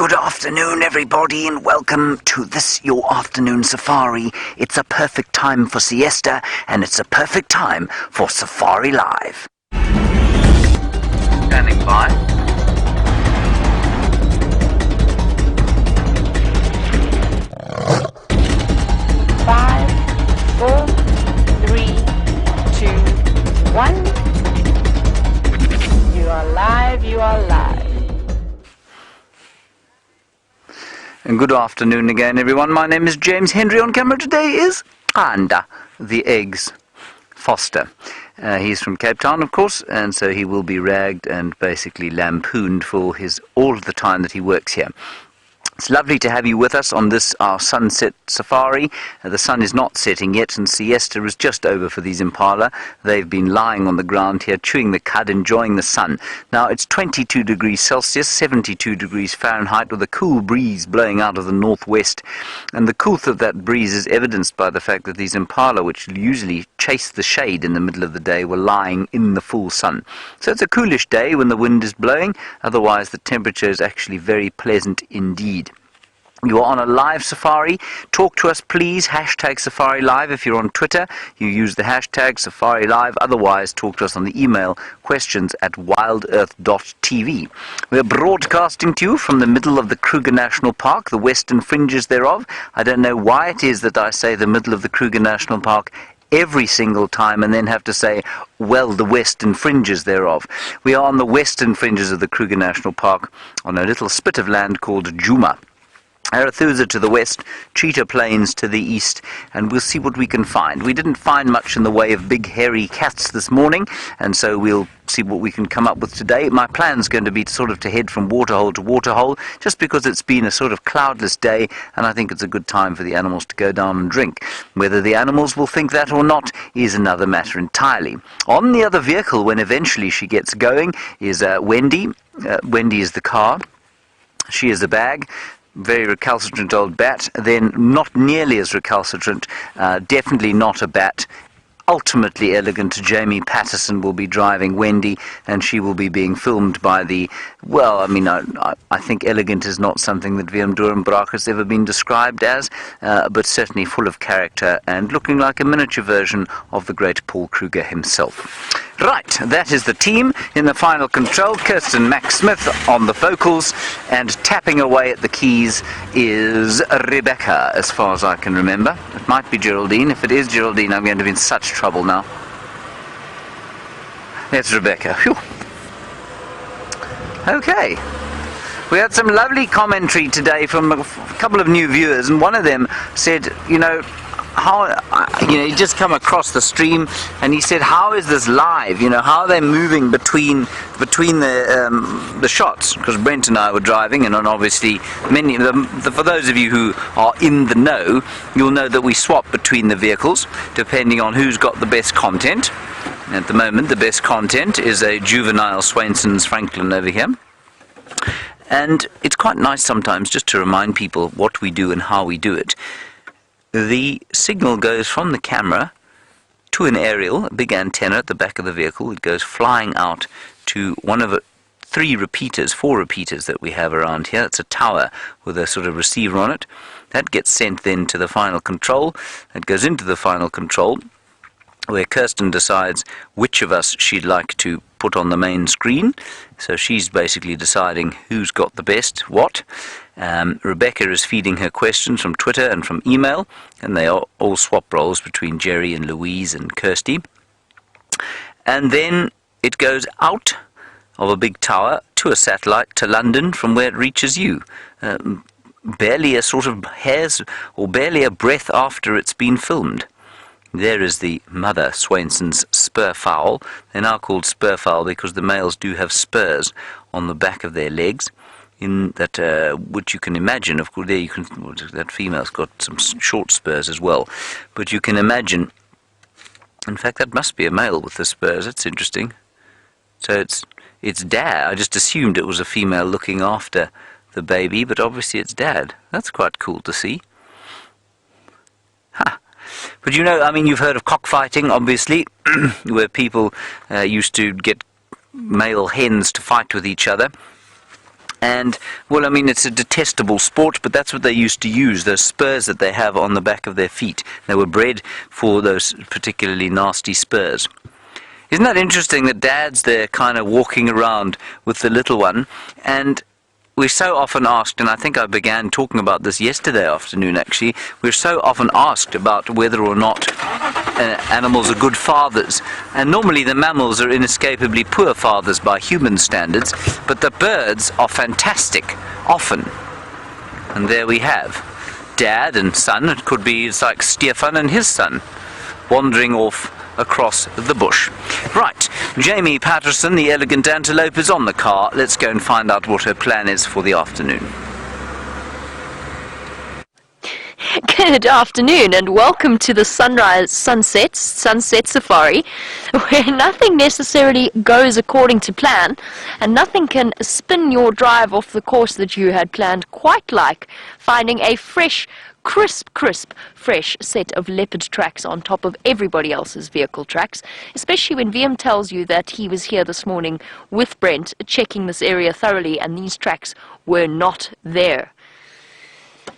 Good afternoon, everybody, and welcome to this, your afternoon safari. It's a perfect time for siesta, and it's a perfect time for Safari Live. Standing by. Five, 4, 3, 2, 1. You are live, you are live. And good afternoon again, everyone. My name is James Henry. On camera today is Anda, the Eggs Foster. He's from Cape Town, of course, and so he will be ragged and basically lampooned for all of the time that he works here. It's lovely to have you with us on this, our sunset safari. The sun is not setting yet, and siesta is just over for these impala. They've been lying on the ground here, chewing the cud, enjoying the sun. Now, it's 22 degrees Celsius, 72 degrees Fahrenheit, with a cool breeze blowing out of the northwest. And the coolth of that breeze is evidenced by the fact that these impala, which usually chase the shade in the middle of the day, were lying in the full sun. So it's a coolish day when the wind is blowing. Otherwise, the temperature is actually very pleasant indeed. You are on a live safari. Talk to us, please. Hashtag Safari Live. If you're on Twitter, you use the hashtag Safari Live. Otherwise, talk to us on the email questions@wildearth.tv. We're broadcasting to you from the middle of the Kruger National Park, the western fringes thereof. I don't know why it is that I say the middle of the Kruger National Park every single time and then have to say, well, the western fringes thereof. We are on the western fringes of the Kruger National Park on a little spit of land called Djuma. Arathusa to the west, Cheetah Plains to the east, and we'll see what we can find. We didn't find much in the way of big hairy cats this morning, and so we'll see what we can come up with today. My plan's going to be to head from waterhole to waterhole, just because it's been a sort of cloudless day, and I think it's a good time for the animals to go down and drink. Whether the animals will think that or not is another matter entirely. On the other vehicle, when eventually she gets going, is Wendy. Wendy is the car. She is the bag. Very recalcitrant old bat, then not nearly as recalcitrant, definitely not a bat. Ultimately elegant Jamie Patterson will be driving Wendy, and she will be being filmed by the, well, I think elegant is not something that Willem Doornbraak has ever been described as, but certainly full of character and looking like a miniature version of the great Paul Kruger himself. Right, that is the team. In the final control, Kirsten Max Smith on the vocals, and tapping away at the keys is Rebecca, as far as I can remember. It might be Geraldine. If it is Geraldine, I'm going to be in such trouble now. It's Rebecca. Phew. Okay. We had some lovely commentary today from a couple of new viewers, and one of them said, he just come across the stream and he said, how is this live? How are they moving between the shots? Because Brent and I were driving, and obviously many of them, for those of you who are in the know, you'll know that we swap between the vehicles depending on who's got the best content. At the moment, the best content is a juvenile Swainson's Franklin over here. And it's quite nice sometimes just to remind people what we do and how we do it. The signal goes from the camera to an aerial, a big antenna at the back of the vehicle. It goes flying out to one of 4 repeaters that we have around here. It's a tower with a sort of receiver on it. That gets sent then to the final control. It goes into the final control, where Kirsten decides which of us she'd like to put on the main screen. So she's basically deciding who's got the best what. Rebecca is feeding her questions from Twitter and from email, and they are all swap roles between Jerry and Louise and Kirsty. And then it goes out of a big tower to a satellite to London, from where it reaches you. Barely a sort of hair's, or barely a breath after it's been filmed. There is the mother Swainson's spur fowl. They're now called spur fowl because the males do have spurs on the back of their legs, in that which you can imagine. Of course, that female's got some short spurs as well, but you can imagine. In fact, that must be a male with the spurs. That's interesting. So it's dad. I just assumed it was a female looking after the baby, but obviously it's dad. That's quite cool to see. Ha. But you've heard of cockfighting, obviously, where people used to get male hens to fight with each other. And, well, I mean, it's a detestable sport, but that's what they used to use, those spurs that they have on the back of their feet. They were bred for those particularly nasty spurs. Isn't that interesting that Dad's there kind of walking around with the little one, and we're so often asked, and I think I began talking about this yesterday afternoon actually, we're so often asked about whether or not animals are good fathers. And normally the mammals are inescapably poor fathers by human standards, but the birds are fantastic, often. And there we have Dad and son. It could be, it's like Stefan and his son, wandering off across the bush. Right, Jamie Patterson, the elegant antelope, is on the car. Let's go and find out what her plan is for the afternoon. Good afternoon and welcome to the sunset safari, where nothing necessarily goes according to plan and nothing can spin your drive off the course that you had planned, quite like finding a fresh, fresh set of leopard tracks on top of everybody else's vehicle tracks, especially when VM tells you that he was here this morning with Brent checking this area thoroughly and these tracks were not there.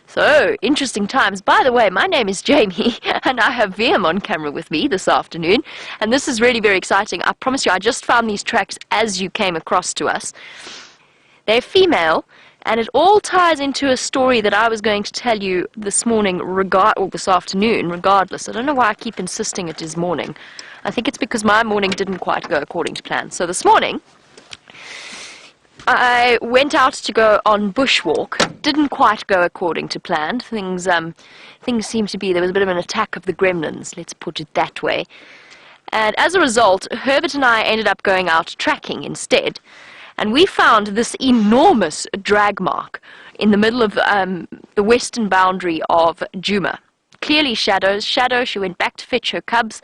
So, interesting times. By the way, my name is Jamie, and I have VM on camera with me this afternoon, and this is really very exciting. I promise you, I just found these tracks as you came across to us. They're female, and it all ties into a story that I was going to tell you this morning, or this afternoon, regardless. I don't know why I keep insisting it is morning. I think it's because my morning didn't quite go according to plan. So this morning, I went out to go on bushwalk. Didn't quite go according to plan. Things seemed to be, there was a bit of an attack of the Gremlins, let's put it that way. And as a result, Herbert and I ended up going out tracking instead. And we found this enormous drag mark in the middle of the western boundary of Djuma. Clearly Shadow, she went back to fetch her cubs.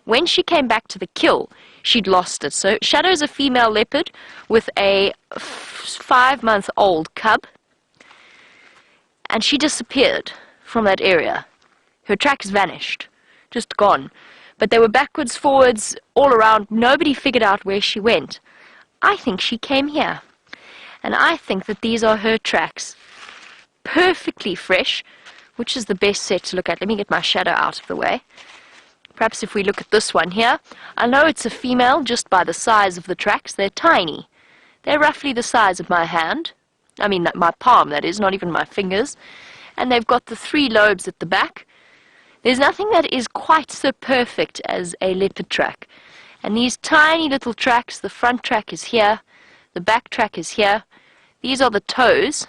When she came back to the kill, she'd lost it. So Shadow's a female leopard with a 5-month-old cub, and she disappeared from that area. Her tracks vanished, just gone. But they were backwards, forwards, all around. Nobody figured out where she went. I think she came here, and I think that these are her tracks. Perfectly fresh, which is the best set to look at. Let me get my Shadow out of the way. Perhaps if we look at this one here, I know it's a female just by the size of the tracks. They're tiny. They're roughly the size of my hand. I mean, my palm, that is, not even my fingers. And they've got the 3 lobes at the back. There's nothing that is quite so perfect as a leopard track. And these tiny little tracks, the front track is here, the back track is here. These are the toes.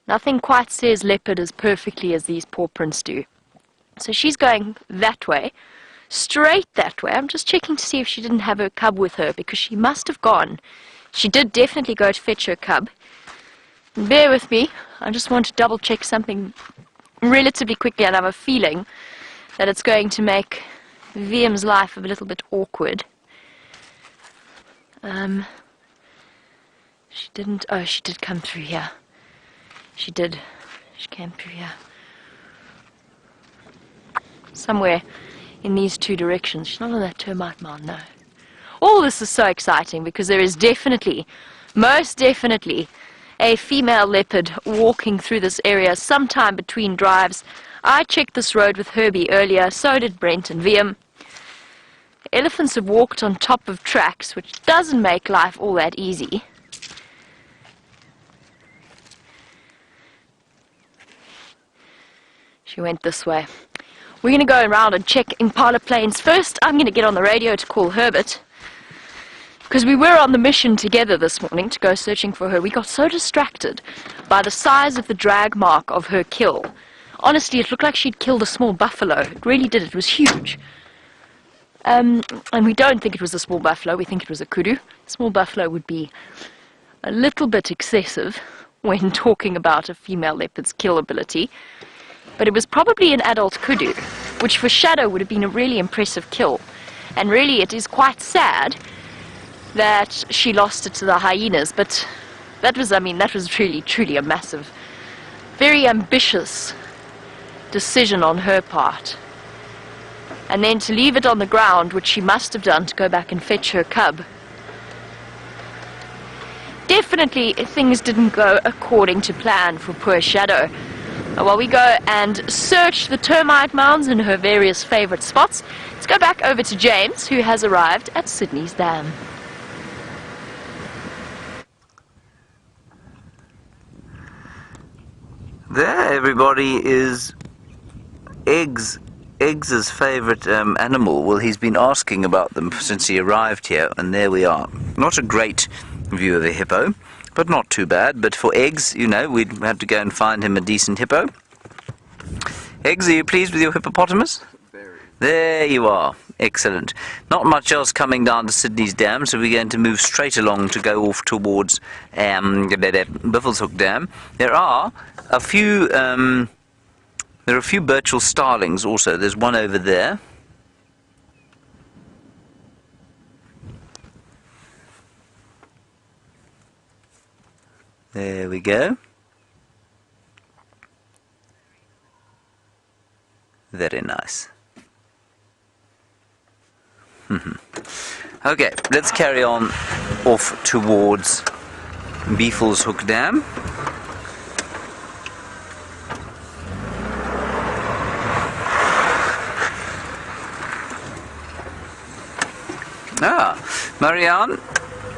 Nothing quite says leopard as perfectly as these paw prints do. So she's going that way, straight that way. I'm just checking to see if she didn't have her cub with her, because she must have gone. She did definitely go to fetch her cub. And bear with me, I just want to double check something relatively quickly, and I have a feeling that it's going to make VM's life a little bit awkward. She didn't, oh, she did come through here. She did. She came through here. Somewhere in these 2 directions. She's not on that termite mound, no. All this is so exciting because there is definitely, most definitely, a female leopard walking through this area sometime between drives. I checked this road with Herbie earlier, so did Brent and VM. Elephants have walked on top of tracks, which doesn't make life all that easy. She went this way. We're going to go around and check Impala Plains. First, I'm going to get on the radio to call Herbert, because we were on the mission together this morning to go searching for her. We got so distracted by the size of the drag mark of her kill. Honestly, it looked like she'd killed a small buffalo. It really did. It was huge. And we don't think it was a small buffalo. We think it was a kudu. Small buffalo would be a little bit excessive when talking about a female leopard's kill ability. But it was probably an adult kudu, which for Shadow would have been a really impressive kill. And really, it is quite sad that she lost it to the hyenas. But that was, I mean, that was really, truly a massive, very ambitious decision on her part. And then to leave it on the ground, which she must have done to go back and fetch her cub, definitely things didn't go according to plan for poor Shadow. While we go and search the termite mounds and her various favourite spots, let's go back over to James, who has arrived at Sydney's Dam. There, everybody, is Eggs' favourite animal. Well, he's been asking about them since he arrived here, and there we are. Not a great view of a hippo, but not too bad. But for Eggs, you know, we'd have to go and find him a decent hippo. Eggs, are you pleased with your hippopotamus? Very. There you are. Excellent. Not much else coming down to Sydney's Dam, so we're going to move straight along to go off towards Buffelshoek Dam. There are a few Birchall starlings also. There's one over there. There we go. Very nice. Okay, let's carry on off towards Buffelshoek Dam. Marianne,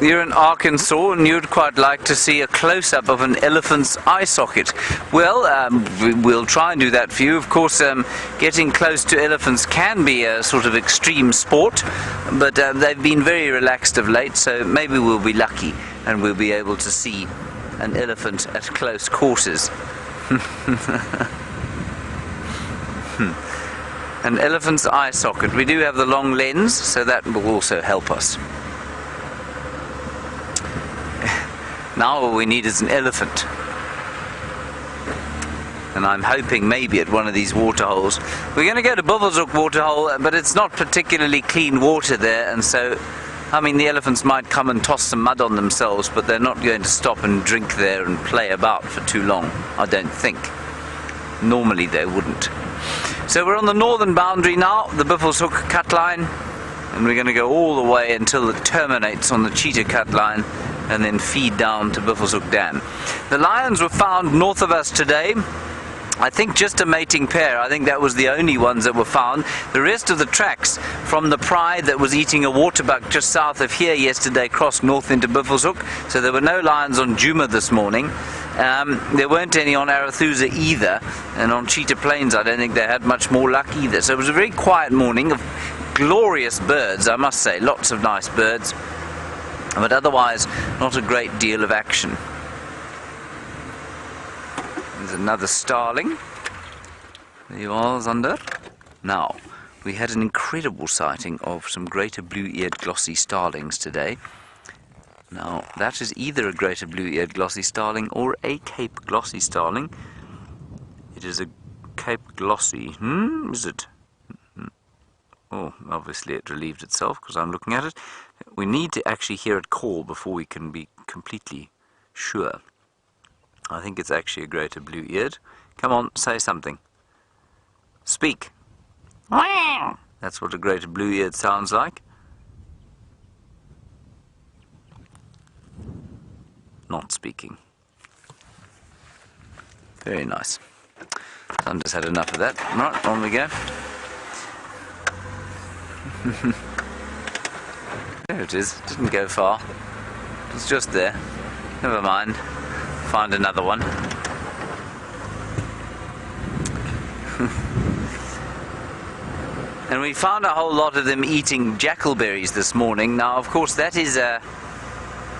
you're in Arkansas and you'd quite like to see a close-up of an elephant's eye socket. Well, we'll try and do that for you. Of course, getting close to elephants can be a sort of extreme sport, but they've been very relaxed of late, so maybe we'll be lucky and we'll be able to see an elephant at close quarters. An elephant's eye socket. We do have the long lens, so that will also help us. Now all we need is an elephant. And I'm hoping maybe at one of these waterholes. We're going to go to Buffelshoek waterhole, but it's not particularly clean water there, and so, I mean, the elephants might come and toss some mud on themselves, but they're not going to stop and drink there and play about for too long, I don't think. Normally they wouldn't. So we're on the northern boundary now, the Buffelshoek cut line, and we're going to go all the way until it terminates on the cheetah cut line and then feed down to Buffelshoek Dam. The lions were found north of us today. I think just a mating pair. I think that was the only ones that were found. The rest of the tracks from the pride that was eating a waterbuck just south of here yesterday crossed north into Buffelshoek, so there were no lions on Djuma this morning. There weren't any on Arathusa either, and on Cheetah Plains I don't think they had much more luck either. So it was a very quiet morning of glorious birds, I must say, lots of nice birds, but otherwise not a great deal of action. There's another starling. There you are, Zander. Now, we had an incredible sighting of some greater blue-eared glossy starlings today. Now, that is either a greater blue-eared glossy starling or a Cape glossy starling. It is a Cape glossy. Is it? Oh, obviously it relieved itself because I'm looking at it. We need to actually hear it call before we can be completely sure. I think it's actually a greater blue-eared. Come on, say something. Speak. That's what a greater blue-eared sounds like. Not speaking. Very nice. I've just had enough of that. Right, on we go. There it is. Didn't go far. It's just there. Never mind. Find another one. And we found a whole lot of them eating jackalberries this morning. Now, of course, that is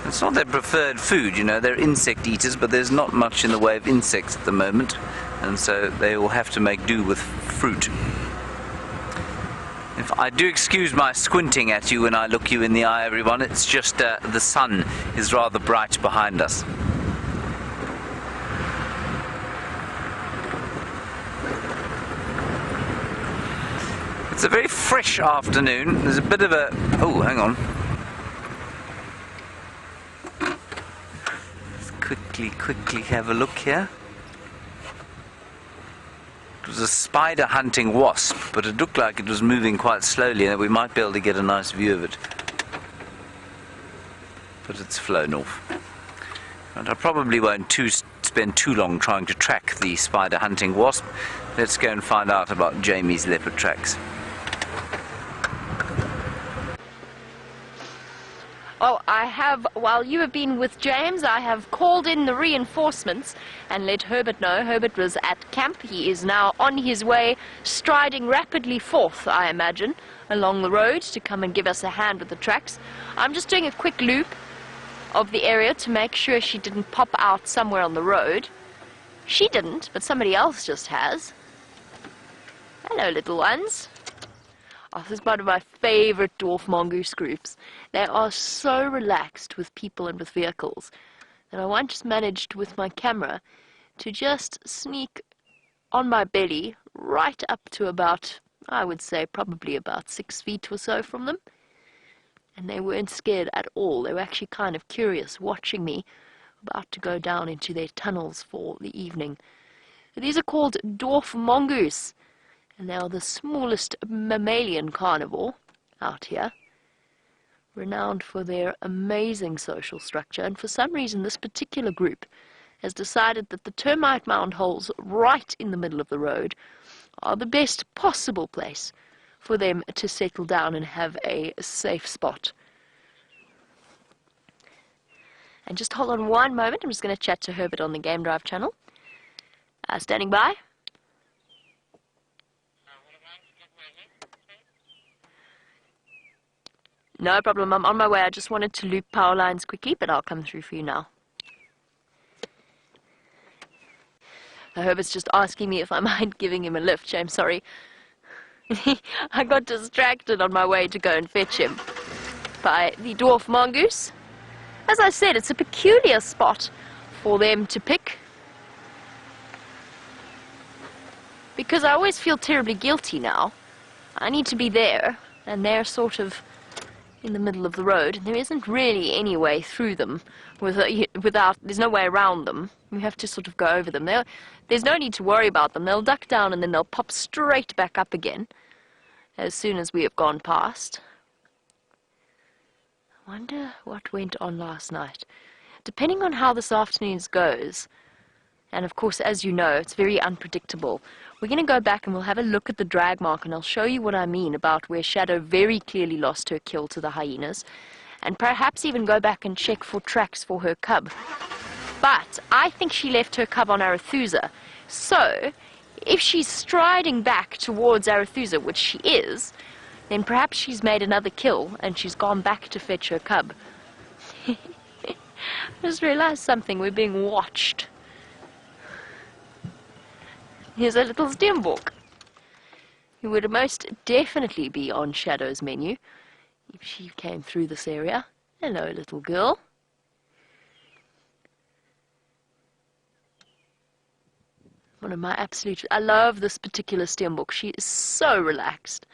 it's not their preferred food, you know. They're insect eaters, but there's not much in the way of insects at the moment, and so they will have to make do with fruit. If I do excuse my squinting at you when I look you in the eye, everyone, it's just the sun is rather bright behind us. It's a very fresh afternoon. There's a bit of a... Oh, hang on. Let's quickly have a look here. It was a spider hunting wasp, but it looked like it was moving quite slowly and we might be able to get a nice view of it. But it's flown off. And I probably won't spend too long trying to track the spider hunting wasp. Let's go and find out about Jamie's leopard tracks. Oh, while you have been with James, I have called in the reinforcements and let Herbert know. Herbert was at camp. He is now on his way, striding rapidly forth, I imagine, along the road to come and give us a hand with the tracks. I'm just doing a quick loop of the area to make sure she didn't pop out somewhere on the road. She didn't, but somebody else just has. Hello, little ones. Oh, this is one of my favorite dwarf mongoose groups. They are so relaxed with people and with vehicles that I once managed with my camera to just sneak on my belly right up to about, I would say, probably about 6 feet or so from them. And they weren't scared at all. They were actually kind of curious, watching me about to go down into their tunnels for the evening. These are called dwarf mongoose. And they are the smallest mammalian carnivore out here, renowned for their amazing social structure. And for some reason, this particular group has decided that the termite mound holes right in the middle of the road are the best possible place for them to settle down and have a safe spot. And just hold on one moment. I'm just going to chat to Herbert on the Game Drive channel. Standing by. No problem, I'm on my way. I just wanted to loop power lines quickly, but I'll come through for you now. Herbert's just asking me if I mind giving him a lift. James, sorry. I got distracted on my way to go and fetch him by the dwarf mongoose. As I said, it's a peculiar spot for them to pick, because I always feel terribly guilty now. I need to be there, and they're sort of in the middle of the road, and there isn't really any way through them there's no way around them. You have to sort of go over them. There's no need to worry about them. They'll duck down and then they'll pop straight back up again as soon as we have gone past. I wonder what went on last night. Depending on how this afternoon's goes, and of course, as you know, it's very unpredictable. We're going to go back and we'll have a look at the drag mark, and I'll show you what I mean about where Shadow very clearly lost her kill to the hyenas, and perhaps even go back and check for tracks for her cub. But I think she left her cub on Arethusa, so if she's striding back towards Arethusa, which she is, then perhaps she's made another kill and she's gone back to fetch her cub. I just realized something. We're being watched. Here's a little steenbok, who would most definitely be on Shadow's menu if she came through this area. Hello, little girl. One of my absolute... I love this particular steenbok. She is so relaxed.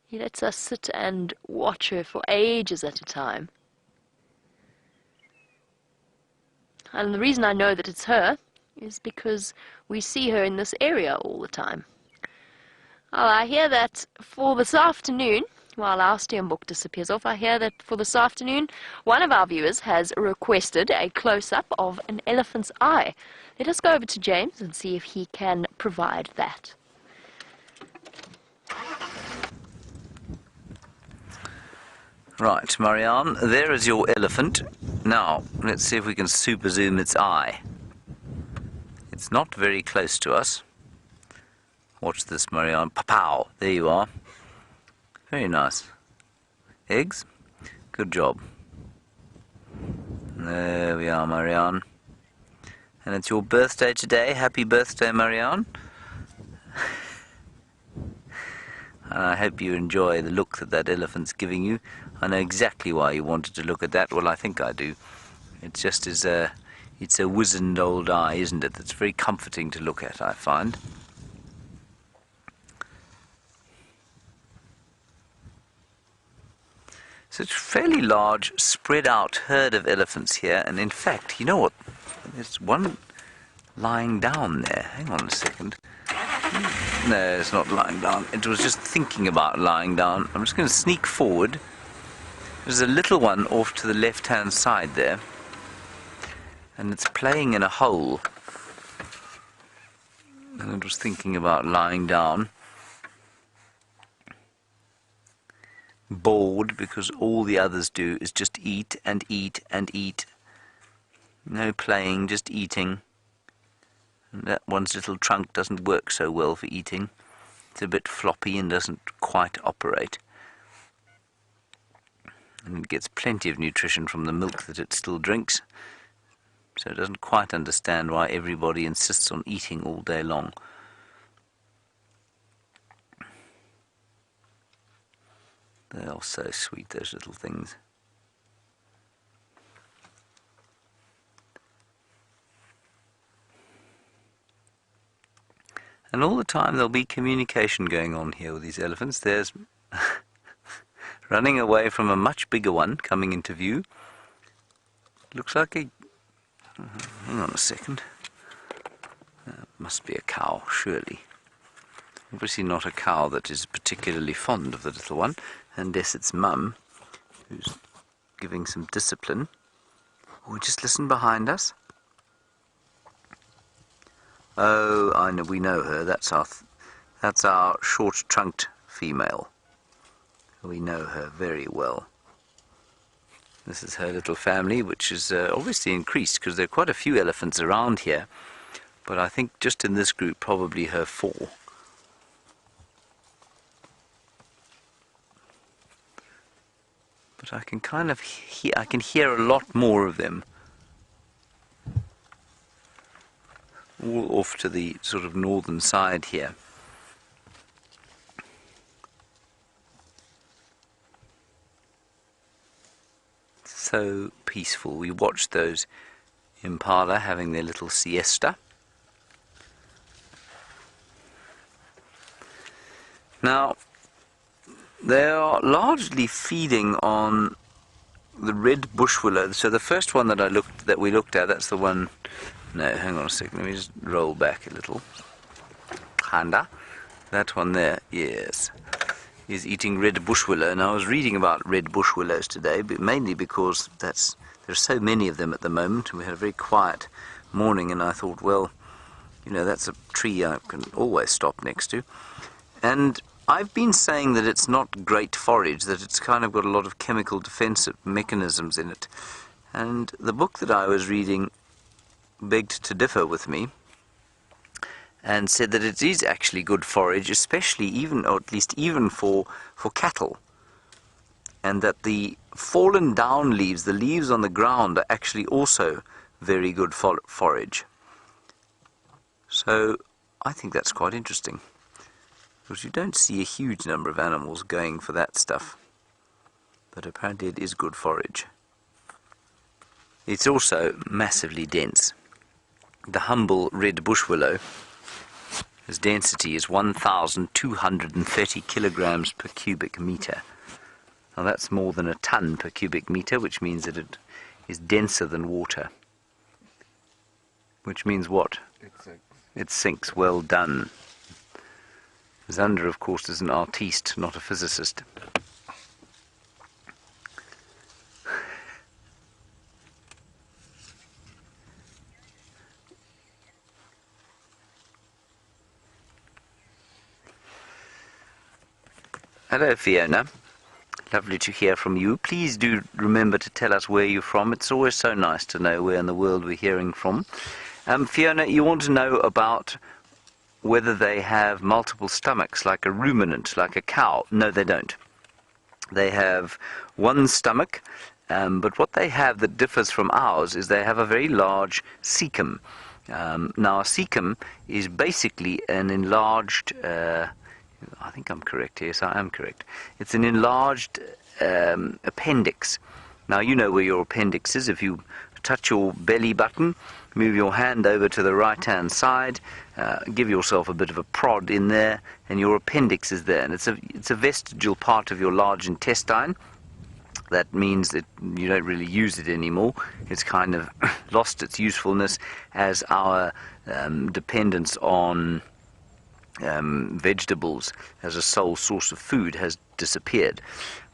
He lets us sit and watch her for ages at a time. And the reason I know that it's her is because we see her in this area all the time. Well, I hear that for this afternoon, while our steenbok disappears off, I hear that for this afternoon, one of our viewers has requested a close-up of an elephant's eye. Let us go over to James and see if he can provide that. Right, Marianne, there is your elephant. Now, let's see if we can super zoom its eye. It's not very close to us. Watch this, Marianne. Pow! There you are. Very nice. Eggs? Good job. There we are, Marianne. And it's your birthday today. Happy birthday, Marianne. And I hope you enjoy the look that that elephant's giving you. I know exactly why you wanted to look at that. Well, I think I do. It's just as it's a wizened old eye, isn't it? That's very comforting to look at, I find. So it's a fairly large, spread out herd of elephants here, and in fact, you know what? There's one lying down there. Hang on a second. No, it's not lying down. It was just thinking about lying down. I'm just going to sneak forward. There's a little one off to the left-hand side there. and it's playing in a hole. And it was thinking about lying down. Bored because all the others do is just eat and eat and eat. No playing, just eating. And that one's little trunk doesn't work so well for eating. It's a bit floppy and doesn't quite operate. And it gets plenty of nutrition from the milk that it still drinks. So it doesn't quite understand why everybody insists on eating all day long. They are so sweet, those little things. And all the time there'll be communication going on here with these elephants. There's running away from a much bigger one coming into view. Looks like a... hang on a second. Must be a cow, surely. Obviously not a cow that is particularly fond of the little one, unless it's Mum, who's giving some discipline. Oh, just listen behind us. Oh, I know, we know her. That's our short-trunked female. We know her very well. This is her little family, which is obviously increased because there are quite a few elephants around here. But I think just in this group, probably her 4. But I can kind of hear a lot more of them. All off to the sort of northern side here. So peaceful. We watched those impala having their little siesta. Now, they are largely feeding on the red bush willow. So the first one that we looked at, that's the one. No, hang on a second. Let me just roll back a little. Handa, that one there, yes, is eating red bush willow. And I was reading about red bush willows today, but mainly because there are so many of them at the moment. We had a very quiet morning, and I thought, well, you know, that's a tree I can always stop next to. And I've been saying that it's not great forage, that it's kind of got a lot of chemical defensive mechanisms in it. And the book that I was reading begged to differ with me and said that it is actually good forage, especially even, or at least even for cattle. And that the fallen down leaves, the leaves on the ground, are actually also very good forage. So I think that's quite interesting, because you don't see a huge number of animals going for that stuff. But apparently it is good forage. It's also massively dense. The humble red bush willow, its density is 1,230 kilograms per cubic meter. Now that's more than a ton per cubic meter, which means that it is denser than water. Which means what? It sinks. Well done. Zander, of course, is an artiste, not a physicist. Hello, Fiona. Lovely to hear from you. Please do remember to tell us where you're from. It's always so nice to know where in the world we're hearing from. Fiona, you want to know about whether they have multiple stomachs, like a ruminant, like a cow. No, they don't. They have one stomach, but what they have that differs from ours is they have a very large cecum. Now, a cecum is basically an enlarged... I think I'm correct. Yes, I am correct. It's an enlarged appendix. Now, you know where your appendix is. If you touch your belly button, move your hand over to the right-hand side, give yourself a bit of a prod in there, and your appendix is there. And it's a vestigial part of your large intestine. That means that you don't really use it anymore. It's kind of lost its usefulness as our dependence on vegetables as a sole source of food has disappeared.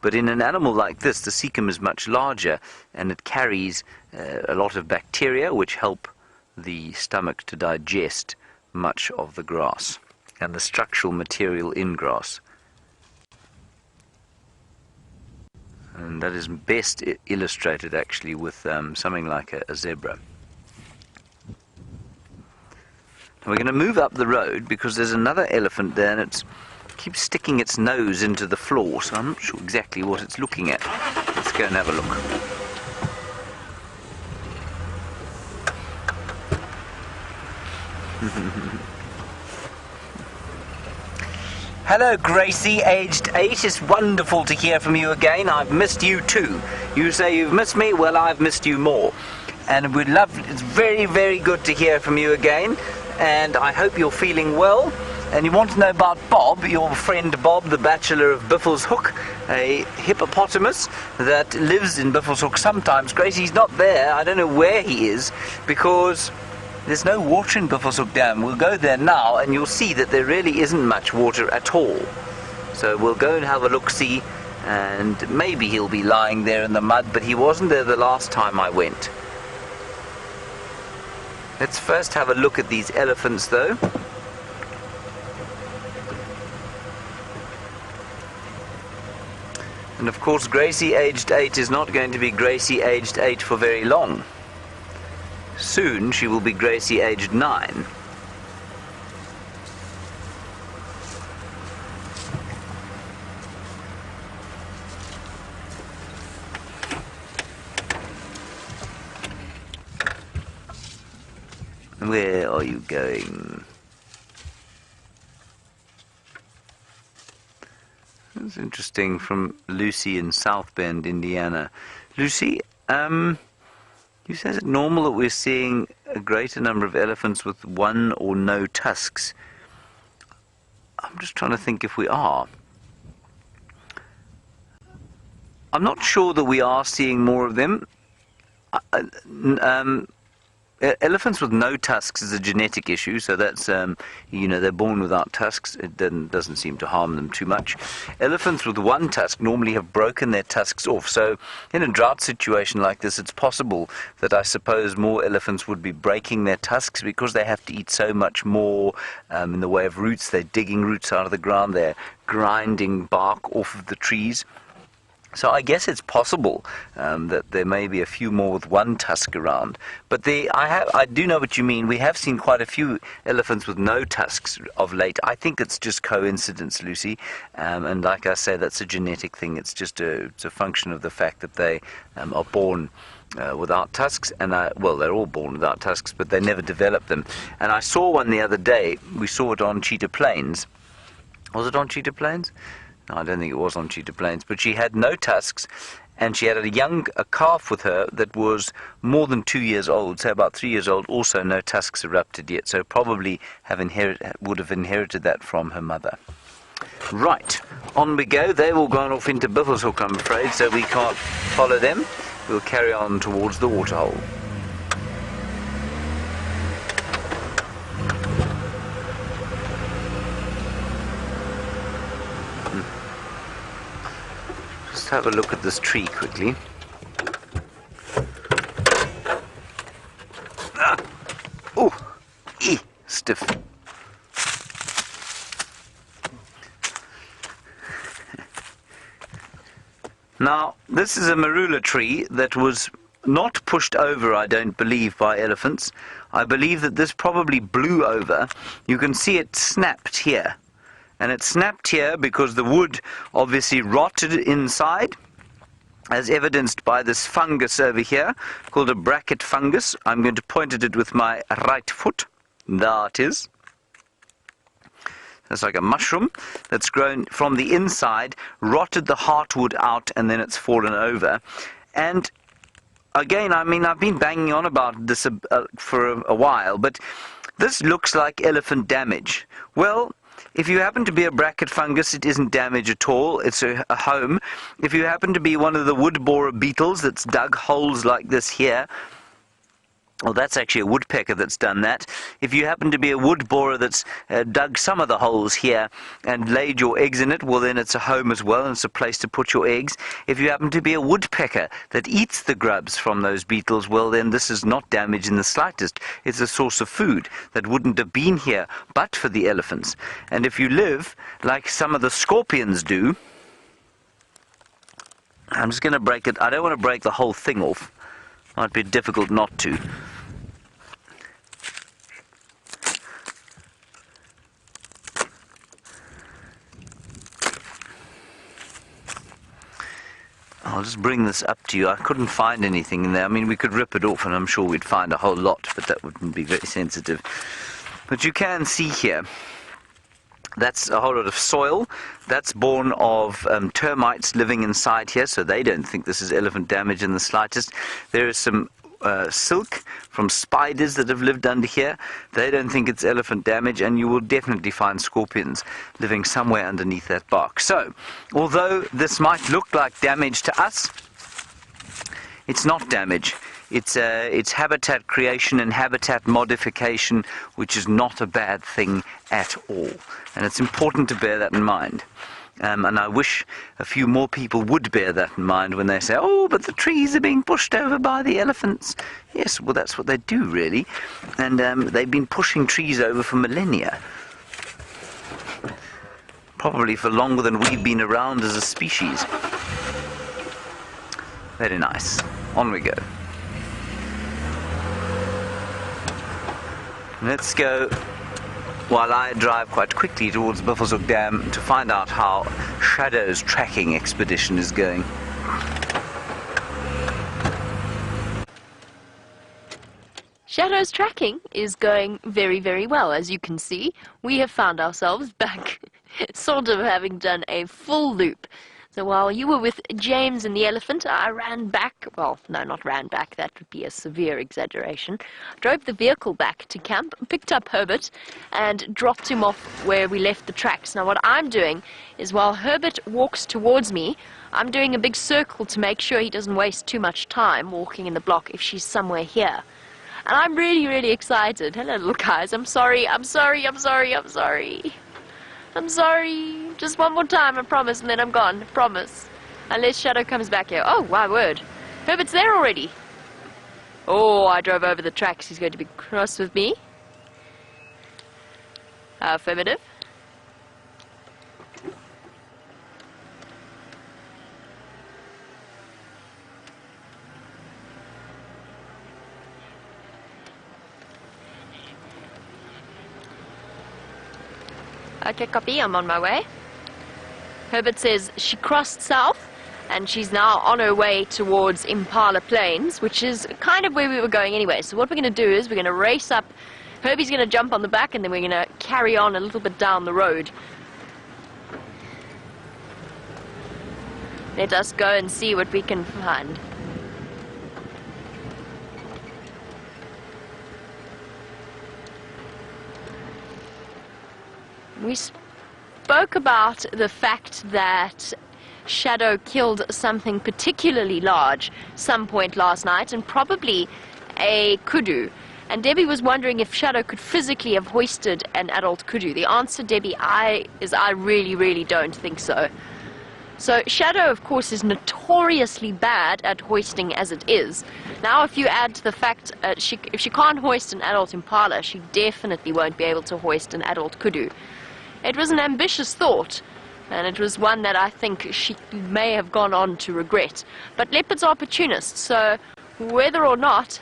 But in an animal like this, the cecum is much larger, and it carries a lot of bacteria which help the stomach to digest much of the grass and the structural material in grass. And that is best illustrated actually with something like a zebra. We're going to move up the road because there's another elephant there, and it keeps sticking its nose into the floor, so I'm not sure exactly what it's looking at. Let's go and have a look. Hello Gracie, aged 8. It's wonderful to hear from you again. I've missed you too. You say you've missed me, well I've missed you more. And it's very, very good to hear from you again. And I hope you're feeling well. And you want to know about Bob, your friend Bob, the bachelor of Biffleshoek, a hippopotamus that lives in Biffleshoek sometimes. Gracie's not there. I don't know where he is, because there's no water in Biffleshoek Dam. We'll go there now, and you'll see that there really isn't much water at all. So we'll go and have a look-see, and maybe he'll be lying there in the mud, but he wasn't there the last time I went. Let's first have a look at these elephants, though. And of course, Gracie aged 8 is not going to be Gracie aged 8 for very long. Soon she will be Gracie aged 9. Where are you going? That's interesting, from Lucy in South Bend, Indiana. Lucy, you say it's normal that we're seeing a greater number of elephants with one or no tusks. I'm just trying to think if we are. I'm not sure that we are seeing more of them. Elephants with no tusks is a genetic issue, so that's, they're born without tusks. It doesn't seem to harm them too much. Elephants with one tusk normally have broken their tusks off, so in a drought situation like this, it's possible that I suppose more elephants would be breaking their tusks because they have to eat so much more in the way of roots. They're digging roots out of the ground, they're grinding bark off of the trees. So I guess it's possible that there may be a few more with one tusk around. But I do know what you mean. We have seen quite a few elephants with no tusks of late. I think it's just coincidence, Lucy. And like I say, that's a genetic thing. It's just it's a function of the fact that they are born without tusks. And they're all born without tusks, but they never develop them. And I saw one the other day. We saw it on Cheetah Plains. Was it on Cheetah Plains? No, I don't think it was on Cheetah Plains, but she had no tusks, and she had a calf with her that was more than 2 years old, say about 3 years old, also no tusks erupted yet, so probably would have inherited that from her mother. Right, on we go. They've all gone off into Biffleshoek, I'm afraid, so we can't follow them. We'll carry on towards the waterhole. Just have a look at this tree quickly. Stiff. Now, this is a marula tree that was not pushed over, I don't believe, by elephants. I believe that this probably blew over. You can see it snapped here. And it snapped here because the wood obviously rotted inside, as evidenced by this fungus over here, called a bracket fungus. I'm going to point at it with my right foot. There it is. It's like a mushroom that's grown from the inside, rotted the heartwood out, and then it's fallen over. And again, I mean, I've been banging on about this for a while, but this looks like elephant damage. Well, if you happen to be a bracket fungus, it isn't damage at all. It's a home. If you happen to be one of the wood borer beetles that's dug holes like this here, Well, that's actually a woodpecker that's done that. If you happen to be a wood borer that's dug some of the holes here and laid your eggs in it, well, then it's a home as well, and it's a place to put your eggs. If you happen to be a woodpecker that eats the grubs from those beetles, well, then this is not damage in the slightest. It's a source of food that wouldn't have been here but for the elephants. And if you live like some of the scorpions do, I'm just going to break it. I don't want to break the whole thing off. Might be difficult not to. I'll just bring this up to you. I couldn't find anything in there. I mean, we could rip it off and I'm sure we'd find a whole lot, but that wouldn't be very sensitive. But you can see here, that's a whole lot of soil. That's born of termites living inside here, so they don't think this is elephant damage in the slightest. There is some silk from spiders that have lived under here. They don't think it's elephant damage, and you will definitely find scorpions living somewhere underneath that bark. So, although this might look like damage to us, it's not damage. It's habitat creation and habitat modification, which is not a bad thing at all. And it's important to bear that in mind. And I wish a few more people would bear that in mind when they say, oh, but the trees are being pushed over by the elephants. Yes, well, that's what they do, really. And they've been pushing trees over for millennia. Probably for longer than we've been around as a species. Very nice. On we go. Let's go while I drive quite quickly towards Buffelshoek Dam to find out how Shadow's tracking expedition is going. Shadow's tracking is going very, very well. As you can see, we have found ourselves back, sort of having done a full loop. So while you were with James and the elephant, I ran back, well, no, not ran back, that would be a severe exaggeration. Drove the vehicle back to camp, picked up Herbert, and dropped him off where we left the tracks. Now what I'm doing is while Herbert walks towards me, I'm doing a big circle to make sure he doesn't waste too much time walking in the block if she's somewhere here. And I'm really, really excited. Hello, little guys. I'm sorry. Just one more time, I promise, and then I'm gone. I promise. Unless Shadow comes back here. Oh, my word. Herbert's there already. Oh, I drove over the tracks. He's going to be cross with me. Affirmative. Okay, copy, I'm on my way. Herbert says she crossed south and she's now on her way towards Impala Plains, which is kind of where we were going anyway. So what we're going to do is we're going to race up. Herbie's going to jump on the back and then we're going to carry on a little bit down the road. Let us go and see what we can find. We spoke about the fact that Shadow killed something particularly large some point last night, and probably a kudu. And Debbie was wondering if Shadow could physically have hoisted an adult kudu. The answer, Debbie, is I really, really don't think so. So Shadow, of course, is notoriously bad at hoisting as it is. Now, if you add to the fact if she can't hoist an adult impala, she definitely won't be able to hoist an adult kudu. It was an ambitious thought, and it was one that I think she may have gone on to regret. But leopards are opportunists, so whether or not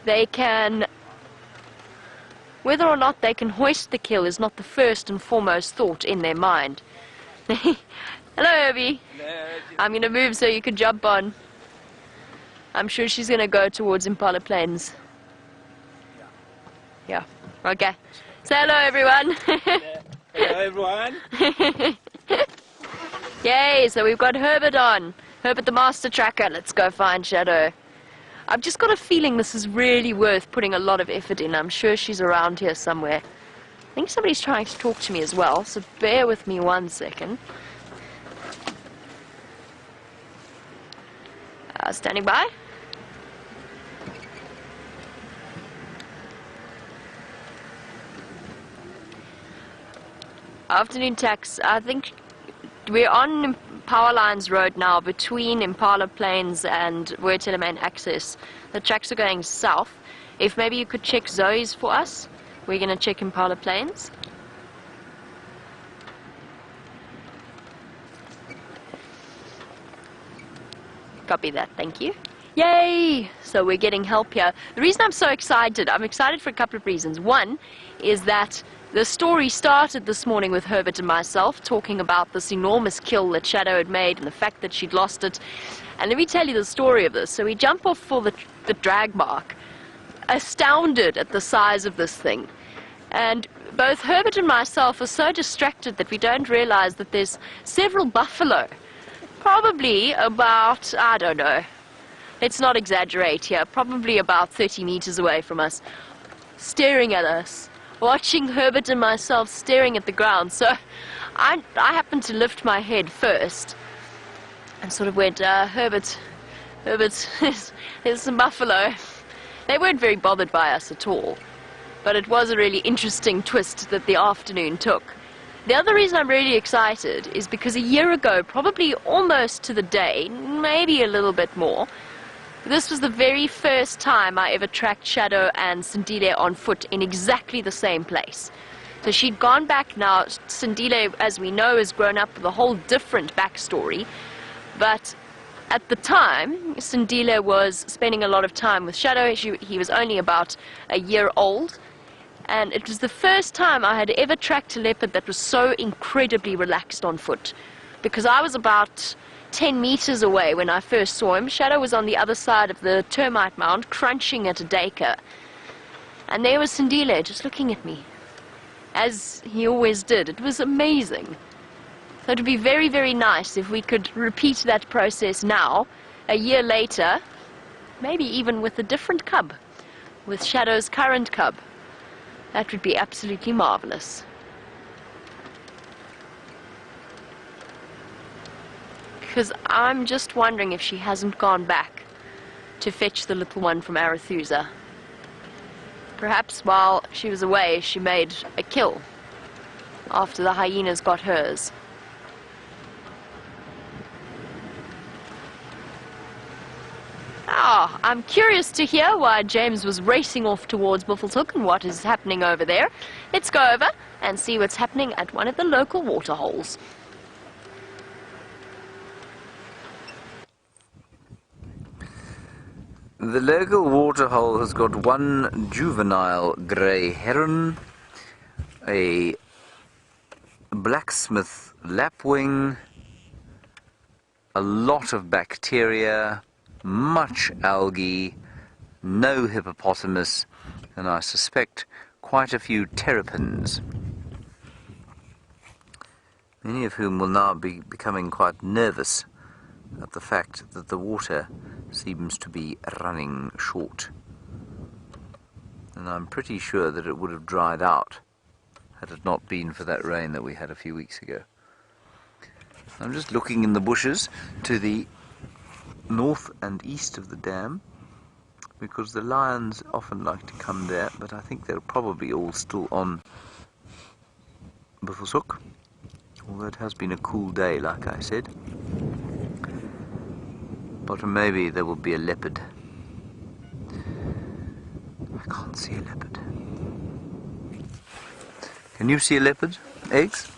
they can hoist the kill is not the first and foremost thought in their mind. Hello, Herbie. Hello. I'm going to move so you can jump on. I'm sure she's going to go towards Impala Plains. Yeah. Okay. Say hello, everyone. Hello everyone. Yay, so we've got Herbert on. Herbert the master tracker. Let's go find Shadow. I've just got a feeling this is really worth putting a lot of effort in. I'm sure she's around here somewhere. I think somebody's trying to talk to me as well, so bear with me 1 second. Standing by. Afternoon tax. I think we're on Power Lines Road now between Impala Plains and Main Access. The tracks are going south. If maybe you could check Zoe's for us. We're going to check Impala Plains. Copy that, thank you. Yay! So we're getting help here. The reason I'm so excited, I'm excited for a couple of reasons. One is that the story started this morning with Herbert and myself talking about this enormous kill that Shadow had made and the fact that she'd lost it. And let me tell you the story of this. So we jump off for the drag mark, astounded at the size of this thing. And both Herbert and myself are so distracted that we don't realize that there's several buffalo. Probably about, I don't know, let's not exaggerate here, probably about 30 meters away from us, staring at us, watching Herbert and myself staring at the ground. So I happened to lift my head first and sort of went, Herbert, there's some buffalo. They weren't very bothered by us at all, but it was a really interesting twist that the afternoon took. The other reason I'm really excited is because a year ago, probably almost to the day, maybe a little bit more, this was the very first time I ever tracked Shadow and Sindile on foot in exactly the same place. So she'd gone back now. Sindile, as we know, has grown up with a whole different backstory. But at the time, Sindile was spending a lot of time with Shadow. He was only about a year old. And it was the first time I had ever tracked a leopard that was so incredibly relaxed on foot. Because I was about 10 meters away when I first saw him. Shadow was on the other side of the termite mound, crunching at a dacre. And there was Sindile just looking at me, as he always did. It was amazing. So it would be very, very nice if we could repeat that process now, a year later, maybe even with a different cub, with Shadow's current cub. That would be absolutely marvelous. Because I'm just wondering if she hasn't gone back to fetch the little one from Arethusa. Perhaps while she was away, she made a kill after the hyenas got hers. Ah, I'm curious to hear why James was racing off towards Buffelshoek and what is happening over there. Let's go over and see what's happening at one of the local waterholes. The local waterhole has got one juvenile grey heron, a blacksmith lapwing, a lot of bacteria, much algae, no hippopotamus, and I suspect quite a few terrapins, many of whom will now be becoming quite nervous at the fact that the water seems to be running short. And I'm pretty sure that it would have dried out had it not been for that rain that we had a few weeks ago. I'm just looking in the bushes to the north and east of the dam, because the lions often like to come there, but I think they're probably all still on Buffelshoek, although it has been a cool day, like I said. But maybe there will be a leopard. I can't see a leopard. Can you see a leopard? Eggs?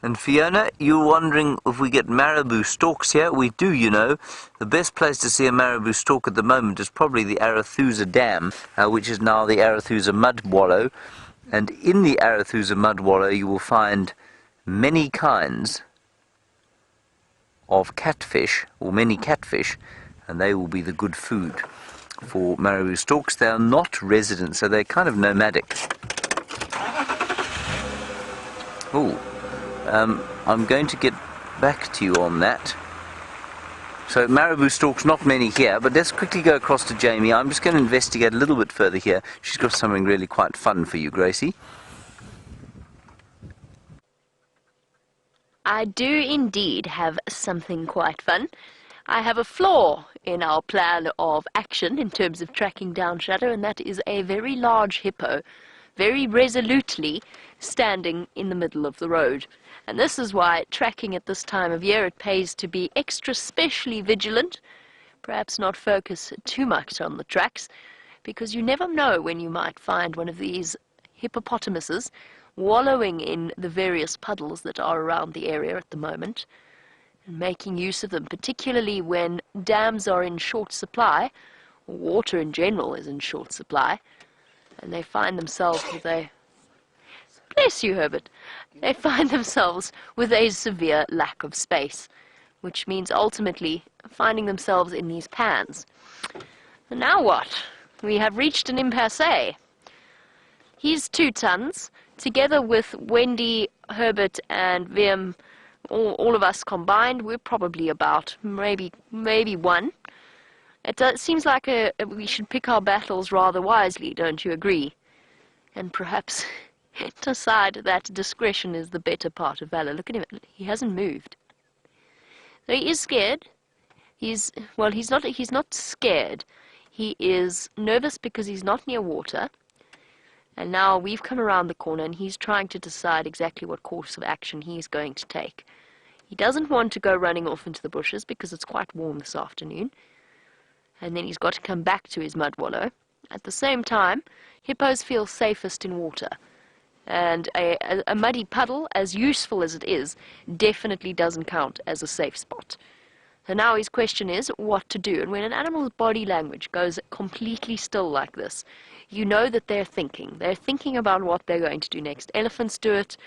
And Fiona, you're wondering if we get marabou stalks here? We do, you know. The best place to see a marabou stalk at the moment is probably the Arethusa Dam, which is now the Arethusa Mud Wallow. And in the Arethusa Mud Wallow you will find many kinds of catfish, or many catfish, and they will be the good food for marabou stalks. They are not resident, so they're kind of nomadic. Oh. I'm going to get back to you on that. So marabou stalks, not many here, but let's quickly go across to Jamie. I'm just going to investigate a little bit further here. She's got something really quite fun for you, Gracie. I do indeed have something quite fun. I have a flaw in our plan of action in terms of tracking down Shadow, and that is a very large hippo, very resolutely standing in the middle of the road. And this is why tracking at this time of year, it pays to be extra specially vigilant, perhaps not focus too much on the tracks, because you never know when you might find one of these hippopotamuses wallowing in the various puddles that are around the area at the moment, and making use of them, particularly when dams are in short supply, or water in general is in short supply, and they find themselves with a... Bless you, Herbert. They find themselves with a severe lack of space, which means ultimately finding themselves in these pans. And now what? We have reached an impasse. He's 2 tons, together with Wendy, Herbert, and Vim. All of us combined, we're probably about maybe 1. It seems like we should pick our battles rather wisely, don't you agree? And perhaps decide that discretion is the better part of valor. Look at him, he hasn't moved. So he is scared. He's not scared. He is nervous because he's not near water. And now we've come around the corner and he's trying to decide exactly what course of action he's going to take. He doesn't want to go running off into the bushes because it's quite warm this afternoon. And then he's got to come back to his mud wallow. At the same time, hippos feel safest in water. And a muddy puddle, as useful as it is, definitely doesn't count as a safe spot. So now his question is what to do. And when an animal's body language goes completely still like this, you know that they're thinking. They're thinking about what they're going to do next. Elephants do it.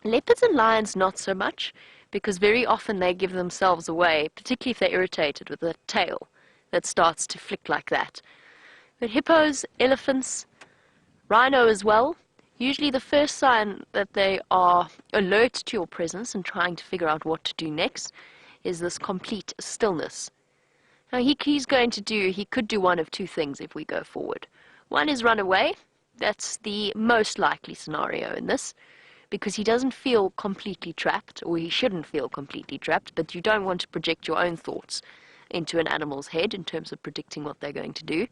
Leopards and lions not so much, because very often they give themselves away, particularly if they're irritated, with a tail that starts to flick like that. But hippos, elephants, rhino as well, usually the first sign that they are alert to your presence and trying to figure out what to do next is this complete stillness. Now he could do one of 2 things if we go forward. One is run away. That's the most likely scenario in this, because he doesn't feel completely trapped, or he shouldn't feel completely trapped, but you don't want to project your own thoughts into an animal's head in terms of predicting what they're going to do.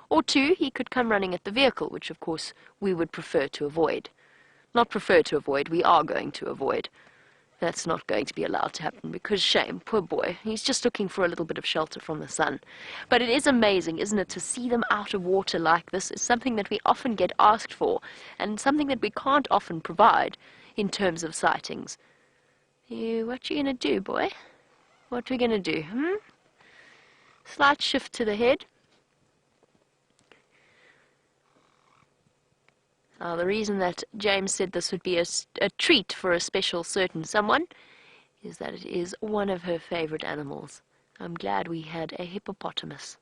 Or 2, he could come running at the vehicle, which of course we would prefer to avoid. Not prefer to avoid, we are going to avoid. That's not going to be allowed to happen because shame, poor boy. He's just looking for a little bit of shelter from the sun. But it is amazing, isn't it, to see them out of water like this. It's something that we often get asked for and something that we can't often provide in terms of sightings. What you gonna do, boy? What we gonna do, Slight shift to the head. The reason that James said this would be a treat for a special certain someone is that it is one of her favorite animals. I'm glad we had a hippopotamus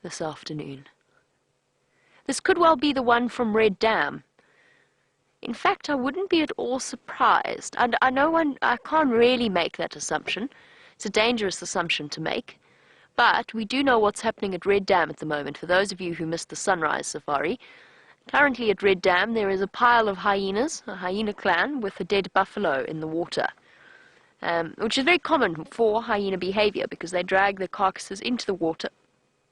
this afternoon. This could well be the one from Red Dam. In fact, I wouldn't be at all surprised. And I can't really make that assumption. It's a dangerous assumption to make. But we do know what's happening at Red Dam at the moment. For those of you who missed the sunrise safari, currently at Red Dam there is a pile of hyenas, a hyena clan, with a dead buffalo in the water, which is very common for hyena behavior because they drag their carcasses into the water.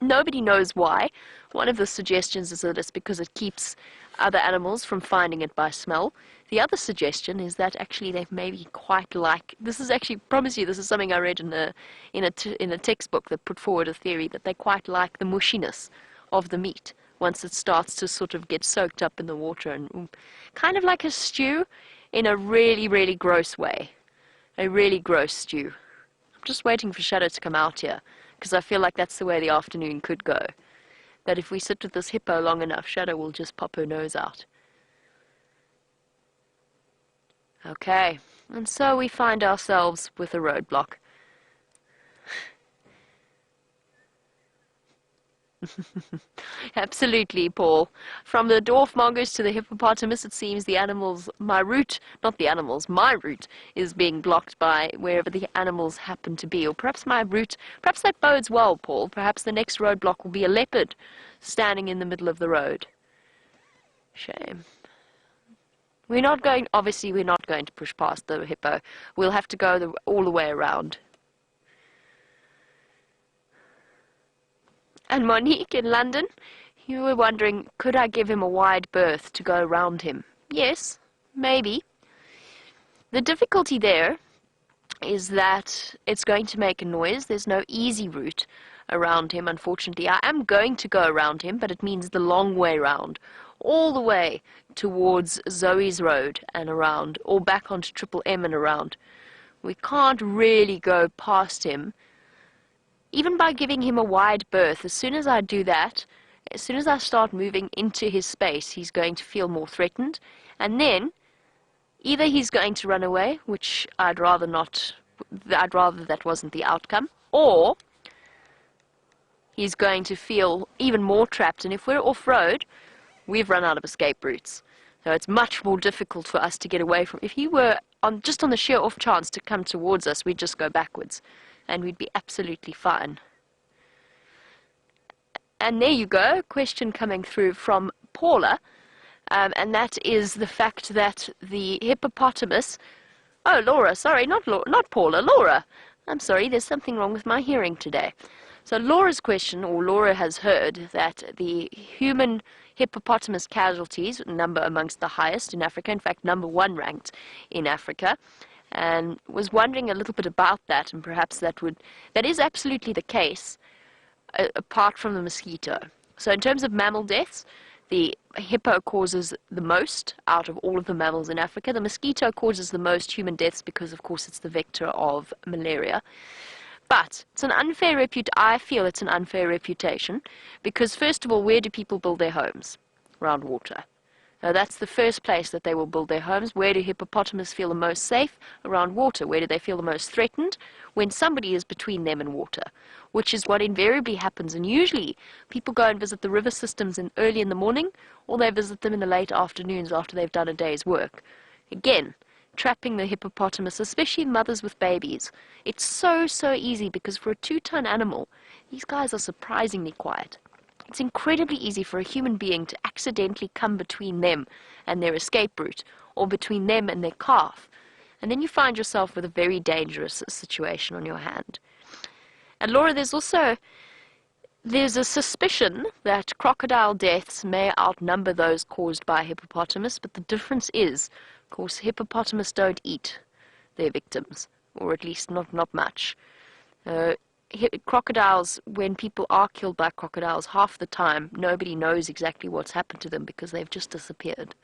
Nobody knows why. One of the suggestions is that it's because it keeps other animals from finding it by smell. The other suggestion is that actually they maybe quite like, this is actually, promise you, this is something I read in a textbook that put forward a theory that they quite like the mushiness of the meat once it starts to sort of get soaked up in the water, and kind of like a stew in a really, really gross way. A really gross stew. I'm just waiting for Shadow to come out here, because I feel like that's the way the afternoon could go. That if we sit with this hippo long enough, Shadow will just pop her nose out. Okay, and so we find ourselves with a roadblock. Absolutely, Paul. From the dwarf mongoose to the hippopotamus, it seems my route is being blocked by wherever the animals happen to be. Or perhaps perhaps that bodes well, Paul. Perhaps the next roadblock will be a leopard standing in the middle of the road. Shame. Obviously we're not going to push past the hippo. We'll have to go all the way around. And Monique in London, you were wondering, could I give him a wide berth to go around him? Yes, maybe. The difficulty there is that it's going to make a noise. There's no easy route around him, unfortunately. I am going to go around him, but it means the long way round, all the way towards Zoe's Road and around, or back onto Triple M and around. We can't really go past him. Even by giving him a wide berth, as soon as I do that, as soon as I start moving into his space, he's going to feel more threatened, and then either he's going to run away, which I'd rather not, I'd rather that wasn't the outcome, or he's going to feel even more trapped, and if we're off-road, we've run out of escape routes. So it's much more difficult for us to get away from. If he were just on the sheer off chance to come towards us, we'd just go backwards, and we'd be absolutely fine. And there you go, a question coming through from Paula, and that is the fact that the hippopotamus... Oh, Laura, sorry, not Paula, Laura. I'm sorry, there's something wrong with my hearing today. So Laura's question, or Laura has heard, that the human hippopotamus casualties number amongst the highest in Africa, in fact, #1 ranked in Africa, and was wondering a little bit about that, and perhaps that is absolutely the case, apart from the mosquito. So in terms of mammal deaths, the hippo causes the most out of all of the mammals in Africa. The mosquito causes the most human deaths because, of course, it's the vector of malaria. But it's an unfair I feel it's an unfair reputation because, first of all, where do people build their homes? Around water. Now, that's the first place that they will build their homes. Where do hippopotamus feel the most safe? Around water. Where do they feel the most threatened? When somebody is between them and water, which is what invariably happens. And usually people go and visit the river systems early in the morning, or they visit them in the late afternoons after they've done a day's work. Again, trapping the hippopotamus, especially mothers with babies. It's so easy because for a 2-ton animal, these guys are surprisingly quiet. It's incredibly easy for a human being to accidentally come between them and their escape route, or between them and their calf. And then you find yourself with a very dangerous situation on your hand. And Laura, there's a suspicion that crocodile deaths may outnumber those caused by hippopotamus, but the difference is, of course, hippopotamus don't eat their victims, or at least not much. Crocodiles, when people are killed by crocodiles, half the time nobody knows exactly what's happened to them because they've just disappeared.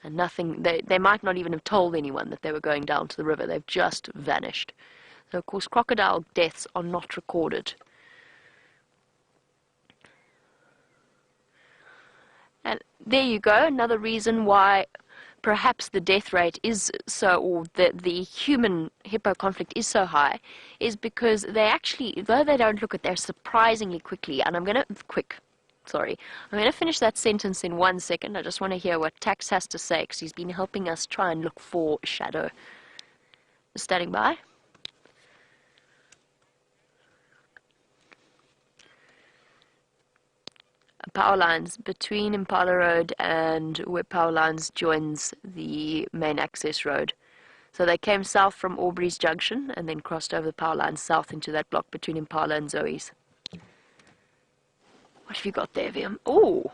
And nothing, they might not even have told anyone that they were going down to the river. They've just vanished. So, of course, crocodile deaths are not recorded. And there you go, another reason why perhaps the death rate is so, or the human hippo conflict is so high, is because they actually, though they don't look at, they're surprisingly quickly, and I'm going to finish that sentence in 1 second. I just want to hear what Tax has to say, because he's been helping us try and look for shadow. Standing by. Power lines between Impala Road and where Power Lines joins the main access road. So they came south from Aubrey's Junction and then crossed over the power lines south into that block between Impala and Zoe's. What have you got there, Viam? Oh,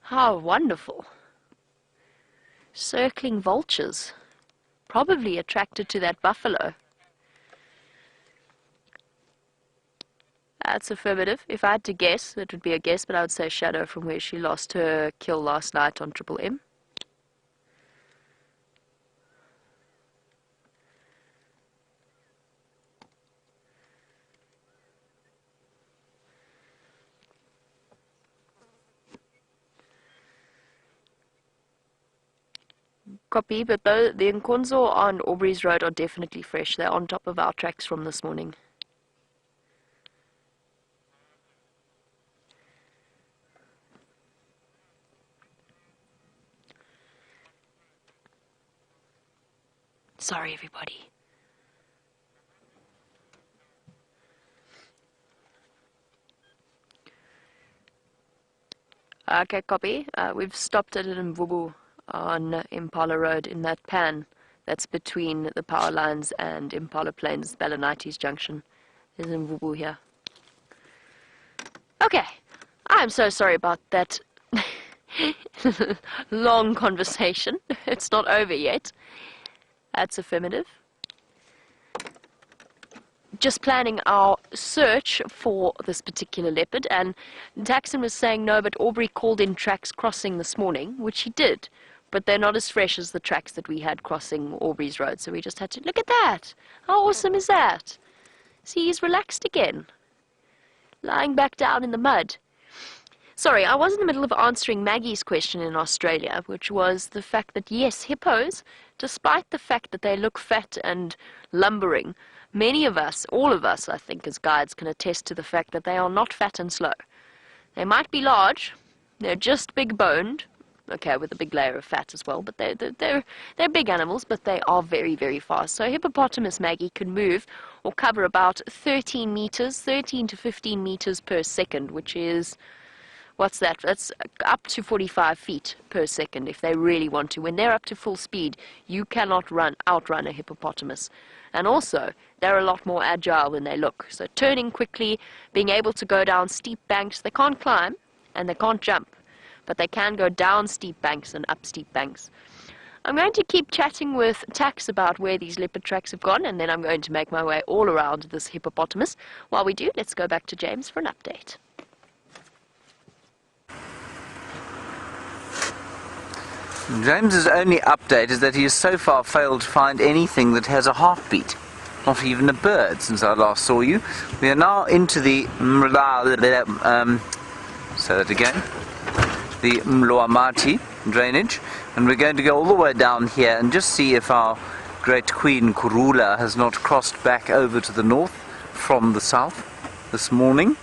how wonderful. Circling vultures. Probably attracted to that buffalo. That's affirmative. If I had to guess, it would be a guess, but I would say shadow from where she lost her kill last night on Triple M. Copy, but the Nkonzo on Aubrey's Road are definitely fresh. They're on top of our tracks from this morning. Sorry, everybody. Okay, copy. We've stopped at Mvubu on Impala Road in that pan that's between the power lines and Impala Plains, Balanites Junction. There's Mvubu here. Okay, I'm so sorry about that long conversation. It's not over yet. That's affirmative. Just planning our search for this particular leopard, and Daxon was saying no, but Aubrey called in tracks crossing this morning, which he did, but they're not as fresh as the tracks that we had crossing Aubrey's road, so we just had to look at that. How awesome is that? See, he's relaxed again, lying back down in the mud. Sorry, I was in the middle of answering Maggie's question in Australia, which was the fact that yes, hippos, despite the fact that they look fat and lumbering, many of us, all of us, I think, as guides, can attest to the fact that they are not fat and slow. They might be large, they're just big-boned, okay, with a big layer of fat as well, but they're big animals, but they are very, very fast. So hippopotamus Maggie can move or cover about 13 to 15 meters per second, which is, what's that? That's up to 45 feet per second if they really want to. When they're up to full speed, you cannot outrun a hippopotamus. And also, they're a lot more agile than they look. So turning quickly, being able to go down steep banks. They can't climb and they can't jump, but they can go down steep banks and up steep banks. I'm going to keep chatting with Tax about where these leopard tracks have gone, and then I'm going to make my way all around this hippopotamus. While we do, let's go back to James for an update. James's only update is that he has so far failed to find anything that has a heartbeat. Not even a bird since I last saw you. We are now into the say that again, the Mloamati drainage, and we're going to go all the way down here and just see if our great queen Kurula has not crossed back over to the north from the south this morning.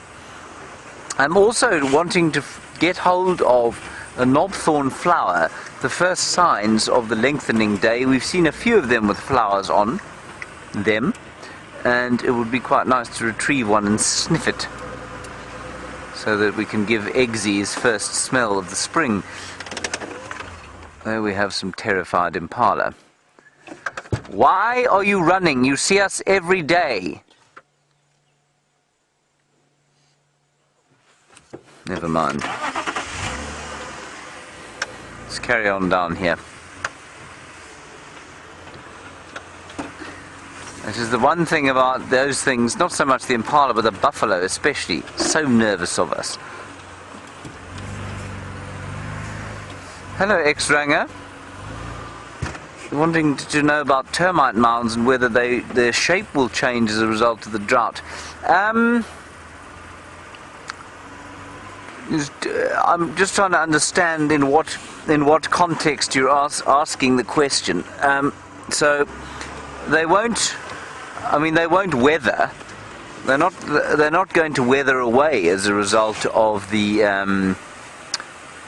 I'm also wanting to get hold of a knobthorn flower, the first signs of the lengthening day. We've seen a few of them with flowers on them, and it would be quite nice to retrieve one and sniff it so that we can give Eggsy his first smell of the spring. There we have some terrified impala. Why are you running? You see us every day. Never mind. Let's carry on down here. It is the one thing about those things, not so much the impala, but the buffalo especially, so nervous of us. Hello, X-Ranger. Wanting to know about termite mounds and whether their shape will change as a result of the drought. I'm just trying to understand in what context you're asking the question. So they won't. I mean, they won't weather. They're not going to weather away as a result of the.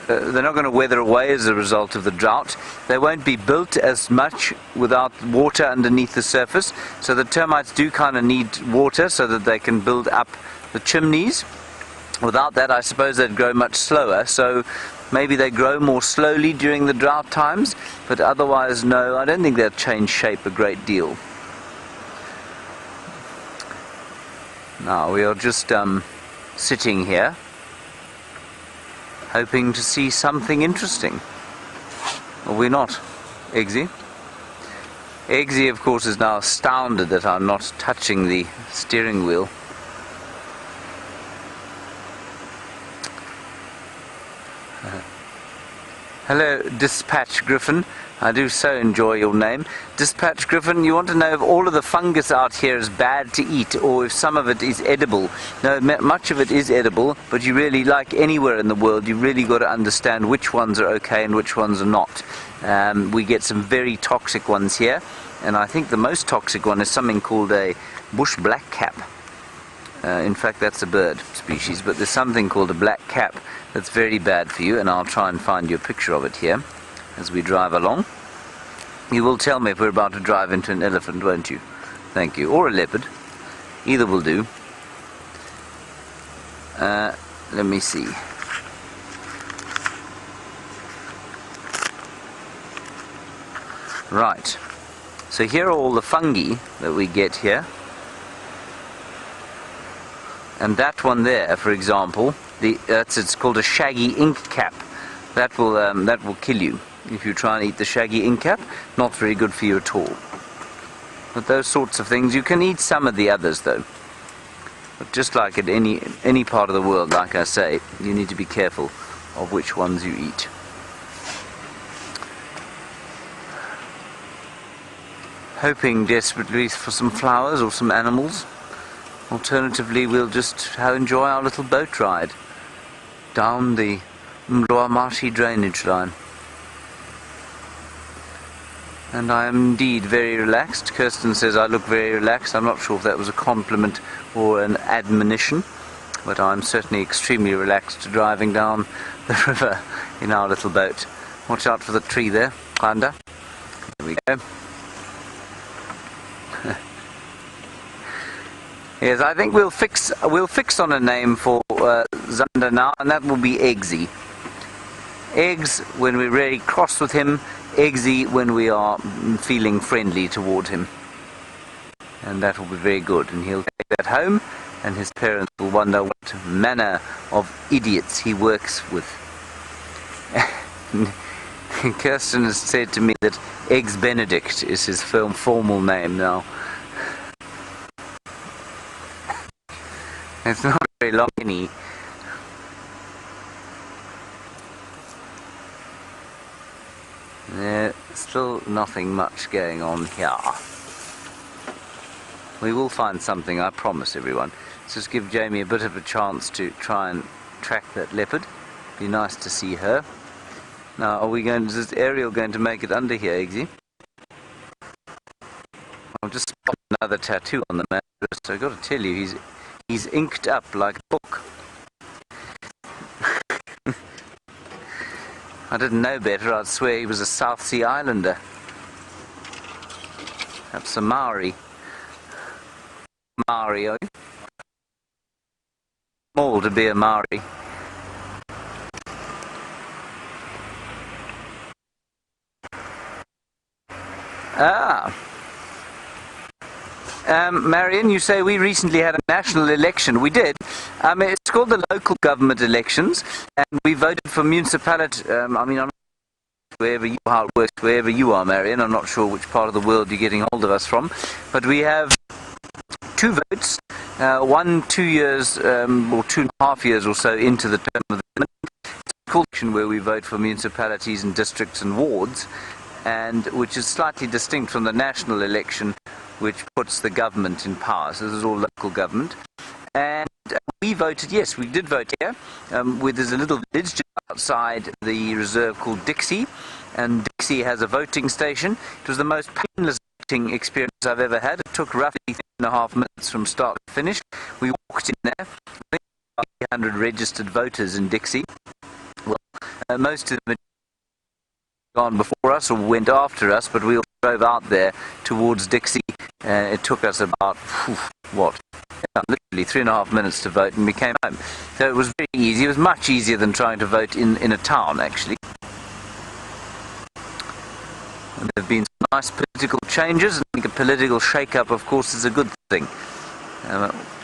They're not going to weather away as a result of the drought. They won't be built as much without water underneath the surface. So the termites do kind of need water so that they can build up the chimneys. Without that, I suppose they'd grow much slower. So maybe they grow more slowly during the drought times. But otherwise, no, I don't think they'll change shape a great deal. Now we are just sitting here, hoping to see something interesting. Are we not, Eggsy? Eggsy, of course, is now astounded that I'm not touching the steering wheel. Hello, Dispatch Griffin. I do so enjoy your name. Dispatch Griffin, you want to know if all of the fungus out here is bad to eat or if some of it is edible. No, much of it is edible, but you really, like anywhere in the world, you really got to understand which ones are okay and which ones are not. We get some very toxic ones here, and I think the most toxic one is something called a bush blackcap. In fact, that's a bird species, but there's something called a black cap that's very bad for you, and I'll try and find you a picture of it here as we drive along. You will tell me if we're about to drive into an elephant, won't you? Thank you. Or a leopard. Either will do. Let me see. Right. So here are all the fungi that we get here. And that one there, for example, it's called a shaggy ink cap. That will kill you if you try and eat the shaggy ink cap. Not very good for you at all. But those sorts of things, you can eat some of the others though. But just like at any part of the world, like I say, you need to be careful of which ones you eat. Hoping desperately for some flowers or some animals. Alternatively, we'll just enjoy our little boat ride down the Mloamati drainage line. And I am indeed very relaxed. Kirsten says I look very relaxed. I'm not sure if that was a compliment or an admonition, but I'm certainly extremely relaxed driving down the river in our little boat. Watch out for the tree there, Glenda. There we go. Yes, I think we'll fix on a name for Zander now, and that will be Eggsy. Eggs when we're really cross with him, Eggsy when we are feeling friendly toward him. And that will be very good, and he'll take that home, and his parents will wonder what manner of idiots he works with. Kirsten has said to me that Eggs Benedict is his formal name now. It's not very long, any. There's still nothing much going on here. We will find something, I promise everyone. Let's just give Jamie a bit of a chance to try and track that leopard. Be nice to see her. Now, is Ariel going to make it under here, Eggsy? I've just spotted another tattoo on the man, so I've got to tell you, he's inked up like a book. I didn't know better. I'd swear he was a South Sea Islander. Perhaps a Maori. Maori, small to be a Maori. Ah. Marion, you say we recently had a national election. We did. It's called the local government elections, and we voted for municipality. I'm not wherever you how it works, wherever you are, Marion. I'm not sure which part of the world you're getting hold of us from, but we have 2 votes. 2 years or 2.5 years or so into the term of the government. It's a election where we vote for municipalities and districts and wards, and which is slightly distinct from the national election, which puts the government in power. So this is all local government. And we voted, yes, we did vote here. There's a little village just outside the reserve called Dixie, and Dixie has a voting station. It was the most painless voting experience I've ever had. It took roughly 3.5 minutes from start to finish. We walked in there. I think about 300 registered voters in Dixie. Well, most of them gone before us or went after us, but we all drove out there towards Dixie. It took us about, literally 3.5 minutes to vote, and we came home. So it was very easy. It was much easier than trying to vote in a town, actually. And there have been some nice political changes, and I think a political shake-up, of course, is a good thing.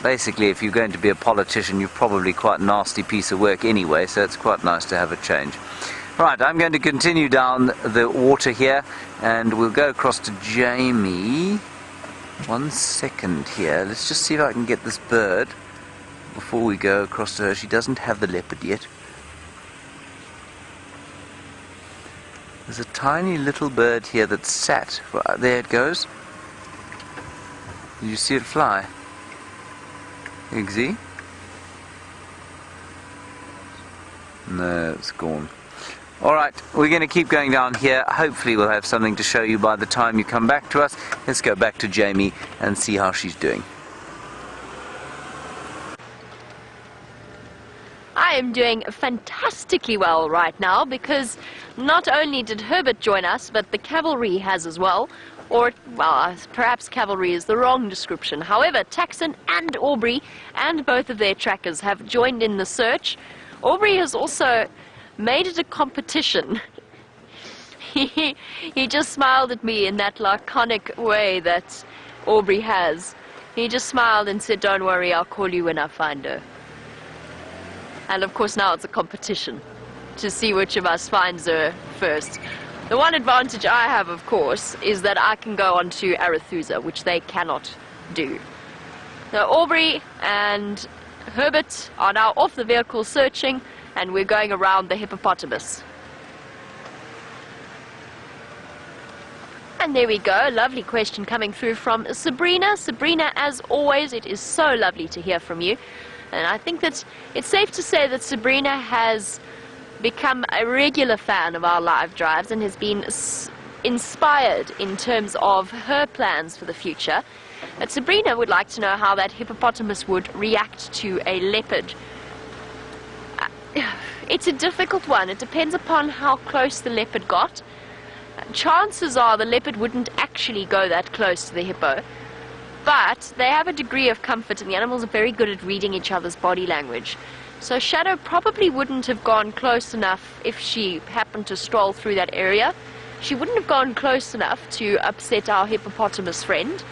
Basically, if you're going to be a politician, you're probably quite a nasty piece of work anyway, so it's quite nice to have a change. Right, I'm going to continue down the water here, and we'll go across to Jamie. 1 second here. Let's just see if I can get this bird before we go across to her. She doesn't have the leopard yet. There's a tiny little bird here that's sat. There it goes. Did you see it fly? Eggsy? No, it's gone. Alright, we're going to keep going down here. Hopefully we'll have something to show you by the time you come back to us. Let's go back to Jamie and see how she's doing. I am doing fantastically well right now, because not only did Herbert join us, but the cavalry has as well. Or, well, perhaps cavalry is the wrong description. However, Taxon and Aubrey and both of their trackers have joined in the search. Aubrey has also made it a competition. He just smiled at me in that laconic way that Aubrey has. He just smiled and said, "Don't worry, I'll call you when I find her." And of course now it's a competition to see which of us finds her first. The one advantage I have, of course, is that I can go on to Arethusa, which they cannot do. So Aubrey and Herbert are now off the vehicle searching, and we're going around the hippopotamus. And there we go, lovely question coming through from Sabrina. Sabrina, as always, it is so lovely to hear from you. And I think that it's safe to say that Sabrina has become a regular fan of our live drives and has been inspired in terms of her plans for the future. But Sabrina would like to know how that hippopotamus would react to a leopard. It's a difficult one. It depends upon how close the leopard got. Chances are the leopard wouldn't actually go that close to the hippo, but they have a degree of comfort, and the animals are very good at reading each other's body language. So Shadow probably wouldn't have gone close enough if she happened to stroll through that area. She wouldn't have gone close enough to upset our hippopotamus friend.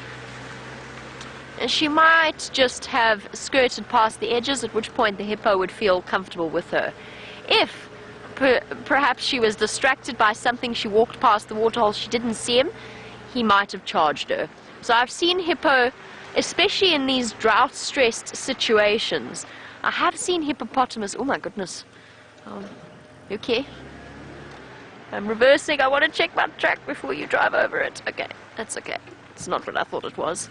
And she might just have skirted past the edges, at which point the hippo would feel comfortable with her. If perhaps she was distracted by something, she walked past the waterhole, she didn't see him, he might have charged her. So I've seen hippo, especially in these drought-stressed situations, I have seen hippopotamus. Oh my goodness. Okay. I'm reversing. I want to check my track before you drive over it. Okay, that's okay. It's not what I thought it was.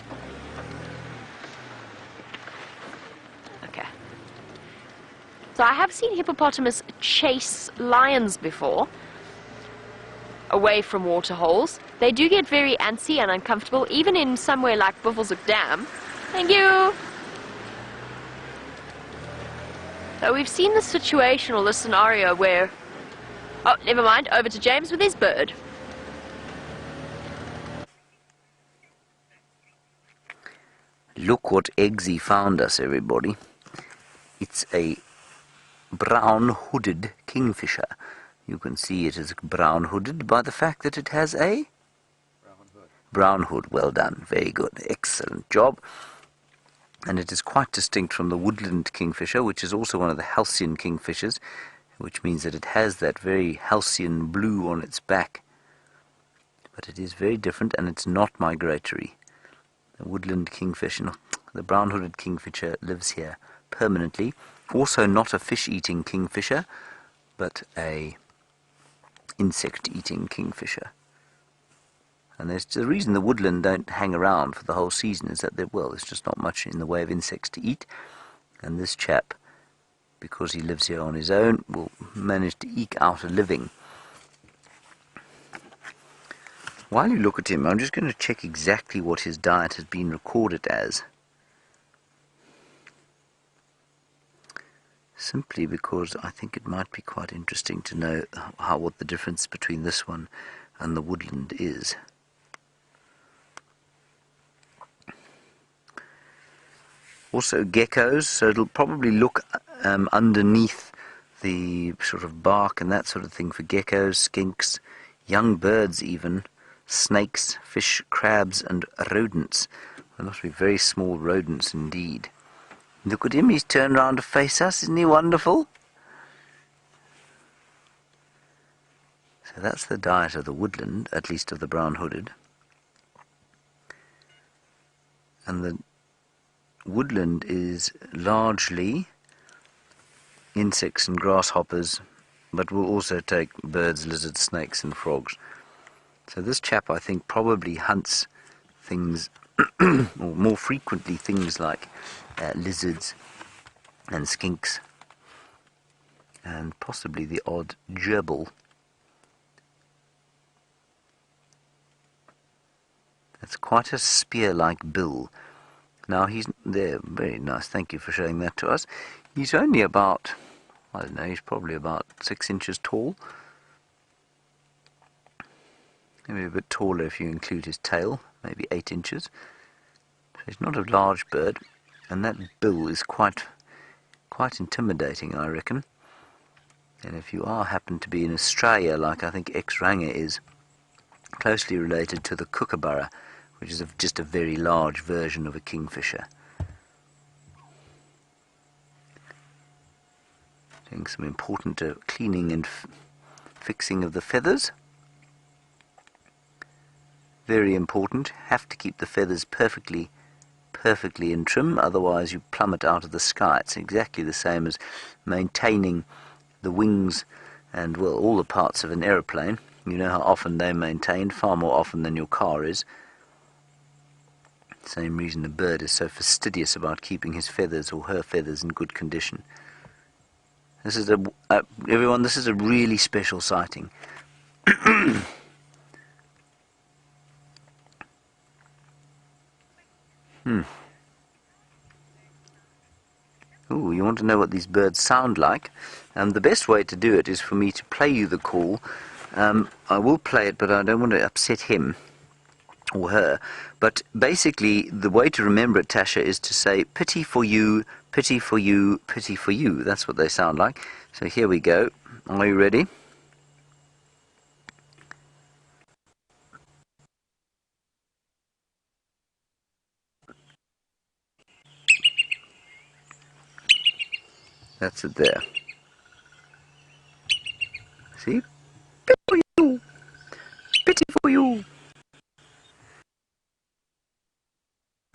Okay. So I have seen hippopotamus chase lions before, away from waterholes. They do get very antsy and uncomfortable, even in somewhere like Buffelshoek Dam. Thank you! So we've seen the situation or the scenario where... Oh, never mind, over to James with his bird. Look what Eggsy found us, everybody. It's a brown-hooded kingfisher. You can see it is brown-hooded by the fact that it has a... brown hood. Well done, very good, excellent job. And it is quite distinct from the woodland kingfisher, which is also one of the halcyon kingfishers, which means that it has that very halcyon blue on its back. But it is very different, and it's not migratory. The woodland kingfisher, the brown-hooded kingfisher, lives here permanently. Also not a fish-eating kingfisher, but a insect-eating kingfisher. And the reason the woodland don't hang around for the whole season is that, there's just not much in the way of insects to eat. And this chap, because he lives here on his own, will manage to eke out a living. While you look at him, I'm just going to check exactly what his diet has been recorded as. Simply because I think it might be quite interesting to know what the difference between this one and the woodland is. Also geckos, so it'll probably look underneath the sort of bark and that sort of thing for geckos, skinks, young birds even, snakes, fish, crabs and rodents. There must be very small rodents indeed. Look at him, he's turned around to face us, isn't he wonderful? So that's the diet of the woodland, at least of the brown-hooded. And the woodland is largely insects and grasshoppers, but will also take birds, lizards, snakes and frogs. So this chap, I think, probably hunts things, or more frequently things like lizards and skinks, and possibly the odd gerbil. That's quite a spear-like bill. Now he's there, very nice, thank you for showing that to us. He's only about, I don't know, he's probably about 6 inches tall. Maybe a bit taller if you include his tail, maybe 8 inches. So he's not a large bird, and that bill is quite intimidating, I reckon. And if you happen to be in Australia, like I think X-Ranga is, closely related to the kookaburra, which is just a very large version of a kingfisher. Doing some important cleaning and fixing of the feathers. Very important. Have to keep the feathers perfectly in trim, otherwise you plummet out of the sky. It's exactly the same as maintaining the wings and, well, all the parts of an aeroplane. You know how often they're maintained, far more often than your car is. Same reason a bird is so fastidious about keeping his feathers or her feathers in good condition. This is everyone, this is a really special sighting. Ooh, you want to know what these birds sound like? The best way to do it is for me to play you the call. I will play it, but I don't want to upset him or her. But basically, the way to remember it, Tasha, is to say, pity for you, pity for you, pity for you. That's what they sound like. So here we go. Are you ready? That's it there. See? Pity for you. Pity for you.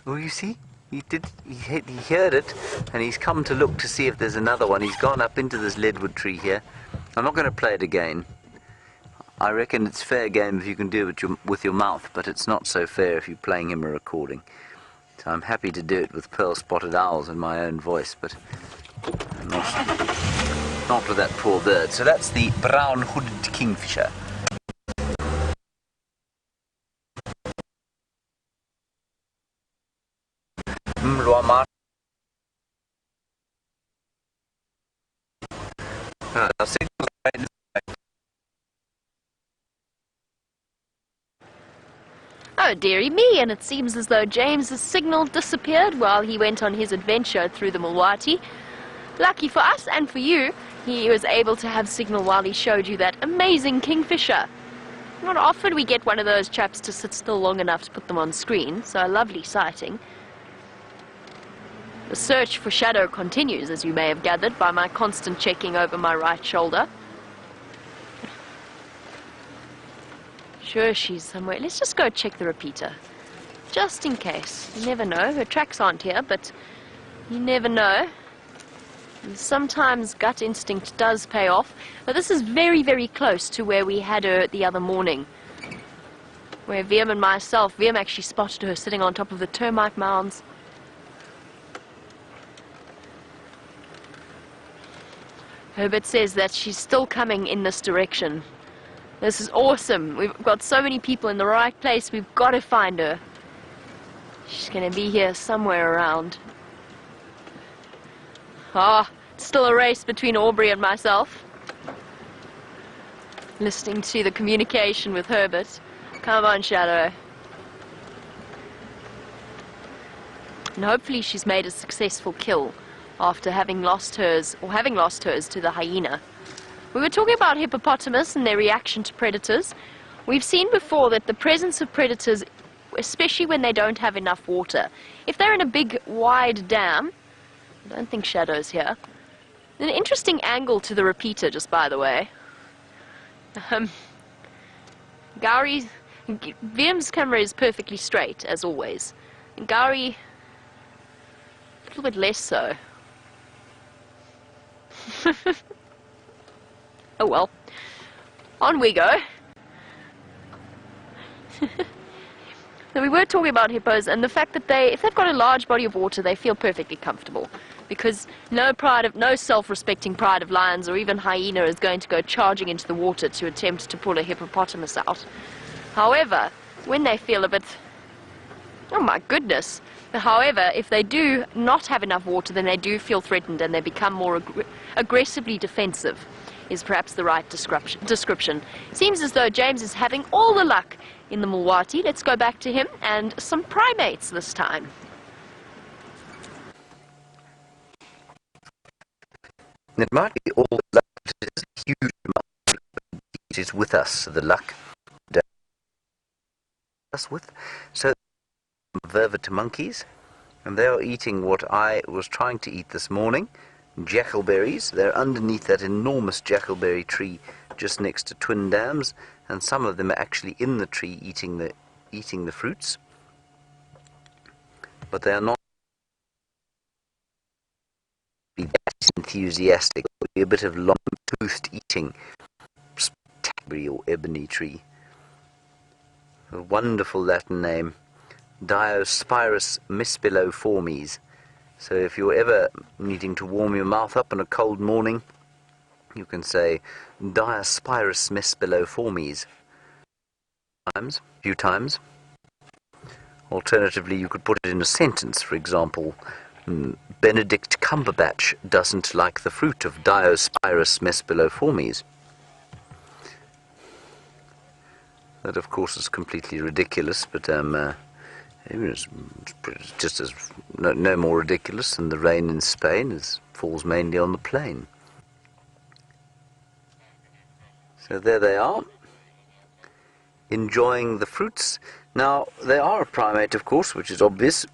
Oh, you see? He heard it, and he's come to look to see if there's another one. He's gone up into this leadwood tree here. I'm not going to play it again. I reckon it's fair game if you can do it with your mouth, but it's not so fair if you're playing him a recording. So I'm happy to do it with pearl-spotted owls in my own voice, but not with that poor bird. So that's the brown-hooded kingfisher. Oh dearie me, and it seems as though James's signal disappeared while he went on his adventure through the Mulwati. Lucky for us and for you, he was able to have signal while he showed you that amazing kingfisher. Not often we get one of those chaps to sit still long enough to put them on screen, so a lovely sighting. The search for Shadow continues, as you may have gathered by my constant checking over my right shoulder. Sure, she's somewhere. Let's just go check the repeater, just in case. You never know. Her tracks aren't here, but you never know. And sometimes gut instinct does pay off. But this is very, very close to where we had her the other morning, where Viam and myself, Viam actually spotted her sitting on top of the termite mounds. Herbert says that she's still coming in this direction. This is awesome. We've got so many people in the right place. We've got to find her. She's going to be here somewhere around. It's still a race between Aubrey and myself. Listening to the communication with Herbert. Come on, Shadow. And hopefully she's made a successful kill after having lost hers to the hyena. We were talking about hippopotamus and their reaction to predators. We've seen before that the presence of predators, especially when they don't have enough water, if they're in a big, wide dam, I don't think Shadow's here. An interesting angle to the repeater, just by the way. Viam's camera is perfectly straight, as always. And Gary, a little bit less so. Oh well, on we go. So we were talking about hippos and the fact that if they've got a large body of water, they feel perfectly comfortable, because no self-respecting pride of lions or even hyena is going to go charging into the water to attempt to pull a hippopotamus out. However, when they feel a bit, oh my goodness. However, if they do not have enough water, then they do feel threatened and they become more aggressively defensive, is perhaps the right description. Seems as though James is having all the luck in the Mulwati. Let's go back to him and some primates this time. It might be all the luck, but it is a huge amount. It is with us, the luck. So, vervet monkeys, and they are eating what I was trying to eat this morning, jackalberries. They're underneath that enormous jackalberry tree just next to Twin Dams, and some of them are actually in the tree eating the fruits. But they are not that enthusiastic. It would be a bit of long-toothed eating, strawberry or ebony tree. A wonderful Latin name, Diospirus mispilliformes. So if you're ever needing to warm your mouth up on a cold morning, you can say Diospirus mispilliformes a few times. Alternatively, you could put it in a sentence, for example, Benedict Cumberbatch doesn't like the fruit of Diospirus mispilliformes. That, of course, is completely ridiculous, but it's just as no more ridiculous than the rain in Spain, as falls mainly on the plain. So there they are, enjoying the fruits. Now, they are a primate, of course, which is obvious,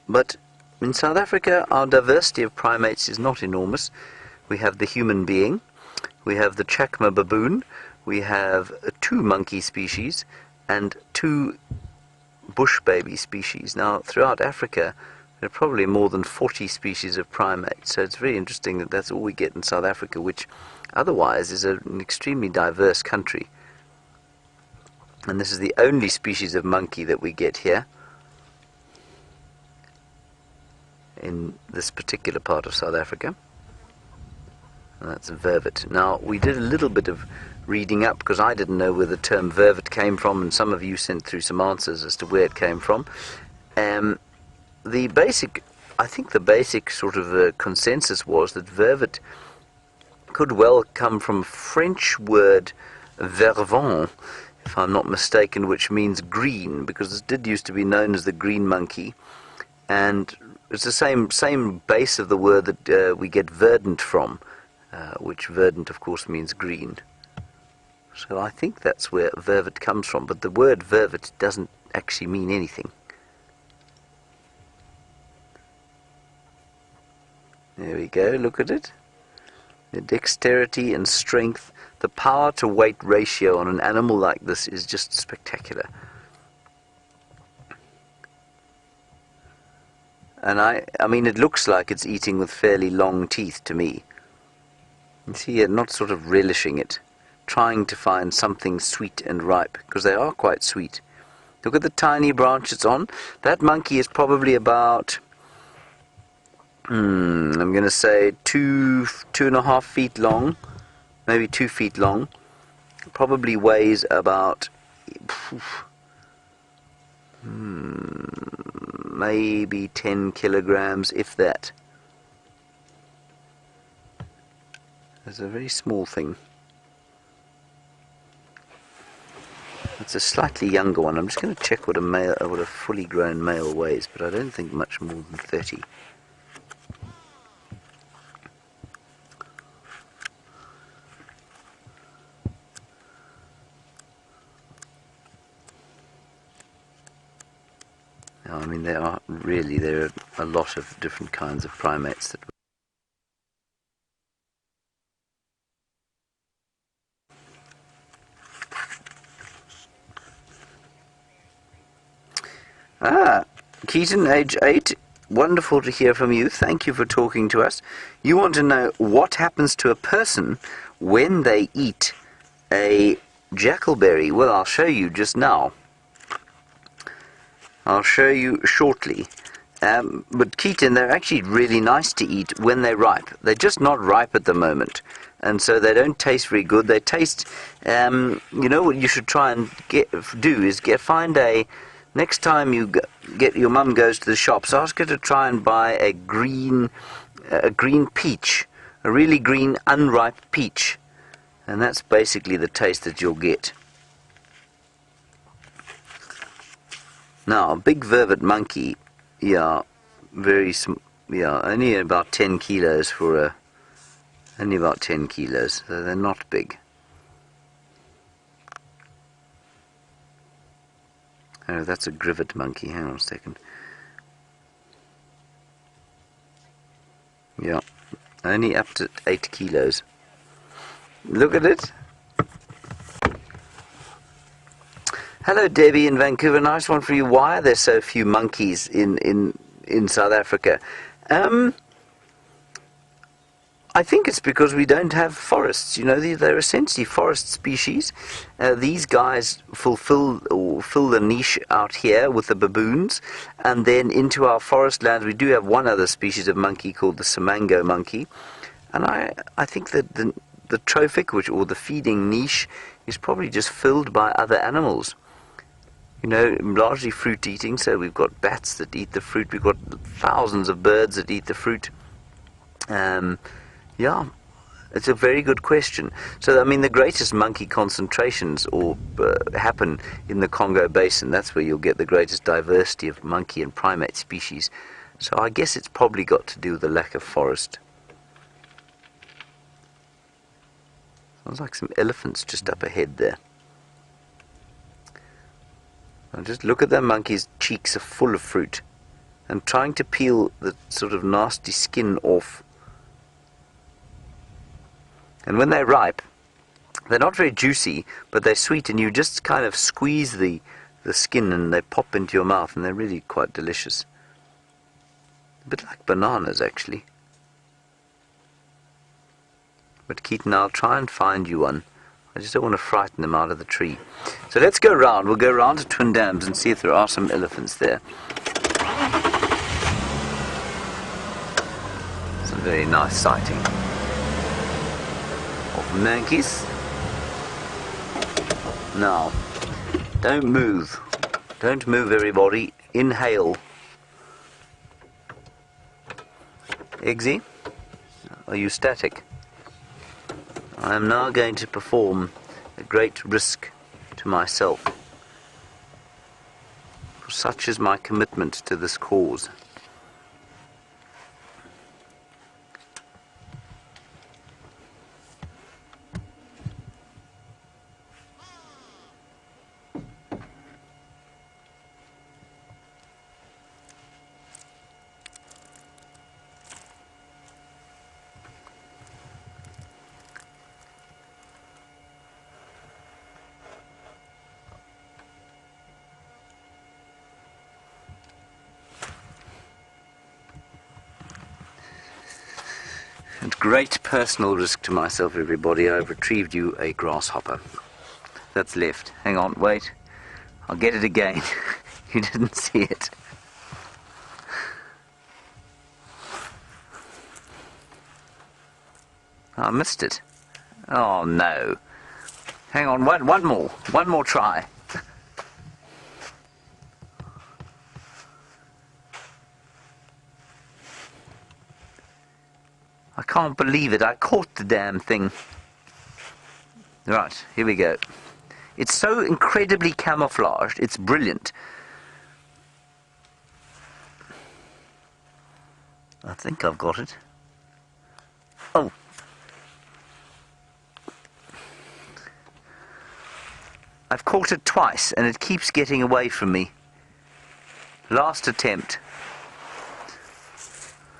but in South Africa, our diversity of primates is not enormous. We have the human being, we have the Chacma baboon, we have 2 monkey species, and 2 bush baby species. Now, throughout Africa, there are probably more than 40 species of primates, so it's very interesting that that's all we get in South Africa, which otherwise is an extremely diverse country. And this is the only species of monkey that we get here in this particular part of South Africa. And that's vervet. Now, we did a little bit of reading up because I didn't know where the term vervet came from, and some of you sent through some answers as to where it came from. I think the basic sort of consensus was that vervet could well come from a French word vervet, if I'm not mistaken, which means green, because it did used to be known as the green monkey, and it's the same base of the word that we get verdant from, which verdant, of course, means green. So I think that's where vervet comes from, but the word vervet doesn't actually mean anything. There we go, look at it. The dexterity and strength, the power to weight ratio on an animal like this is just spectacular. And I mean, it looks like it's eating with fairly long teeth to me. You see it not sort of relishing it, trying to find something sweet and ripe, because they are quite sweet. Look at the tiny branch it's on. That monkey is probably about, I'm going to say 2.5 feet long, maybe 2 feet long. Probably weighs about maybe 10 kilograms, if that. It's a very small thing. It's a slightly younger one. I'm just going to check what a fully grown male weighs, but I don't think much more than 30. Now, I mean, there are a lot of different kinds of primates that. Keaton, age 8, wonderful to hear from you. Thank you for talking to us. You want to know what happens to a person when they eat a jackalberry. Well, I'll show you just now. I'll show you shortly. But Keaton, they're actually really nice to eat when they're ripe. They're just not ripe at the moment, and so they don't taste very good. They taste, you know what you should try and find a, next time your mum goes to the shops, ask her to try and buy a green peach, a really green unripe peach, and that's basically the taste that you'll get. Now, a big vervet monkey, only about 10 kilos only about 10 kilos, so they're not big. Oh, that's a grivet monkey. Hang on a second. Yeah, Only up to 8 kilos. Look at it. Hello, Debbie in Vancouver. Nice one for you. Why are there so few monkeys in South Africa? I think it's because we don't have forests. You know, they're essentially forest species. These guys fill the niche out here with the baboons, and then into our forest lands we do have one other species of monkey called the Simango monkey, and I think that the trophic, or the feeding niche, is probably just filled by other animals. You know, largely fruit eating. So we've got bats that eat the fruit. We've got thousands of birds that eat the fruit. Yeah, it's a very good question. So, I mean, the greatest monkey concentrations happen in the Congo Basin. That's where you'll get the greatest diversity of monkey and primate species. So I guess it's probably got to do with the lack of forest. Sounds like some elephants just up ahead there. Now just look at that monkey's cheeks are full of fruit. And trying to peel the sort of nasty skin off. And when they're ripe, they're not very juicy, but they're sweet, and you just kind of squeeze the skin and they pop into your mouth, and they're really quite delicious. A bit like bananas, actually. But Keaton, I'll try and find you one. I just don't want to frighten them out of the tree. So let's go round. We'll go round to Twin Dams and see if there are some elephants there. It's a very nice sighting of monkeys. Now, don't move. Don't move, everybody. Inhale. Eggsy, are you static? I am now going to perform a great risk to myself. For such is my commitment to this cause. At great personal risk to myself, everybody, I've retrieved you a grasshopper. That's left. Hang on, wait. I'll get it again. You didn't see it. I missed it. Oh no. Hang on, one more try. I can't believe it. I caught the damn thing. Right, here we go. It's so incredibly camouflaged. It's brilliant. I think I've got it. Oh. I've caught it twice and it keeps getting away from me. Last attempt.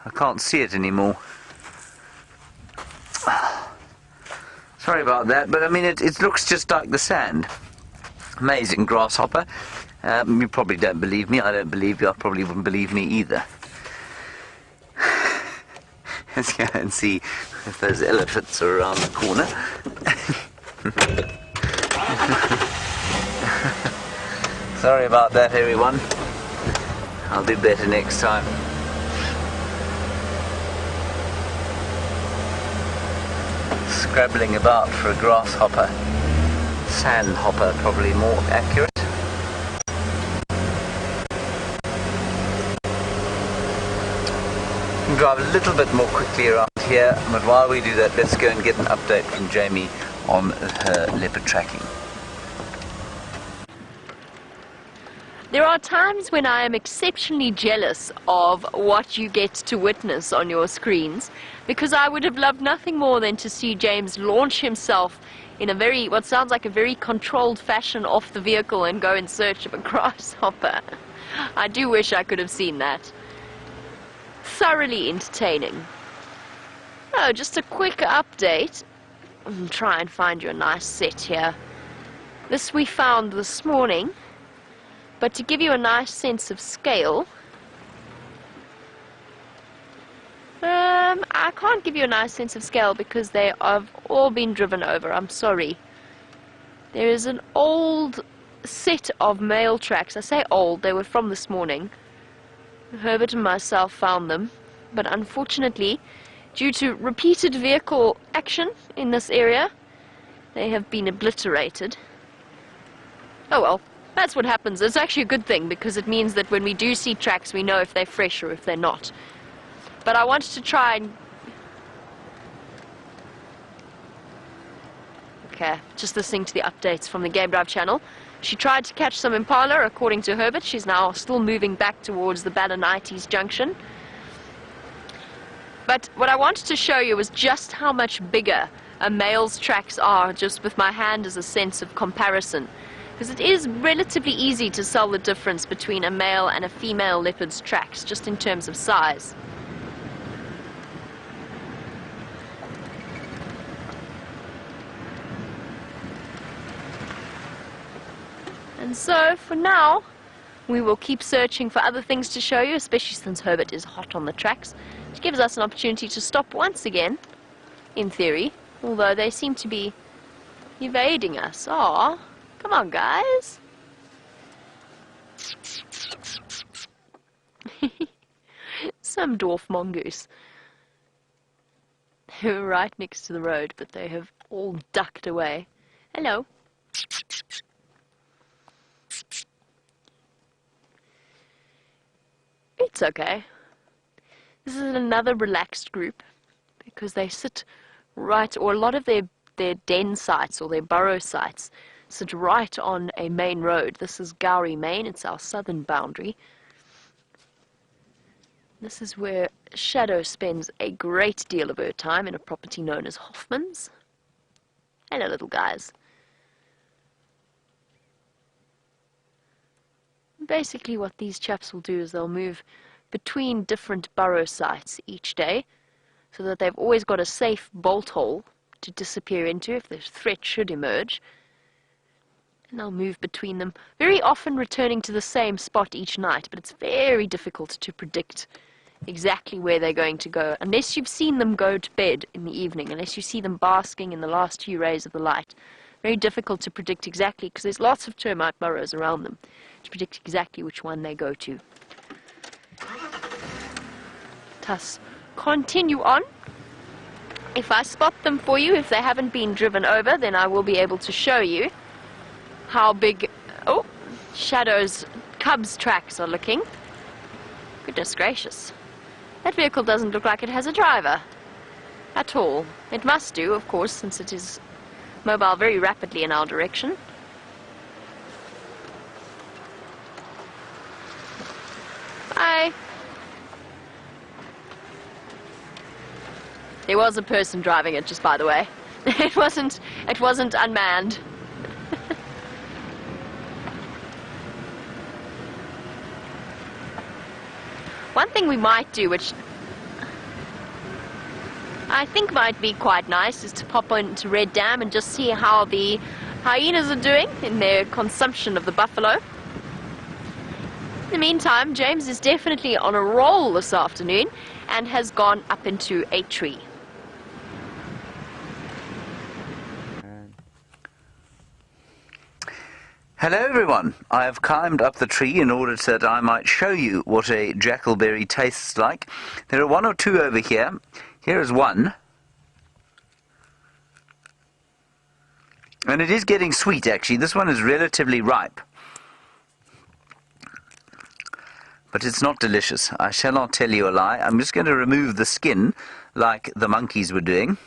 I can't see it anymore. Sorry about that, but I mean it looks just like the sand. Amazing grasshopper. You probably don't believe me. I don't believe you. I probably wouldn't believe me either. Let's go and see if those elephants are around the corner. Sorry about that, everyone. I'll do better next time. Scrabbling about for a grasshopper. Sandhopper, probably more accurate. We can drive a little bit more quickly around here, but while we do that, let's go and get an update from Jamie on her leopard tracking. There are times when I am exceptionally jealous of what you get to witness on your screens, because I would have loved nothing more than to see James launch himself in what sounds like a very controlled fashion off the vehicle and go in search of a grasshopper. I do wish I could have seen that. Thoroughly entertaining. Oh, just a quick update. I'll try and find you a nice set here. This we found this morning, but to give you a nice sense of scale, I can't give you a nice sense of scale because they have all been driven over. I'm sorry. There is an old set of male tracks. I say old, they were from this morning. Herbert and myself found them, but unfortunately, due to repeated vehicle action in this area, they have been obliterated. Oh well, that's what happens. It's actually a good thing because it means that when we do see tracks, we know if they're fresh or if they're not. But I wanted to try and... Okay, just listening to the updates from the Game Drive channel. She tried to catch some impala, according to Herbert. She's now still moving back towards the Ballinites junction. But what I wanted to show you was just how much bigger a male's tracks are, just with my hand as a sense of comparison. Because it is relatively easy to tell the difference between a male and a female leopard's tracks, just in terms of size. And so, for now, we will keep searching for other things to show you, especially since Herbert is hot on the tracks, which gives us an opportunity to stop once again, in theory, although they seem to be evading us. Aw, come on, guys. Some dwarf mongoose. They were right next to the road, but they have all ducked away. Hello. It's okay. This is another relaxed group because they sit right, or a lot of their den sites or their burrow sites sit right on a main road. This is Gowrie Main, it's our southern boundary. This is where Shadow spends a great deal of her time in a property known as Hoffman's. Hello, little guys. Basically what these chaps will do is they'll move between different burrow sites each day so that they've always got a safe bolt hole to disappear into if the threat should emerge. And they'll move between them, very often returning to the same spot each night, but it's very difficult to predict exactly where they're going to go unless you've seen them go to bed in the evening, unless you see them basking in the last few rays of the light. Very difficult to predict exactly because there's lots of termite burrows around them to predict exactly which one they go to. Thus, continue on. If I spot them for you, if they haven't been driven over, then I will be able to show you how big, oh, Shadow's cub's tracks are looking. Goodness gracious. That vehicle doesn't look like it has a driver at all. It must do, of course, since it is mobile very rapidly in our direction. Bye. There was a person driving it, just by the way. It wasn't unmanned. One thing we might do, which I think might be quite nice, is to pop into Red Dam and just see how the hyenas are doing in their consumption of the buffalo. In the meantime, James is definitely on a roll this afternoon and has gone up into a tree. Hello everyone, I have climbed up the tree in order that I might show you what a jackalberry tastes like. There are one or two over here. Here is one. And it is getting sweet actually. This one is relatively ripe. But it's not delicious. I shall not tell you a lie. I'm just going to remove the skin like the monkeys were doing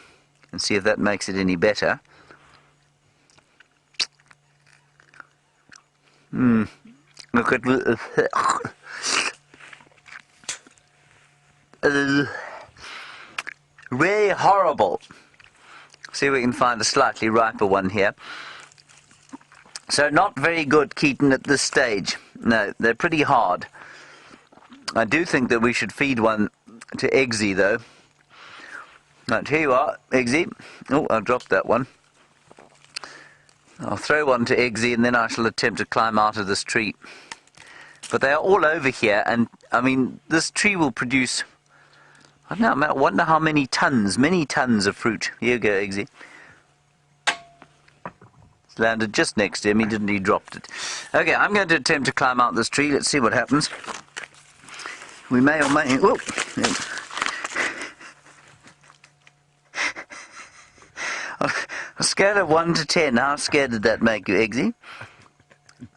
and see if that makes it any better. Look at really horrible. See if we can find a slightly riper one here. So not very good, Keaton, at this stage. No, they're pretty hard. I do think that we should feed one to Eggsy, though. Right, here you are, Eggsy. Oh, I dropped that one. I'll throw one to Eggsy and then I shall attempt to climb out of this tree. But they are all over here, and I mean, this tree will produce, I don't know, I wonder how many tons of fruit. Here you go, Eggsy. It's landed just next to him, he dropped it. Okay, I'm going to attempt to climb out this tree. Let's see what happens. We may or may... Whoa! On a scale of 1 to 10, how scared did that make you, Eggsy?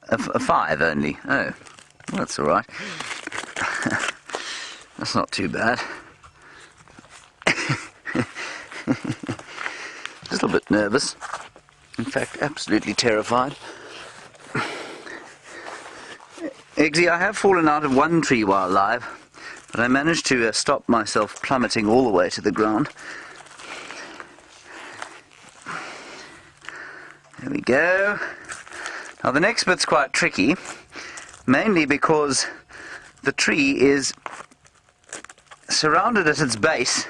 A 5 only. Oh, well, that's all right. That's not too bad. A little bit nervous. In fact, absolutely terrified. Eggsy, I have fallen out of one tree while live, but I managed to stop myself plummeting all the way to the ground. There we go. Now the next bit's quite tricky, mainly because the tree is surrounded at its base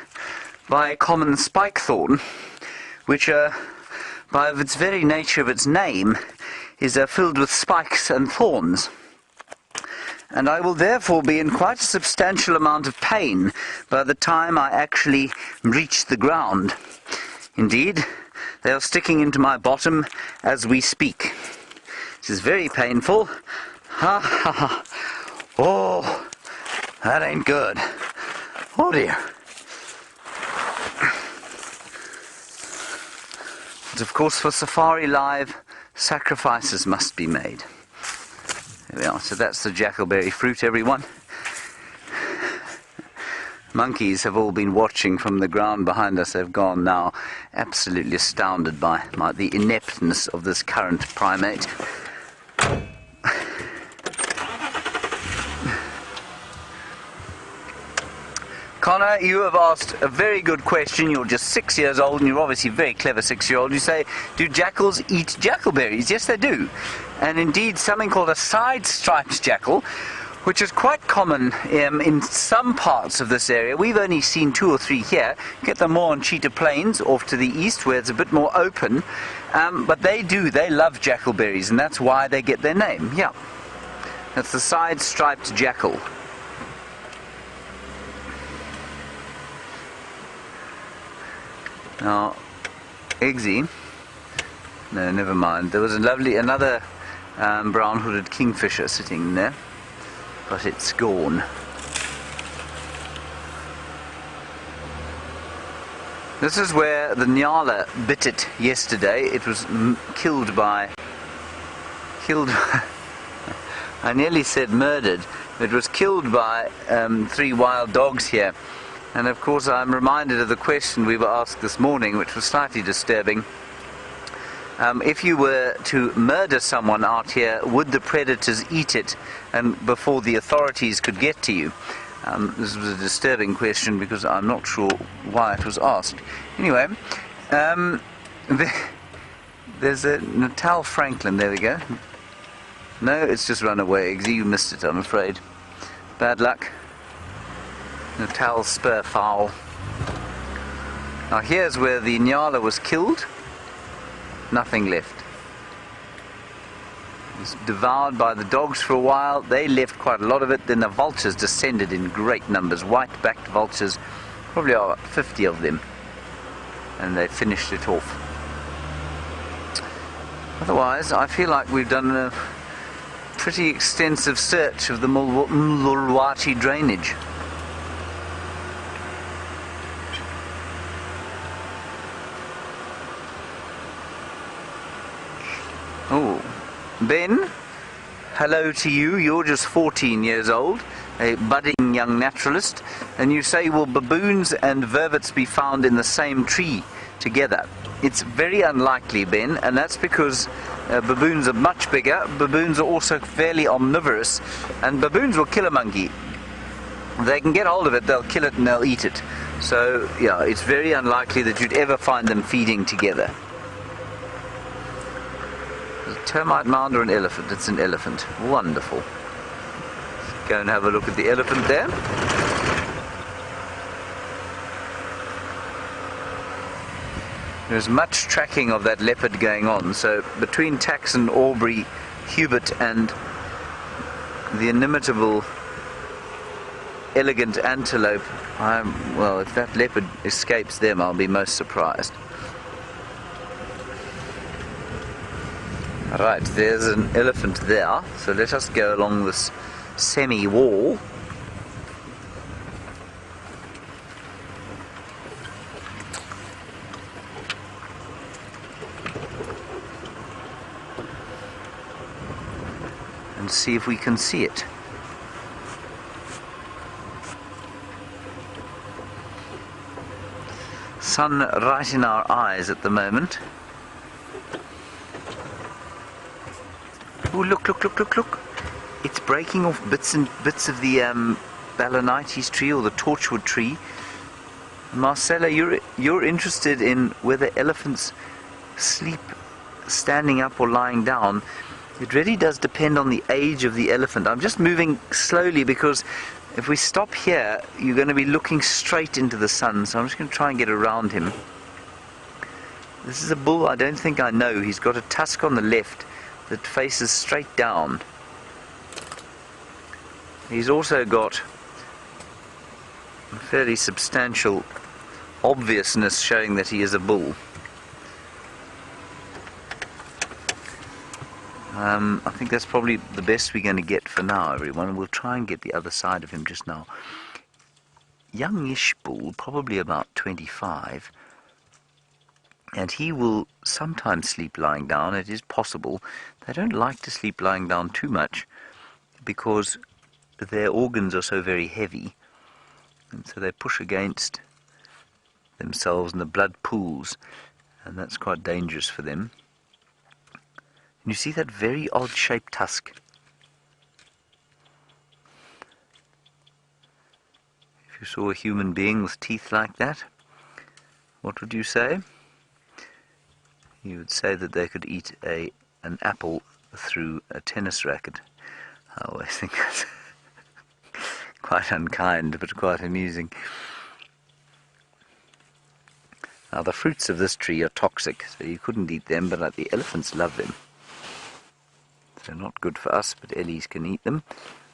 by a common spike thorn, which by its very nature of its name, is filled with spikes and thorns. And I will therefore be in quite a substantial amount of pain by the time I actually reach the ground. Indeed, they are sticking into my bottom as we speak. This is very painful. Ha ha ha. Oh, that ain't good. Oh dear. But of course, for Safari Live, sacrifices must be made. There we are. So that's the jackalberry fruit, everyone. Monkeys have all been watching from the ground behind us. They've gone now absolutely astounded by the ineptness of this current primate. Connor, you have asked a very good question. You're just 6 years old, and you're obviously a very clever 6-year-old. You say, do jackals eat jackalberries? Yes, they do. And indeed, something called a side-striped jackal, which is quite common in some parts of this area. We've only seen 2 or 3 here. You get them more on Cheetah Plains, off to the east, where it's a bit more open. But they love jackalberries, and that's why they get their name. Yeah, that's the side-striped jackal. Now, Eggsy, no, never mind. There was another brown-hooded kingfisher sitting there, but it's gone. This is where the nyala bit it yesterday. It was killed by, I nearly said murdered. It was killed by 3 wild dogs here. And of course I'm reminded of the question we were asked this morning, which was slightly disturbing. If you were to murder someone out here, would the predators eat it and before the authorities could get to you? This was a disturbing question because I'm not sure why it was asked. Anyway, there's a Natal Franklin, there we go. No, it's just run away. You missed it, I'm afraid. Bad luck. Natal spur fowl. Now here's where the nyala was killed. Nothing left. It was devoured by the dogs for a while. They left quite a lot of it. Then the vultures descended in great numbers. White-backed vultures. Probably about 50 of them. And they finished it off. Otherwise, I feel like we've done a pretty extensive search of the Mulwati drainage. Oh, Ben, hello to you. You're just 14 years old, a budding young naturalist, and you say, will baboons and vervets be found in the same tree together? It's very unlikely, Ben, and that's because baboons are much bigger. Baboons are also fairly omnivorous, and baboons will kill a monkey. If they can get hold of it, they'll kill it and they'll eat it. So, yeah, it's very unlikely that you'd ever find them feeding together. A termite mound or an elephant? It's an elephant. Wonderful. Let's go and have a look at the elephant there. There's much tracking of that leopard going on, so between Taxon, Aubrey, Hubert and the inimitable elegant antelope, well, if that leopard escapes them, I'll be most surprised. Alright, there's an elephant there, so let us go along this semi-wall. And see if we can see it. Sun right in our eyes at the moment. Oh, look, look, look, look, look. It's breaking off bits and bits of the Balanites tree or the torchwood tree. Marcella, you're interested in whether elephants sleep standing up or lying down. It really does depend on the age of the elephant. I'm just moving slowly because if we stop here, you're going to be looking straight into the sun, so I'm just going to try and get around him. This is a bull I don't think I know. He's got a tusk on the left that faces straight down. He's also got a fairly substantial obviousness showing that he is a bull. I think that's probably the best we're going to get for now, everyone. We'll try and get the other side of him just now. Youngish bull, probably about 25, and he will sometimes sleep lying down. It is possible. They don't like to sleep lying down too much because their organs are so very heavy, and so they push against themselves and the blood pools, and that's quite dangerous for them. And you see that very odd shaped tusk. If you saw a human being with teeth like that, what would you say? You would say that they could eat an apple through a tennis racket. I always think that's quite unkind, but quite amusing. Now the fruits of this tree are toxic, so you couldn't eat them, but the elephants love them. They're not good for us, but ellies can eat them.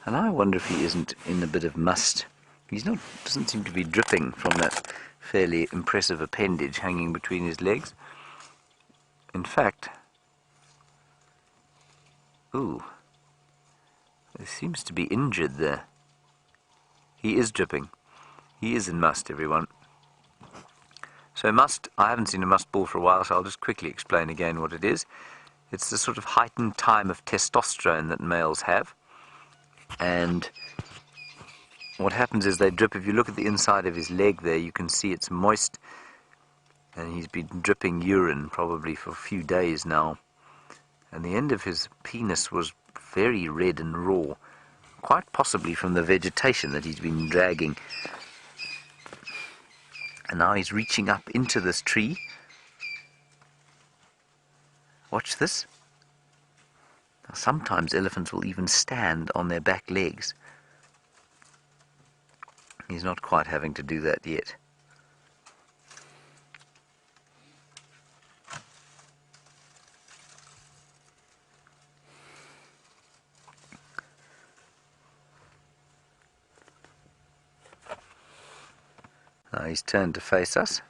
And I wonder if he isn't in a bit of must. Doesn't seem to be dripping from that fairly impressive appendage hanging between his legs. In fact, ooh, he seems to be injured there. He is dripping. He is in must, everyone. So must, I haven't seen a must bull for a while, so I'll just quickly explain again what it is. It's the sort of heightened time of testosterone that males have. And what happens is they drip. If you look at the inside of his leg there, you can see it's moist. And he's been dripping urine probably for a few days now. And the end of his penis was very red and raw. Quite possibly from the vegetation that he's been dragging. And now he's reaching up into this tree. Watch this. Now, sometimes elephants will even stand on their back legs. He's not quite having to do that yet. Now he's turned to face us.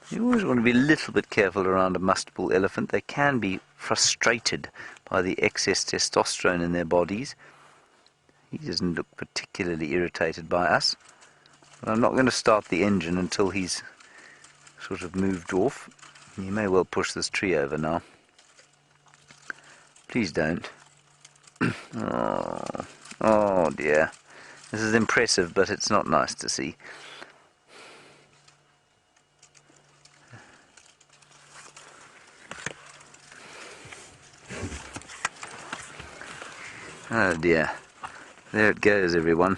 You always want to be a little bit careful around a must bull elephant. They can be frustrated by the excess testosterone in their bodies. He doesn't look particularly irritated by us. But I'm not going to start the engine until he's sort of moved off. You may well push this tree over now. Please don't. Oh dear. This is impressive, but it's not nice to see. Oh dear. There it goes, everyone.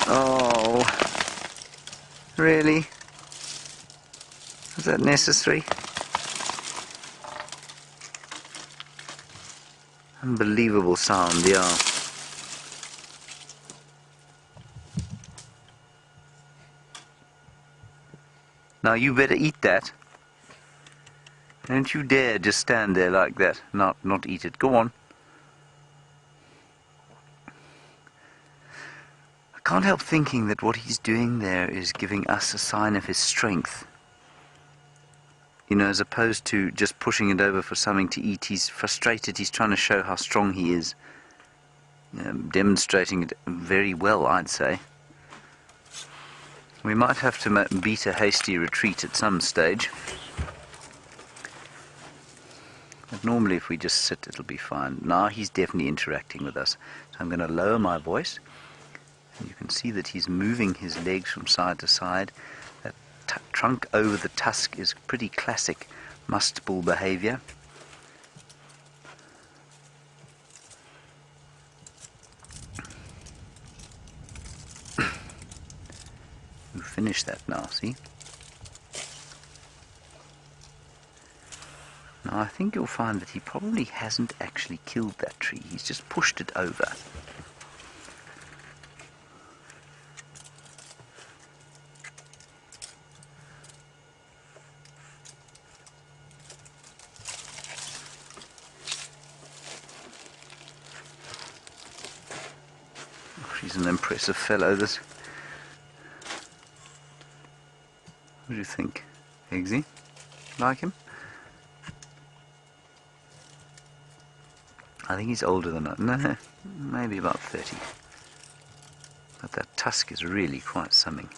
Oh. Really? Is that necessary? Unbelievable sound, yeah. Now you better eat that. Don't you dare just stand there like that. Not eat it. Go on. I can't help thinking that what he's doing there is giving us a sign of his strength. You know, as opposed to just pushing it over for something to eat. He's frustrated. He's trying to show how strong he is. Demonstrating it very well, I'd say. We might have to beat a hasty retreat at some stage. But normally if we just sit, it'll be fine. Now he's definitely interacting with us. So I'm going to lower my voice. And you can see that he's moving his legs from side to side. That trunk over the tusk is pretty classic must bull behavior. We've finished that now, see? Now I think you'll find that he probably hasn't actually killed that tree. He's just pushed it over. He's an impressive fellow, this. What do you think, Eggsy? Like him? I think he's older than that. No, maybe about 30. But that tusk is really quite something.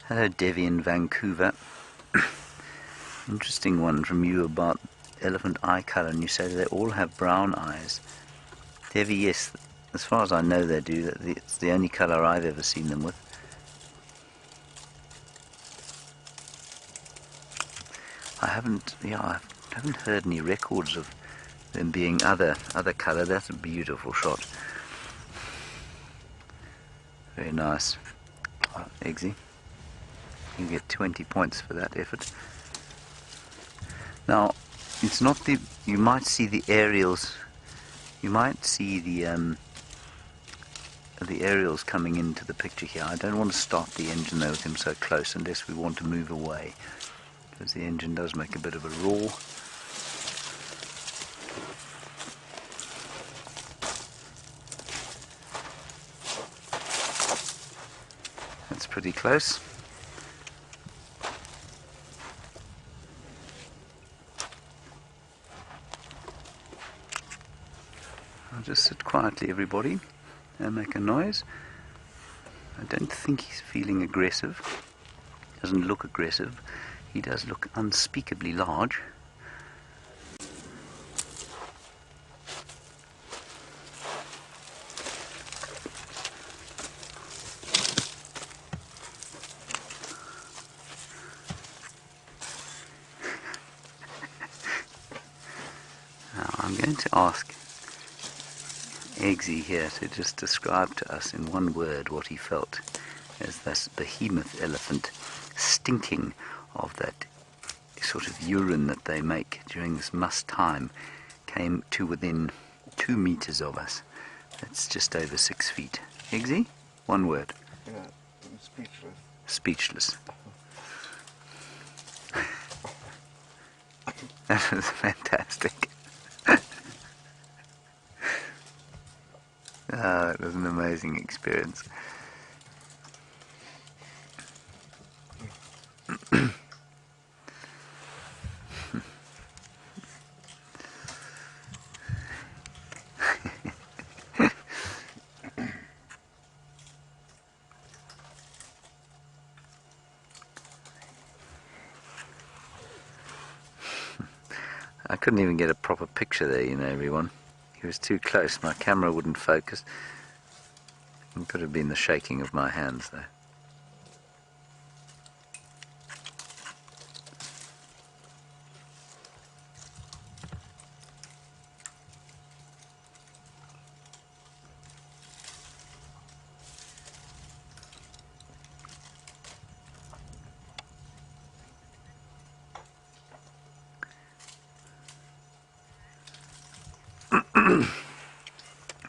Hello, Devi in Vancouver. Interesting one from you about elephant eye colour, and you say they all have brown eyes. Devi, yes, as far as I know they do. It's the only colour I've ever seen them with. I haven't heard any records of them being other colour. That's a beautiful shot. Very nice. Oh, Eggsy, you get 20 points for that effort. Now, it's not the. You might see the aerials. You might see the aerials coming into the picture here. I don't want to start the engine though with him so close unless we want to move away, because the engine does make a bit of a roar. That's pretty close. I'll just sit quietly, everybody, and make a noise. I don't think he's feeling aggressive. Doesn't look aggressive. He does look unspeakably large. Now I'm going to ask Eggsy here to just describe to us in one word what he felt as this behemoth elephant stinking of that sort of urine that they make during this must time came to within 2 meters of us. That's just over 6 feet. Eggsy, one word. Yeah, I'm speechless. Speechless. That was fantastic. It was an amazing experience. I couldn't even get a proper picture there, you know, everyone. He was too close. My camera wouldn't focus. It could have been the shaking of my hands there.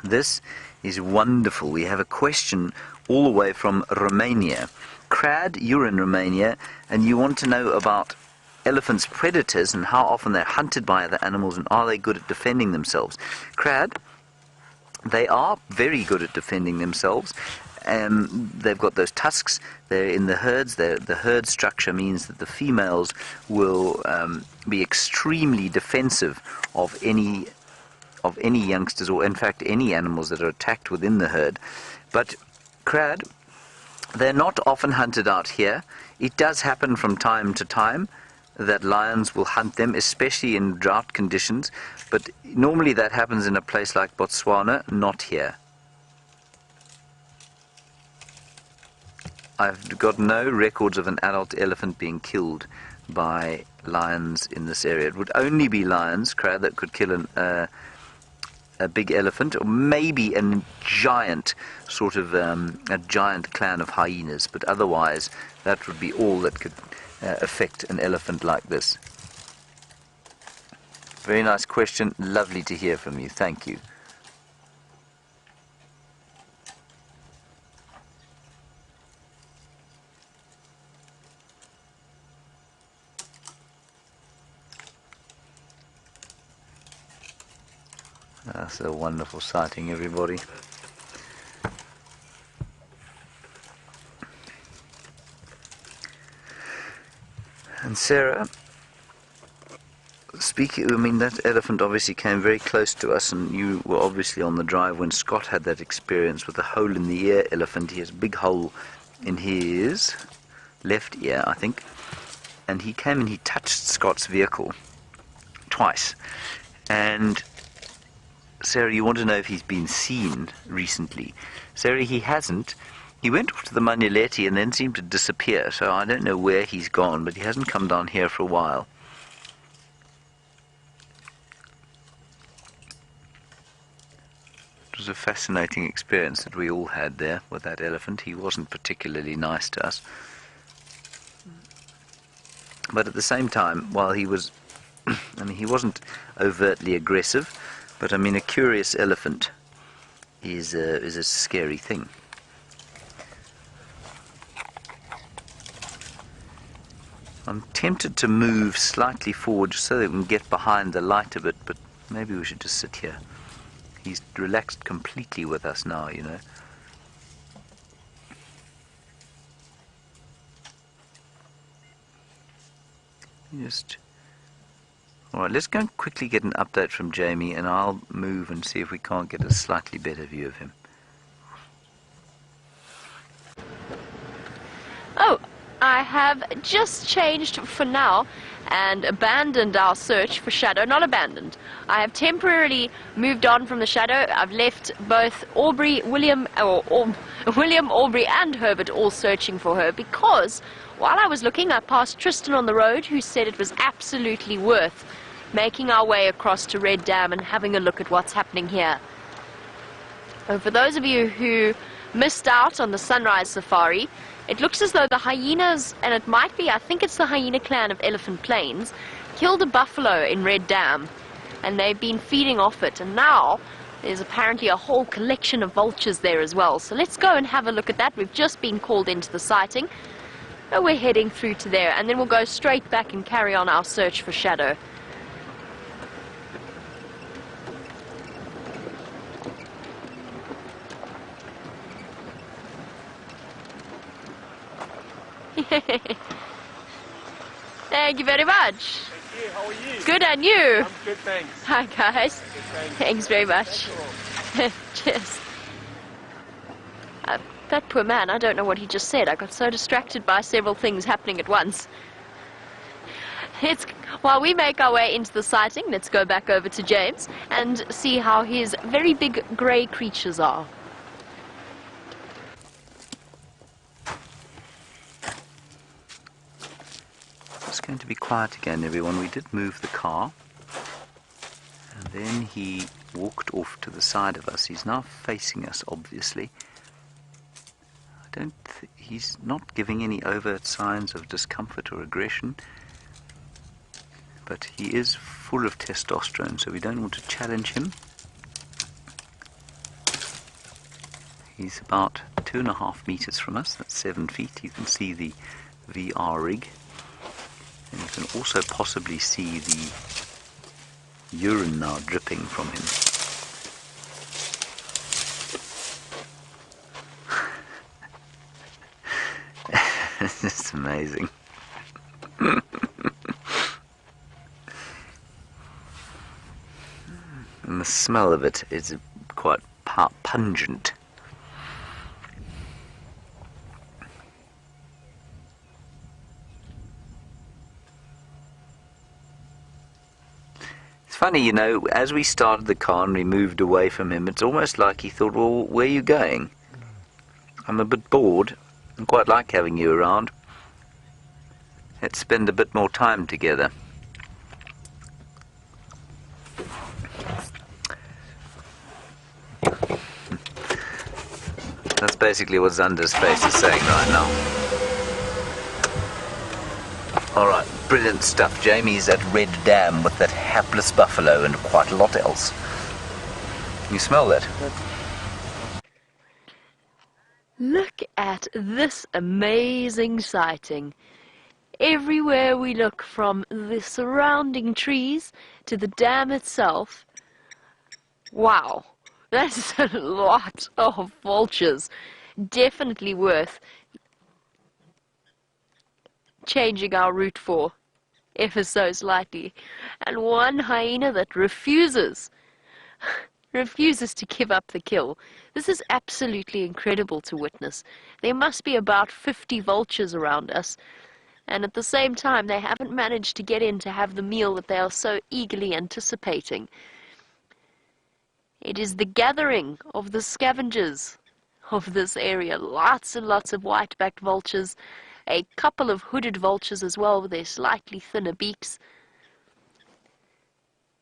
This is wonderful. We have a question all the way from Romania. Crad, you're in Romania, and you want to know about elephants' predators and how often they're hunted by other animals and are they good at defending themselves. Crad, they are very good at defending themselves. They've got those tusks. They're in the herds. The herd structure means that the females will be extremely defensive of any youngsters, or in fact any animals that are attacked within the herd. But crad, they're not often hunted out here. It does happen from time to time that lions will hunt them, especially in drought conditions, but normally that happens in a place like Botswana, not here. I've got no records of an adult elephant being killed by lions in this area. It would only be lions, crad, that could kill a big elephant, or maybe a giant a giant clan of hyenas, but otherwise that would be all that could affect an elephant like this. Very nice question. Lovely to hear from you. Thank you. That's a wonderful sighting, everybody. And Sarah, that elephant obviously came very close to us, and you were obviously on the drive when Scott had that experience with the hole in the ear elephant. He has a big hole in his left ear, I think, and he came and he touched Scott's vehicle twice. And Sarah, you want to know if he's been seen recently. Sarah, he hasn't. He went off to the Manileti and then seemed to disappear, so I don't know where he's gone, but he hasn't come down here for a while. It was a fascinating experience that we all had there with that elephant. He wasn't particularly nice to us. But at the same time, while he was, he wasn't overtly aggressive, but a curious elephant is a scary thing. I'm tempted to move slightly forward just so that we can get behind the light a bit, but maybe we should just sit here. He's relaxed completely with us now, you know. Alright, let's go and quickly get an update from Jamie, and I'll move and see if we can't get a slightly better view of him. Oh, I have just changed for now and abandoned our search for Shadow. Not abandoned. I have temporarily moved on from the Shadow. I've left both William, Aubrey and Herbert all searching for her, because while I was looking, I passed Tristan on the road, who said it was absolutely worth making our way across to Red Dam and having a look at what's happening here. And for those of you who missed out on the sunrise safari, it looks as though the hyenas, and it might be, I think it's the hyena clan of Elephant Plains, killed a buffalo in Red Dam, and they've been feeding off it, and now there's apparently a whole collection of vultures there as well. So let's go and have a look at that. We've just been called into the sighting, and we're heading through to there, and then we'll go straight back and carry on our search for Shadow. Thank you very much. Thank you. How are you? Good, and you? I'm good, thanks. Hi, guys. Good, Thanks very much. Cheers. That poor man, I don't know what he just said. I got so distracted by several things happening at once. While we make our way into the sighting, let's go back over to James and see how his very big grey creatures are. going to be quiet again, everyone. We did move the car. And then he walked off to the side of us. He's now facing us, obviously. He's not giving any overt signs of discomfort or aggression. But he is full of testosterone, so we don't want to challenge him. He's about 2.5 meters from us. That's 7 feet. You can see the VR rig. And you can also possibly see the urine now dripping from him. It's amazing. And the smell of it is quite pungent. It's funny, you know, as we started the car and we moved away from him, it's almost like he thought, well, where are you going? I'm a bit bored and quite like having you around. Let's spend a bit more time together. That's basically what Xander's face is saying right now. Alright, brilliant stuff. Jamie's at Red Dam with that hapless buffalo and quite a lot else. Can you smell that? Look at this amazing sighting. Everywhere we look, from the surrounding trees to the dam itself. Wow, that's a lot of vultures. Definitely worth changing our route for, ever so slightly. And one hyena that refuses to give up the kill. This is absolutely incredible to witness. There must be about 50 vultures around us, and at the same time they haven't managed to get in to have the meal that they are so eagerly anticipating. It is the gathering of the scavengers of this area. Lots and lots of white-backed vultures, a couple of hooded vultures as well with their slightly thinner beaks,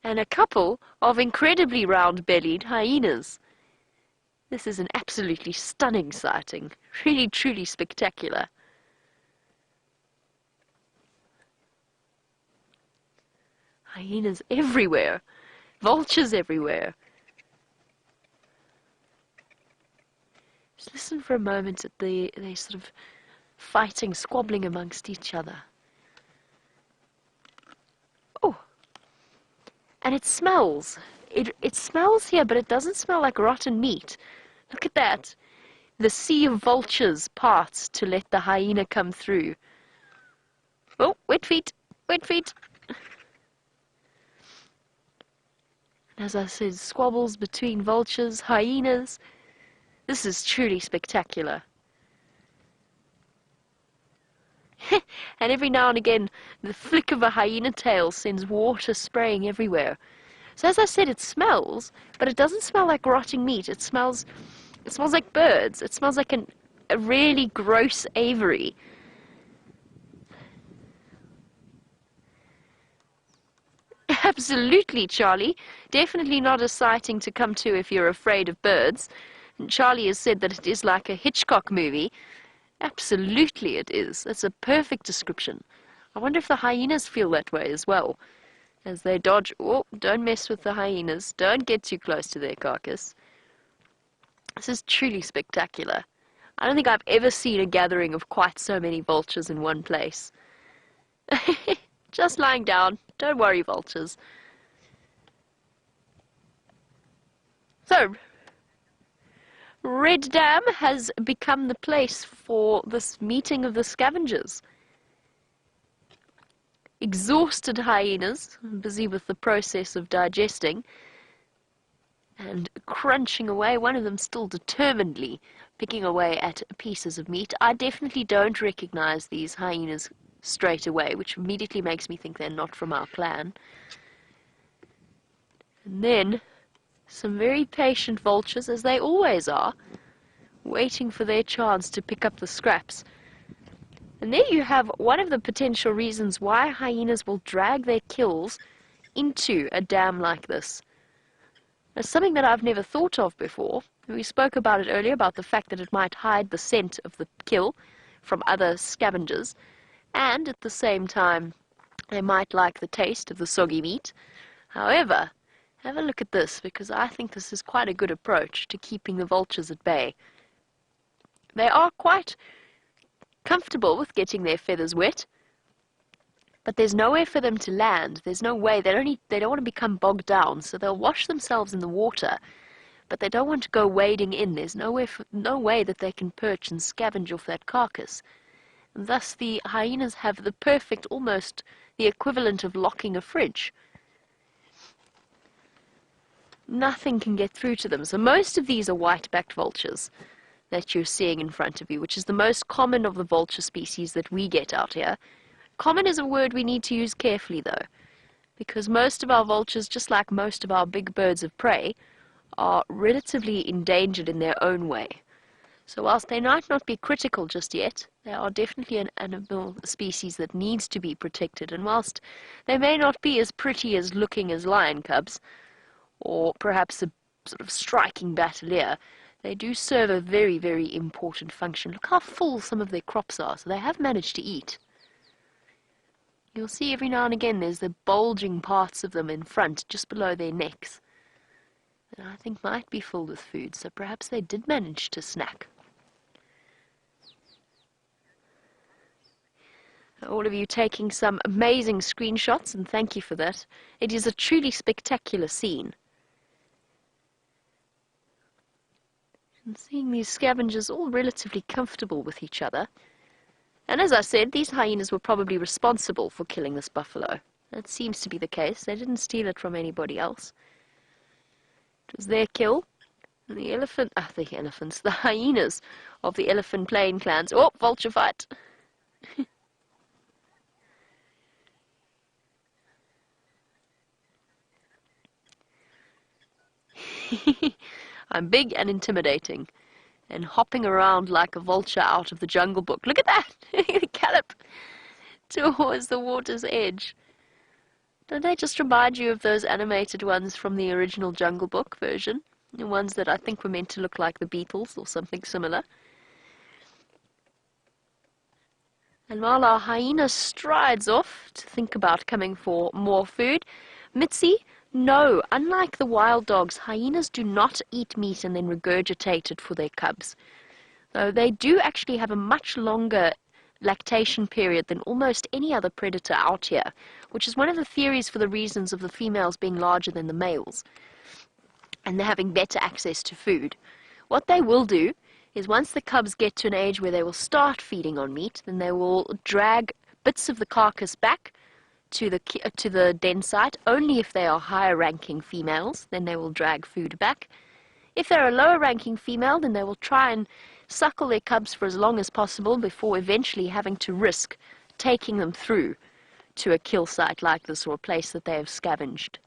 and a couple of incredibly round-bellied hyenas. This is an absolutely stunning sighting. Really, truly spectacular. Hyenas everywhere. Vultures everywhere. Just listen for a moment at they sort of fighting, squabbling amongst each other. Oh, and it smells. It smells here, but it doesn't smell like rotten meat. Look at that. The sea of vultures parts to let the hyena come through. Oh, wet feet, wet feet. As I said, squabbles between vultures, hyenas. This is truly spectacular. And every now and again, the flick of a hyena tail sends water spraying everywhere. So as I said, it smells, but it doesn't smell like rotting meat. It smells like birds. It smells like a really gross aviary. Absolutely, Charlie. Definitely not a sighting to come to if you're afraid of birds. And Charlie has said that it is like a Hitchcock movie. Absolutely it is. That's a perfect description. I wonder if the hyenas feel that way as well, as they dodge. Oh, don't mess with the hyenas. Don't get too close to their carcass. This is truly spectacular. I don't think I've ever seen a gathering of quite so many vultures in one place. Just lying down. Don't worry, vultures. So, Red Dam has become the place for this meeting of the scavengers. Exhausted hyenas, busy with the process of digesting and crunching away, one of them still determinedly picking away at pieces of meat. I definitely don't recognize these hyenas straight away, which immediately makes me think they're not from our clan. And then some very patient vultures, as they always are, waiting for their chance to pick up the scraps. And there you have one of the potential reasons why hyenas will drag their kills into a dam like this. It's something that I've never thought of before. We spoke about it earlier, about the fact that it might hide the scent of the kill from other scavengers, and at the same time they might like the taste of the soggy meat. However, have a look at this, because I think this is quite a good approach to keeping the vultures at bay. They are quite comfortable with getting their feathers wet, but there's nowhere for them to land. There's no way. They don't want to become bogged down, so they'll wash themselves in the water, but they don't want to go wading in. There's no way that they can perch and scavenge off that carcass. And thus the hyenas have the perfect, almost the equivalent of locking a fridge. Nothing can get through to them. So most of these are white-backed vultures that you're seeing in front of you, which is the most common of the vulture species that we get out here. Common is a word we need to use carefully, though, because most of our vultures, just like most of our big birds of prey, are relatively endangered in their own way. So whilst they might not be critical just yet, they are definitely an animal species that needs to be protected, and whilst they may not be as pretty as looking as lion cubs, or perhaps a sort of striking batalier, they do serve a very, very important function. Look how full some of their crops are, so they have managed to eat. You'll see every now and again there's the bulging parts of them in front, just below their necks, that I think might be filled with food, so perhaps they did manage to snack. All of you taking some amazing screenshots, and thank you for that. It is a truly spectacular scene. And seeing these scavengers all relatively comfortable with each other. And as I said, these hyenas were probably responsible for killing this buffalo. That seems to be the case. They didn't steal it from anybody else. It was their kill. And the hyenas of the Elephant Plain clans. Oh, vulture fight! I'm big and intimidating, and hopping around like a vulture out of the Jungle Book. Look at that! Gallop towards the water's edge. Don't they just remind you of those animated ones from the original Jungle Book version? The ones that I think were meant to look like the Beatles or something similar. And while our hyena strides off to think about coming for more food, Mitzi, no, unlike the wild dogs, hyenas do not eat meat and then regurgitate it for their cubs. Though they do actually have a much longer lactation period than almost any other predator out here, which is one of the theories for the reasons of the females being larger than the males and they're having better access to food. What they will do is once the cubs get to an age where they will start feeding on meat, then they will drag bits of the carcass back to the den site. Only if they are higher ranking females, then they will drag food back. If they're a lower ranking female, then they will try and suckle their cubs for as long as possible before eventually having to risk taking them through to a kill site like this or a place that they have scavenged.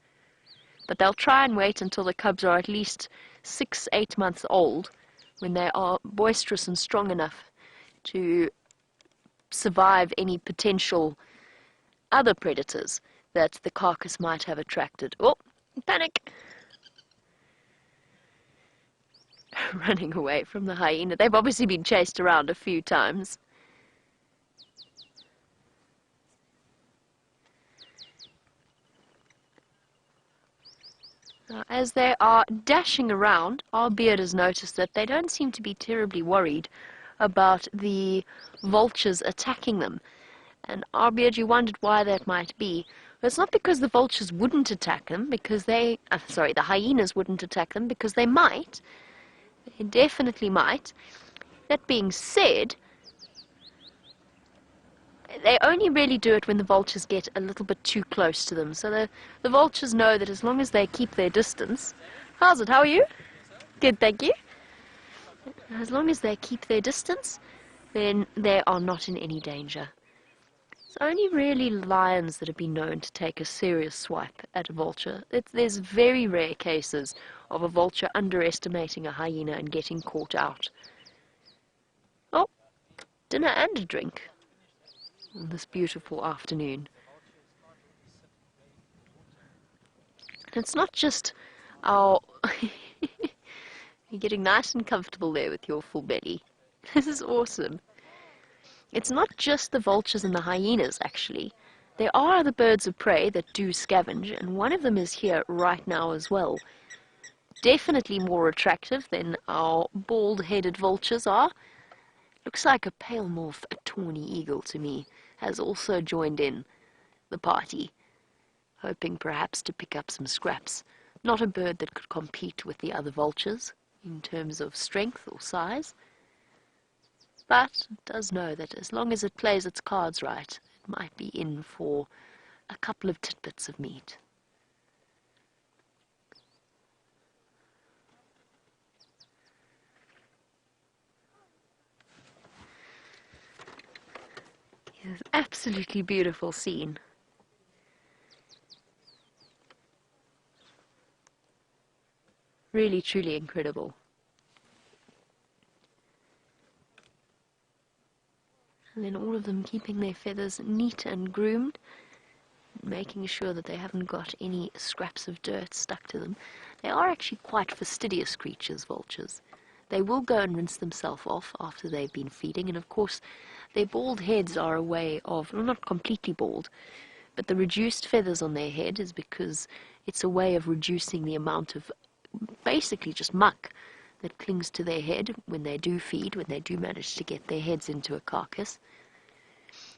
But they'll try and wait until the cubs are at least 6-8 months old, when they are boisterous and strong enough to survive any potential other predators that the carcass might have attracted. Oh, panic! Running away from the hyena. They've obviously been chased around a few times. Now, as they are dashing around, our beard has noticed that they don't seem to be terribly worried about the vultures attacking them. And our beard, you wondered why that might be. Well, it's not because the vultures wouldn't attack them, because the hyenas wouldn't attack them, because they might. They definitely might. That being said, they only really do it when the vultures get a little bit too close to them. So the vultures know that as long as they keep their distance... How's it? How are you? Good, thank you. As long as they keep their distance, then they are not in any danger. It's only really lions that have been known to take a serious swipe at a vulture. There's very rare cases of a vulture underestimating a hyena and getting caught out. Oh, dinner and a drink. on this beautiful afternoon. And it's not just our... You're getting nice and comfortable there with your full belly. This is awesome. It's not just the vultures and the hyenas, actually. There are other birds of prey that do scavenge, and one of them is here right now as well. Definitely more attractive than our bald-headed vultures are. Looks like a pale morph, a tawny eagle to me, has also joined in the party, hoping perhaps to pick up some scraps. Not a bird that could compete with the other vultures in terms of strength or size, but it does know that as long as it plays its cards right, it might be in for a couple of tidbits of meat. It's an absolutely beautiful scene. Really, truly incredible. And then all of them keeping their feathers neat and groomed, making sure that they haven't got any scraps of dirt stuck to them. They are actually quite fastidious creatures, vultures. They will go and rinse themselves off after they've been feeding, and of course their bald heads are a way of, well, not completely bald, but the reduced feathers on their head is because it's a way of reducing the amount of basically just muck that clings to their head when they do feed, when they do manage to get their heads into a carcass.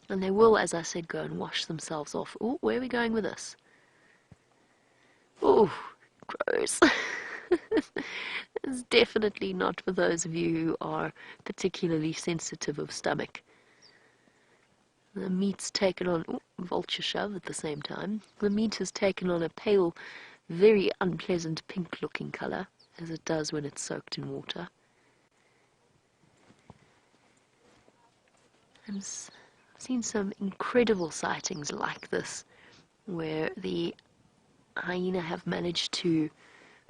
And they will, as I said, go and wash themselves off. Oh, where are we going with this? Oh, gross. It's definitely not for those of you who are particularly sensitive of stomach. The meat's taken on, vulture shove at the same time. The meat has taken on a pale, very unpleasant pink-looking colour, as it does when it's soaked in water. I've seen some incredible sightings like this, where the hyena have managed to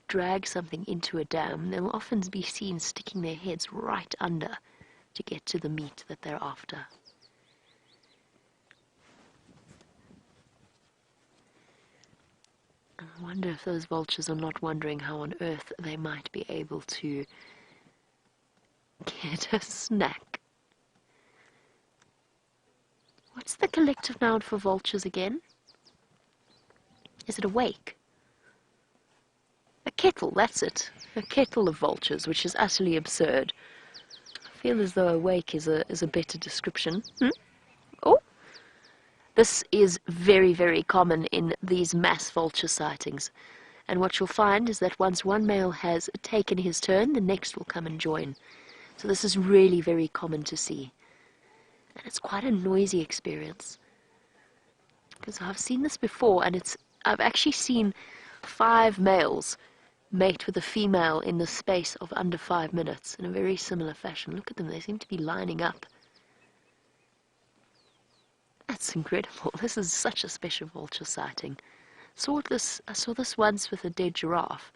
drag something into a dam. They'll often be seen sticking their heads right under to get to the meat that they're after. I wonder if those vultures are not wondering how on earth they might be able to get a snack. What's the collective noun for vultures again? Is it a wake? A kettle, that's it. A kettle of vultures, which is utterly absurd. I feel as though a wake is a better description. Oh! This is very, very common in these mass vulture sightings. And what you'll find is that once one male has taken his turn, the next will come and join. So this is really very common to see. And it's quite a noisy experience. Because I've seen this before, and I've actually seen 5 males mate with a female in the space of under 5 minutes in a very similar fashion. Look at them, they seem to be lining up. That's incredible. This is such a special vulture sighting. I saw this once with a dead giraffe,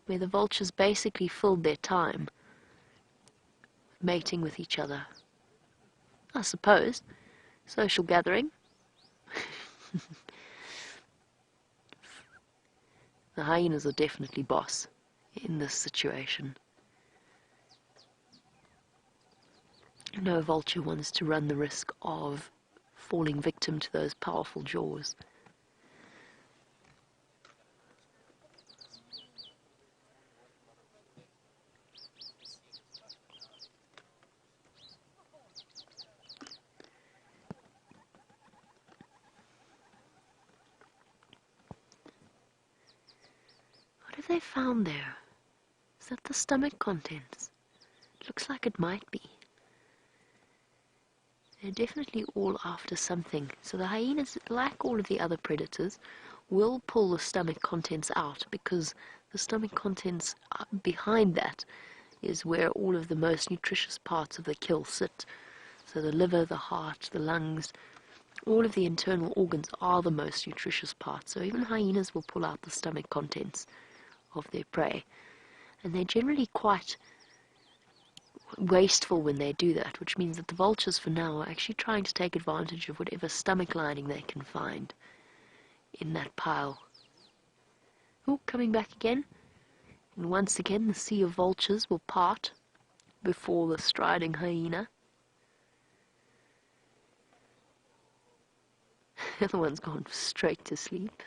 where the vultures basically filled their time mating with each other. I suppose. Social gathering. The hyenas are definitely boss in this situation. No vulture wants to run the risk of falling victim to those powerful jaws. What have they found there? Is that the stomach contents? It looks like it might be. They're definitely all after something. So the hyenas, like all of the other predators, will pull the stomach contents out, because the stomach contents behind that is where all of the most nutritious parts of the kill sit. So the liver, the heart, the lungs, all of the internal organs are the most nutritious parts. So even hyenas will pull out the stomach contents of their prey. And they're generally quite wasteful when they do that, which means that the vultures for now are actually trying to take advantage of whatever stomach lining they can find in that pile. Oh, coming back again. And once again the sea of vultures will part before the striding hyena. The other one's gone straight to sleep.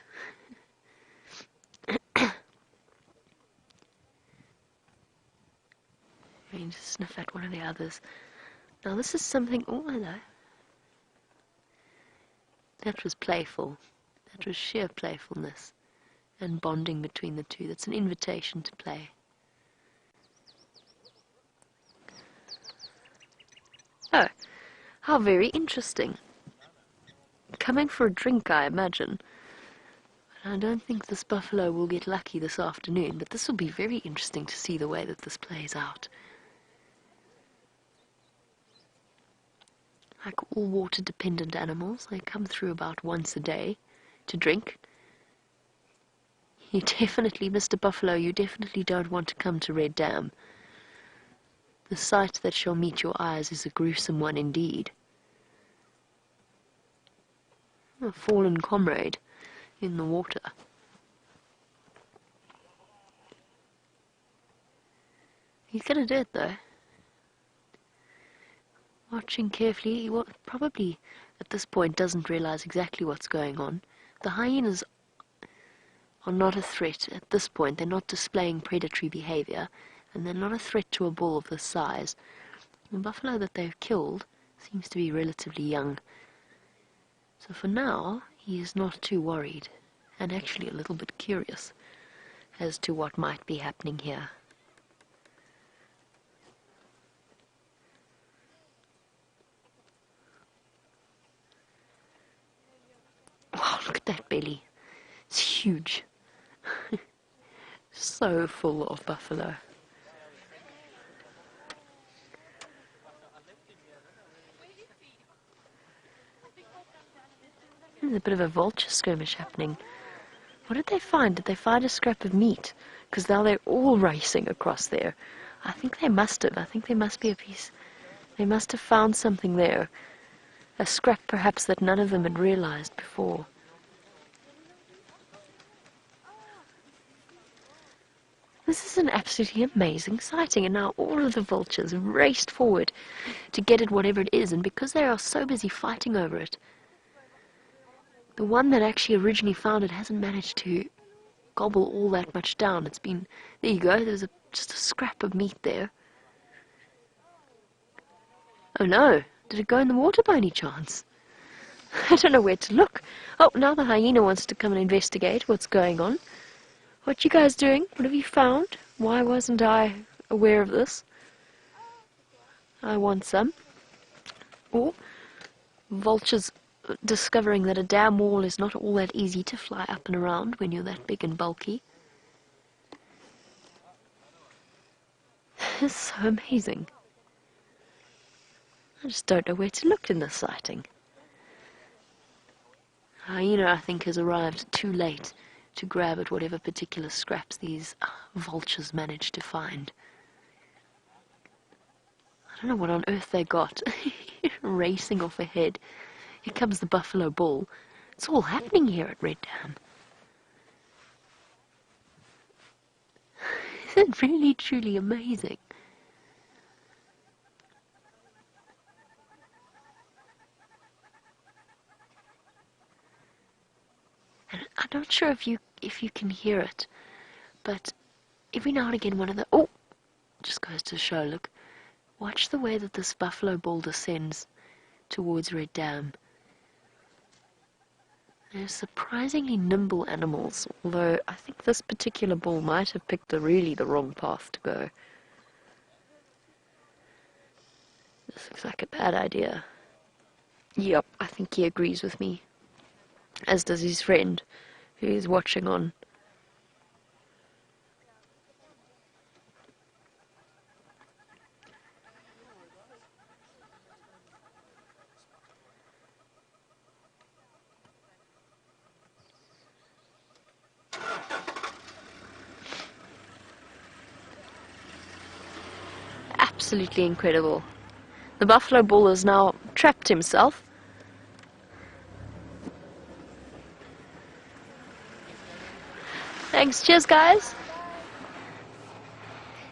I'm going to sniff at one of the others. Now this is something... Oh, hello. That was playful. That was sheer playfulness and bonding between the two. That's an invitation to play. Oh, how very interesting. Coming for a drink, I imagine. I don't think this buffalo will get lucky this afternoon, but this will be very interesting to see the way that this plays out. Like all water-dependent animals, they come through about once a day to drink. You definitely, Mr. Buffalo, you definitely don't want to come to Red Dam. The sight that shall meet your eyes is a gruesome one indeed. A fallen comrade in the water. He's gonna do it though. Watching carefully, he probably at this point doesn't realize exactly what's going on. The hyenas are not a threat at this point. They're not displaying predatory behavior, and they're not a threat to a bull of this size. The buffalo that they've killed seems to be relatively young. So for now, he is not too worried, and actually a little bit curious as to what might be happening here. Wow, look at that belly. It's huge. So full of buffalo. There's a bit of a vulture skirmish happening. What did they find? Did they find a scrap of meat? Because now they're all racing across there. I think they must have. I think there must be a piece. They must have found something there. A scrap perhaps that none of them had realized before. This is an absolutely amazing sighting, and now all of the vultures raced forward to get at whatever it is, and because they are so busy fighting over it, the one that actually originally found it hasn't managed to gobble all that much down. It's been... There you go, there's just a scrap of meat there. Oh no, did it go in the water by any chance? I don't know where to look. Oh, now the hyena wants to come and investigate what's going on. What you guys doing? What have you found? Why wasn't I aware of this? I want some. Oh, vultures discovering that a dam wall is not all that easy to fly up and around when you're that big and bulky. This is so amazing. I just don't know where to look in this sighting. Hyena, I think, has arrived too late to grab at whatever particular scraps these vultures managed to find. I don't know what on earth they got. Racing off ahead. Here comes the buffalo bull. It's all happening here at Red Dam. Isn't it really, truly amazing? And I'm not sure if you can hear it, but every now and again one of the... Oh! Just goes to show, look. Watch the way that this buffalo bull descends towards Red Dam. They're surprisingly nimble animals, although I think this particular bull might have picked really the wrong path to go. This looks like a bad idea. Yep, I think he agrees with me. As does his friend, who is watching on. absolutely incredible. The buffalo bull has now trapped himself. Thanks, cheers guys.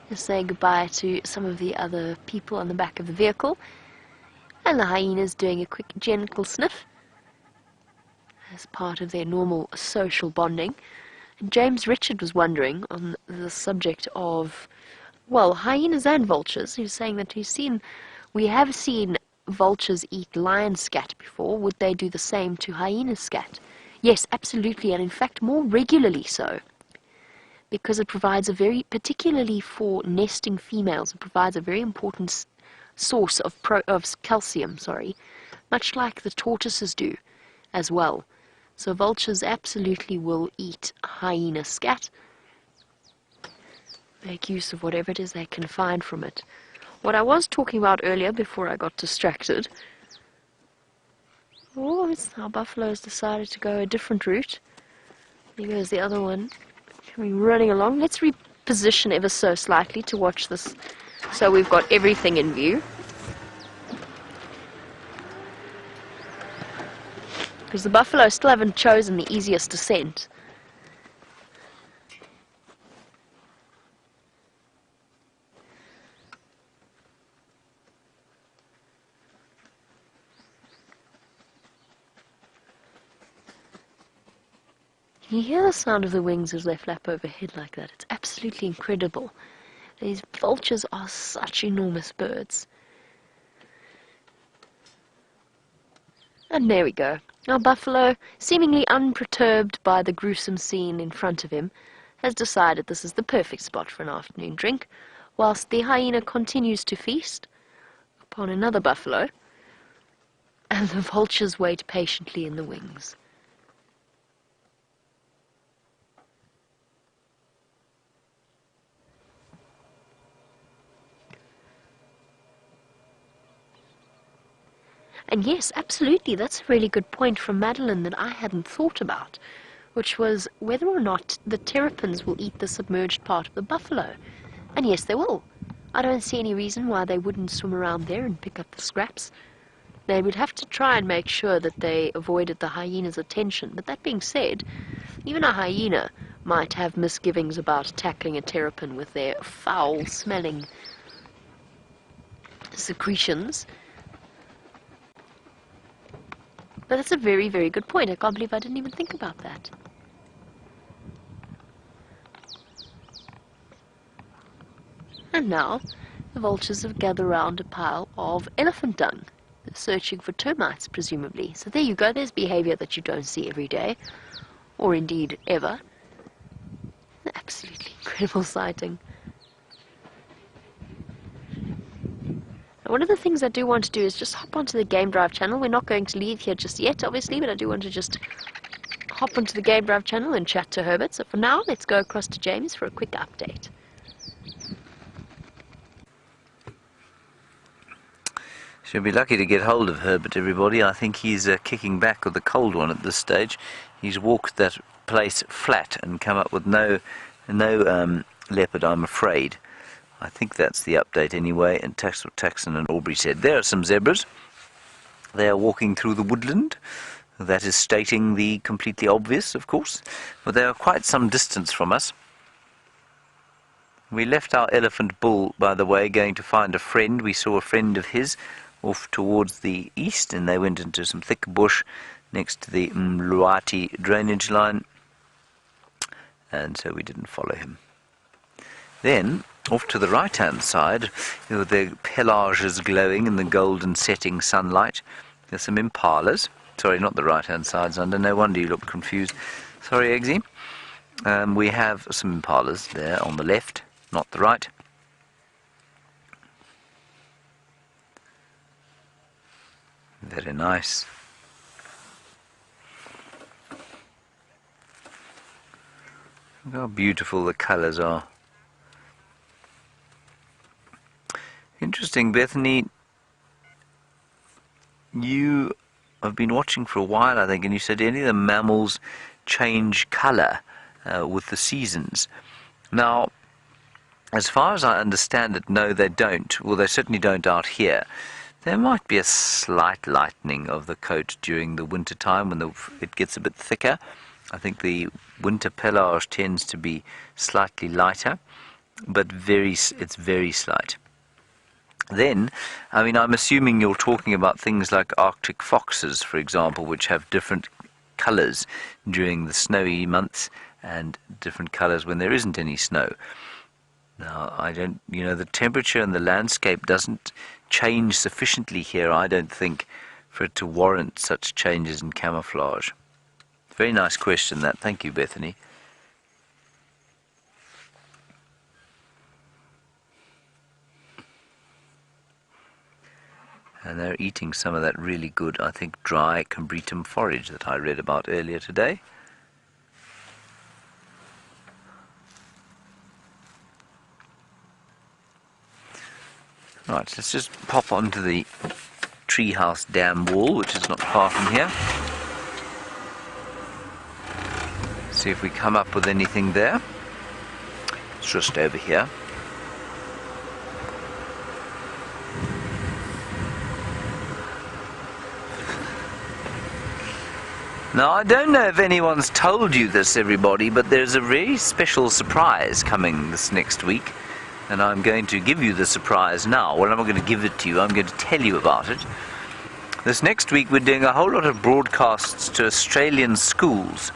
Just say goodbye to some of the other people on the back of the vehicle. And the hyenas doing a quick gentle sniff as part of their normal social bonding. And James Richard was wondering on the subject of, well, hyenas and vultures. He was saying that we have seen vultures eat lion scat before. Would they do the same to hyena scat? Yes, absolutely, and in fact more regularly so. Because it provides particularly for nesting females, it provides a very important source of calcium, much like the tortoises do as well. So vultures absolutely will eat hyena scat, make use of whatever it is they can find from it. What I was talking about earlier before I got distracted, our buffalo has decided to go a different route. There goes the other one. Running along. Let's reposition ever so slightly to watch this so we've got everything in view. Because the buffalo still haven't chosen the easiest descent. Can you hear the sound of the wings as they flap overhead like that? It's absolutely incredible. These vultures are such enormous birds. And there we go. Our buffalo, seemingly unperturbed by the gruesome scene in front of him, has decided this is the perfect spot for an afternoon drink, whilst the hyena continues to feast upon another buffalo, and the vultures wait patiently in the wings. And yes, absolutely, that's a really good point from Madeline that I hadn't thought about, which was whether or not the terrapins will eat the submerged part of the buffalo. And yes, they will. I don't see any reason why they wouldn't swim around there and pick up the scraps. They would have to try and make sure that they avoided the hyena's attention. But that being said, even a hyena might have misgivings about tackling a terrapin with their foul-smelling secretions. But that's a very, very good point. I can't believe I didn't even think about that. And now, the vultures have gathered around a pile of elephant dung. They're searching for termites, presumably. So there you go. There's behavior that you don't see every day, or indeed ever. An absolutely incredible sighting. One of the things I do want to do is just hop onto the Game Drive channel. We're not going to leave here just yet, obviously, but I do want to just hop onto the Game Drive channel and chat to Herbert. So for now, let's go across to James for a quick update. She'll be lucky to get hold of Herbert, everybody. I think he's kicking back with the cold one at this stage. He's walked that place flat and come up with no leopard, I'm afraid. I think that's the update anyway, and that's what Taxon and Aubrey said. There are some zebras. They are walking through the woodland. That is stating the completely obvious, of course. But they are quite some distance from us. We left our elephant bull, by the way, going to find a friend. We saw a friend of his off towards the east, and they went into some thick bush next to the Mluati drainage line, and so we didn't follow him. Then, off to the right-hand side, the pelage is glowing in the golden setting sunlight. There's some impalas. Sorry, not the right-hand side, Zander. No wonder you look confused. Sorry, Eggsy. We have some impalas there on the left, not the right. Very nice. Look how beautiful the colours are. Interesting, Bethany. You have been watching for a while, I think, and you said any of the mammals change colour with the seasons. Now, As far as I understand it, no, they don't. Well, they certainly don't out here. There might be a slight lightening of the coat during the winter time when it gets a bit thicker. I think the winter pelage tends to be slightly lighter, but it's very slight. Then, I mean, I'm assuming you're talking about things like Arctic foxes, for example, which have different colours during the snowy months and different colours when there isn't any snow. Now, the temperature and the landscape doesn't change sufficiently here, I don't think, for it to warrant such changes in camouflage. Very nice question, that. Thank you, Bethany. And they're eating some of that really good, I think, dry Cambritum forage that I read about earlier today. Right, let's just pop onto the treehouse dam wall, which is not far from here. See if we come up with anything there. It's just over here. Now, I don't know if anyone's told you this, everybody, but there's a very special surprise coming this next week. And I'm going to give you the surprise now. Well, I'm not going to give it to you, I'm going to tell you about it. This next week we're doing a whole lot of broadcasts to Australian schools.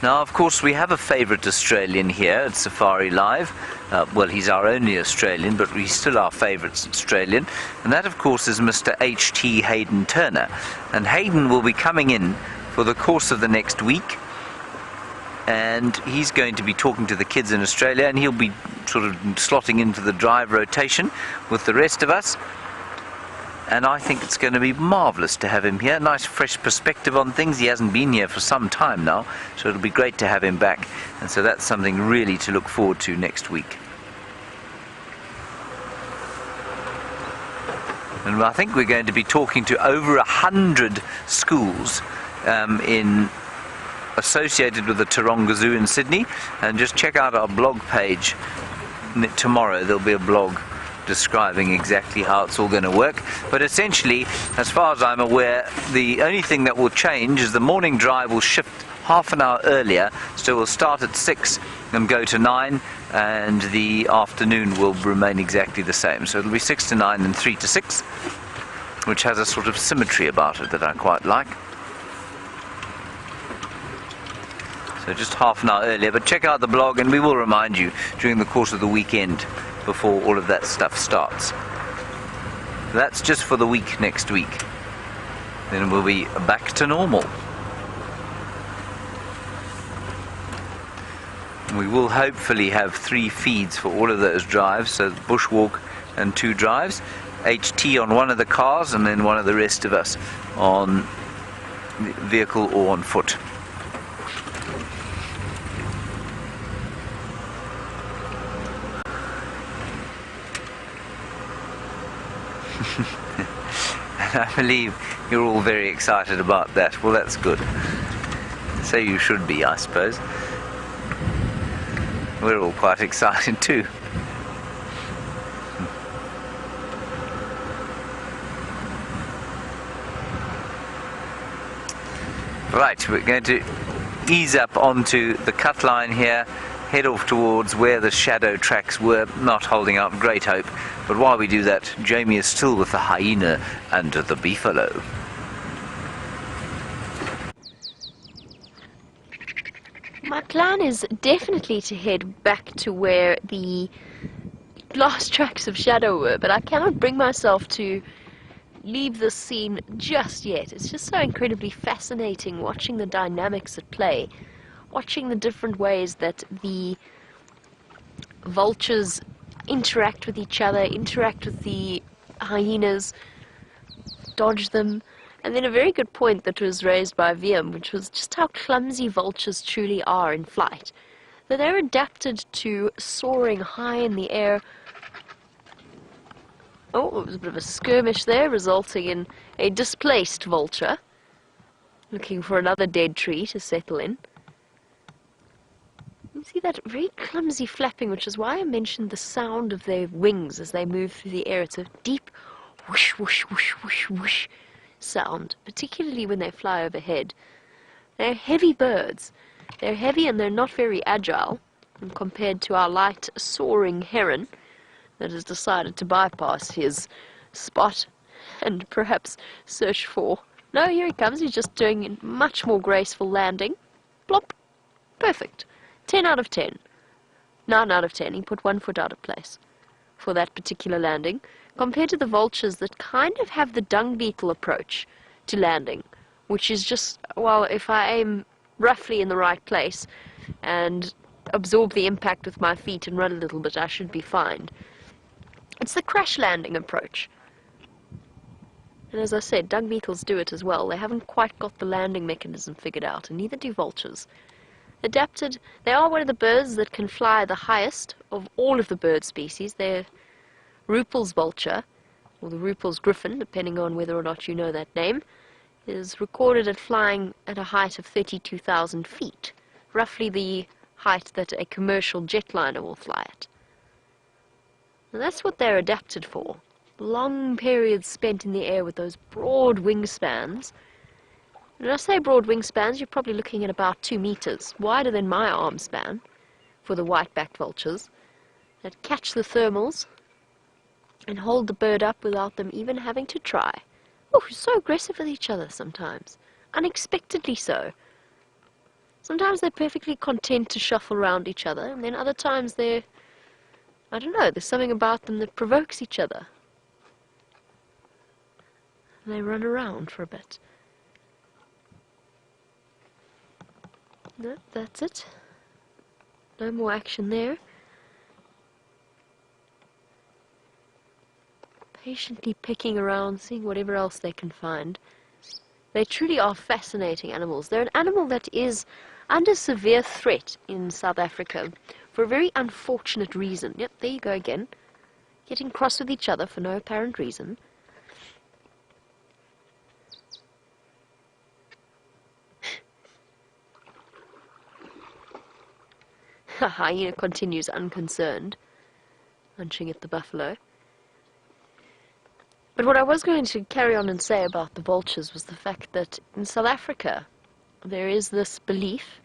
Now, of course, we have a favourite Australian here at Safari Live. Well, he's our only Australian, but he's still our favourite Australian. And that, of course, is Mr. H.T. Hayden Turner. And Hayden will be coming in for the course of the next week. And he's going to be talking to the kids in Australia, and he'll be sort of slotting into the drive rotation with the rest of us. And I think it's going to be marvellous to have him here. Nice fresh perspective on things. He hasn't been here for some time now, so it'll be great to have him back. And so that's something really to look forward to next week. And I think we're going to be talking to over 100 schools associated with the Taronga Zoo in Sydney. And just check out our blog page tomorrow. There'll be a blog describing exactly how it's all going to work. But essentially, as far as I'm aware, the only thing that will change is the morning drive will shift half an hour earlier, so we'll start at 6 and go to 9, and the afternoon will remain exactly the same. So it'll be 6 to 9 and 3 to 6, which has a sort of symmetry about it that I quite like. So just half an hour earlier, but check out the blog and we will remind you during the course of the weekend before all of that stuff starts. That's just for the week next week. Then we'll be back to normal. We will hopefully have 3 feeds for all of those drives, so bushwalk and 2 drives. HT on one of the cars and then one of the rest of us on the vehicle or on foot. And I believe you're all very excited about that. Well, that's good. So you should be, I suppose. We're all quite excited too. Right, we're going to ease up onto the cut line here, head off towards where the shadow tracks were, not holding out great hope. But while we do that, Jamie is still with the hyena and the beefalo. My plan is definitely to head back to where the last tracks of shadow were, but I cannot bring myself to leave this scene just yet. It's just so incredibly fascinating watching the dynamics at play, watching the different ways that the vultures interact with each other, interact with the hyenas, dodge them. And then a very good point that was raised by VM, which was just how clumsy vultures truly are in flight. That they're adapted to soaring high in the air. Oh, it was a bit of a skirmish there, resulting in a displaced vulture, looking for another dead tree to settle in. You see that very clumsy flapping, which is why I mentioned the sound of their wings as they move through the air. It's a deep whoosh, whoosh, whoosh, whoosh, whoosh sound, particularly when they fly overhead. They're heavy birds. They're heavy and they're not very agile, and compared to our light, soaring heron that has decided to bypass his spot and perhaps search for... No, here he comes. He's just doing a much more graceful landing. Plop. Perfect. 10 out of 10. 9 out of 10. He put 1 foot out of place for that particular landing, compared to the vultures that kind of have the dung beetle approach to landing, which is just, well, if I aim roughly in the right place and absorb the impact with my feet and run a little bit, I should be fine. It's the crash landing approach. And as I said, dung beetles do it as well. They haven't quite got the landing mechanism figured out, and neither do vultures. Adapted, they are one of the birds that can fly the highest of all of the bird species. They're Ruppel's vulture, or the Ruppel's griffin, depending on whether or not you know that name, is recorded at flying at a height of 32,000 feet, roughly the height that a commercial jetliner will fly at. And that's what they're adapted for. Long periods spent in the air with those broad wingspans. When I say broad wingspans, you're probably looking at about 2 meters, wider than my arm span for the white-backed vultures, that catch the thermals and hold the bird up without them even having to try. Oh, so aggressive with each other sometimes. Unexpectedly so. Sometimes they're perfectly content to shuffle around each other, and then other times they're, I don't know, there's something about them that provokes each other. And they run around for a bit. No, that's it. No more action there. Patiently pecking around, seeing whatever else they can find. They truly are fascinating animals. They're an animal that is under severe threat in South Africa for a very unfortunate reason. Yep, there you go again. Getting cross with each other for no apparent reason. The hyena continues unconcerned, munching at the buffalo. But what I was going to carry on and say about the vultures was the fact that in South Africa there is this belief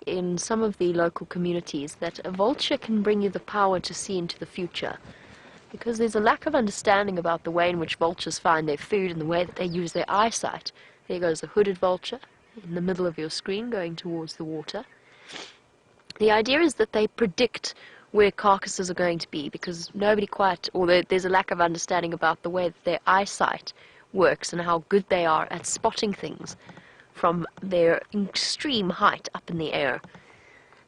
in some of the local communities that a vulture can bring you the power to see into the future, because there's a lack of understanding about the way in which vultures find their food and the way that they use their eyesight. There goes the hooded vulture in the middle of your screen going towards the water. The idea is that they predict where carcasses are going to be, because nobody quite, or there's a lack of understanding about the way that their eyesight works and how good they are at spotting things from their extreme height up in the air.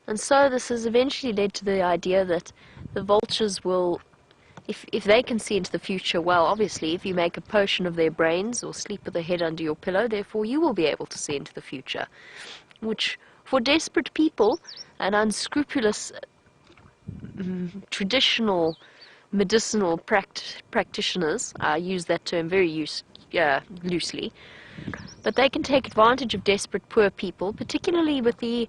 And so this has eventually led to the idea that the vultures will, if they can see into the future, well, obviously, if you make a potion of their brains or sleep with a head under your pillow, therefore you will be able to see into the future, which for desperate people and unscrupulous traditional medicinal practitioners, I use that term very loosely, but they can take advantage of desperate poor people, particularly with the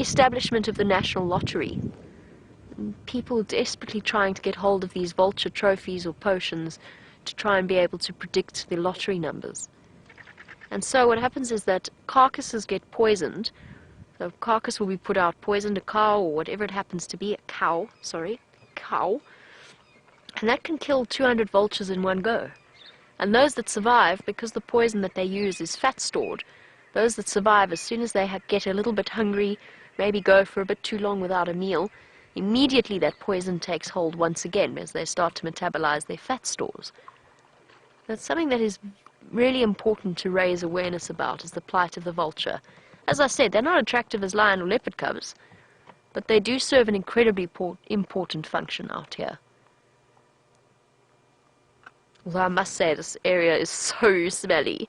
establishment of the national lottery. People desperately trying to get hold of these vulture trophies or potions to try and be able to predict the lottery numbers. And so what happens is that carcasses get poisoned. The carcass will be put out poisoned, a cow or whatever it happens to be, cow, and that can kill 200 vultures in one go. And those that survive, because the poison that they use is fat stored, those that survive, as soon as they get a little bit hungry, maybe go for a bit too long without a meal, immediately that poison takes hold once again as they start to metabolize their fat stores. That's something that is really important to raise awareness about, is the plight of the vulture. As I said, they're not attractive as lion or leopard cubs, but they do serve an incredibly important function out here. Although I must say this area is so smelly.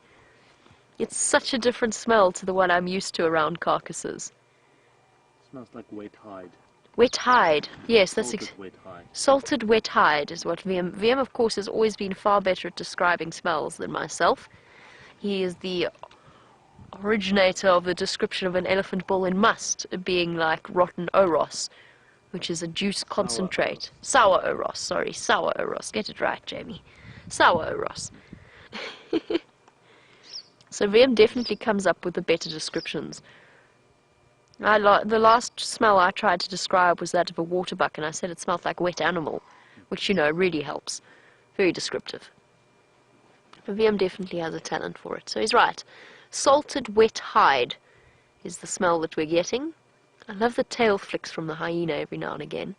It's such a different smell to the one I'm used to around carcasses. Smells like wet hide. Wet hide, yes, that's Salted wet hide. salted wet hide is what VM, of course, has always been far better at describing smells than myself. He is the originator of the description of an elephant bull in must being like rotten oros, which is a juice concentrate. Sour oros, sorry, sour oros. Get it right, Jamie. Sour oros. So VM definitely comes up with the better descriptions. The last smell I tried to describe was that of a water buck, and I said it smelled like wet animal, which, you know, really helps. Very descriptive. VM definitely has a talent for it, so he's right. Salted wet hide is the smell that we're getting. I love the tail flicks from the hyena every now and again.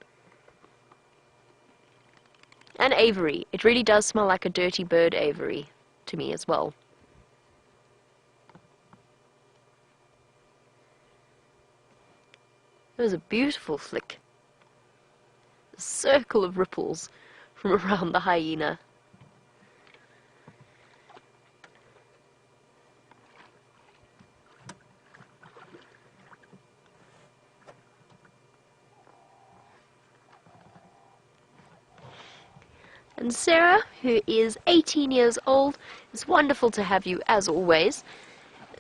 And aviary. It really does smell like a dirty bird aviary to me as well. It was a beautiful flick. A circle of ripples from around the hyena. And Sarah, who is 18 years old, it's wonderful to have you as always.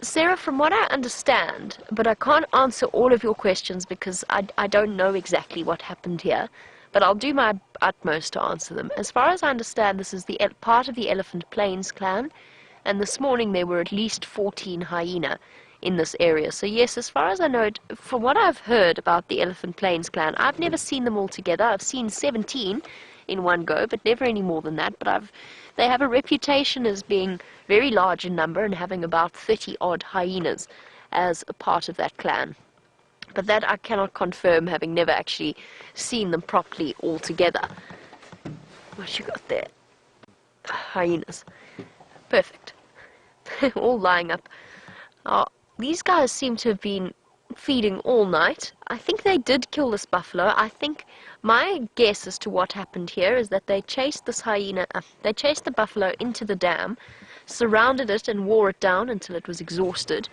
Sarah, from what I understand, but I can't answer all of your questions because I don't know exactly what happened here, but I'll do my utmost to answer them. As far as I understand, this is the part of the Elephant Plains clan, and this morning there were at least 14 hyena in this area. So yes, as far as I know it, from what I've heard about the Elephant Plains clan, I've never seen them all together. I've seen 17 in one go, but never any more than that. But they have a reputation as being very large in number and having about 30 odd hyenas as a part of that clan. But that I cannot confirm, having never actually seen them properly all together. What you got there? Hyenas. Perfect. All lying up. These guys seem to have been feeding all night. I think they did kill this buffalo. I think my guess as to what happened here is that they chased this hyena, they chased the buffalo into the dam, surrounded it and wore it down until it was exhausted,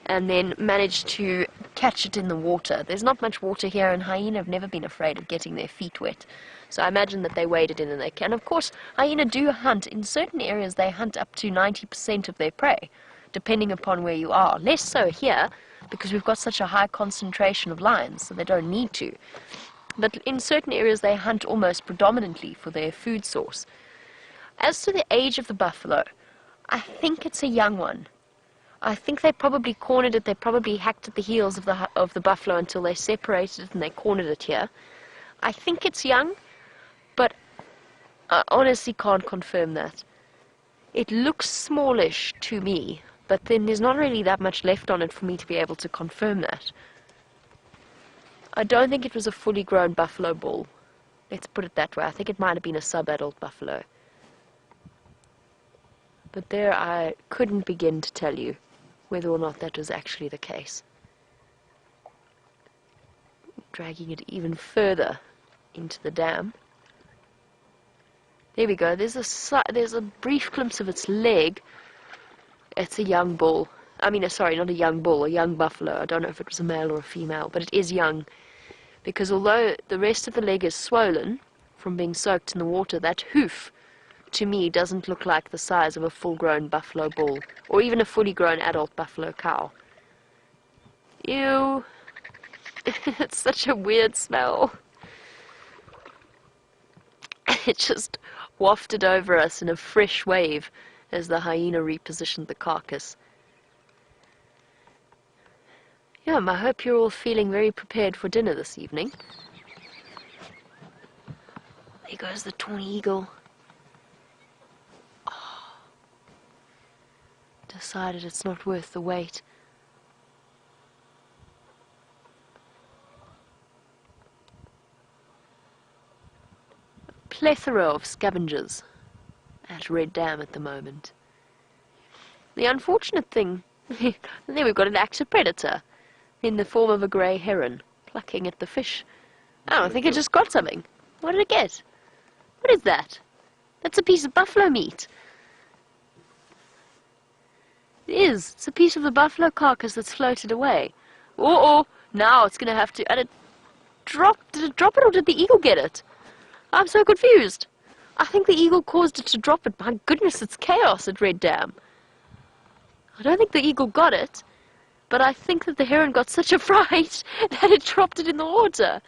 and then managed to catch it in the water. There's not much water here, and hyena have never been afraid of getting their feet wet. So I imagine that they waded in and they can. Of course, hyena do hunt. In certain areas, they hunt up to 90% of their prey, depending upon where you are. Less so here, because we've got such a high concentration of lions, so they don't need to. But in certain areas, they hunt almost predominantly for their food source. As to the age of the buffalo, I think it's a young one. I think they probably cornered it. They probably hacked at the heels of the buffalo until they separated it and they cornered it here. I think it's young, but I honestly can't confirm that. It looks smallish to me, but then there's not really that much left on it for me to be able to confirm that. I don't think it was a fully grown buffalo bull. Let's put it that way. I think it might have been a sub-adult buffalo. But there I couldn't begin to tell you whether or not that was actually the case. Dragging it even further into the dam. There we go. There's a brief glimpse of its leg. It's a young bull. I mean, sorry, not a young bull, a young buffalo. I don't know if it was a male or a female, but it is young. Because although the rest of the leg is swollen from being soaked in the water, that hoof, to me, doesn't look like the size of a full-grown buffalo bull, or even a fully grown adult buffalo cow. Ew. It's such a weird smell. It just wafted over us in a fresh wave as the hyena repositioned the carcass. Yeah, I hope you're all feeling very prepared for dinner this evening. There goes the tawny eagle. Oh. Decided it's not worth the wait. A plethora of scavengers at Red Dam at the moment. The unfortunate thing, there we've got an active predator in the form of a grey heron plucking at the fish. I don't think it just got something. What did it get? What is that? That's a piece of buffalo meat. It is. It's a piece of the buffalo carcass that's floated away. Oh, now it's going to have to... And it dropped. Did it drop it or did the eagle get it? I'm so confused. I think the eagle caused it to drop it. My goodness, it's chaos at Red Dam. I don't think the eagle got it, but I think that the heron got such a fright that it dropped it in the water.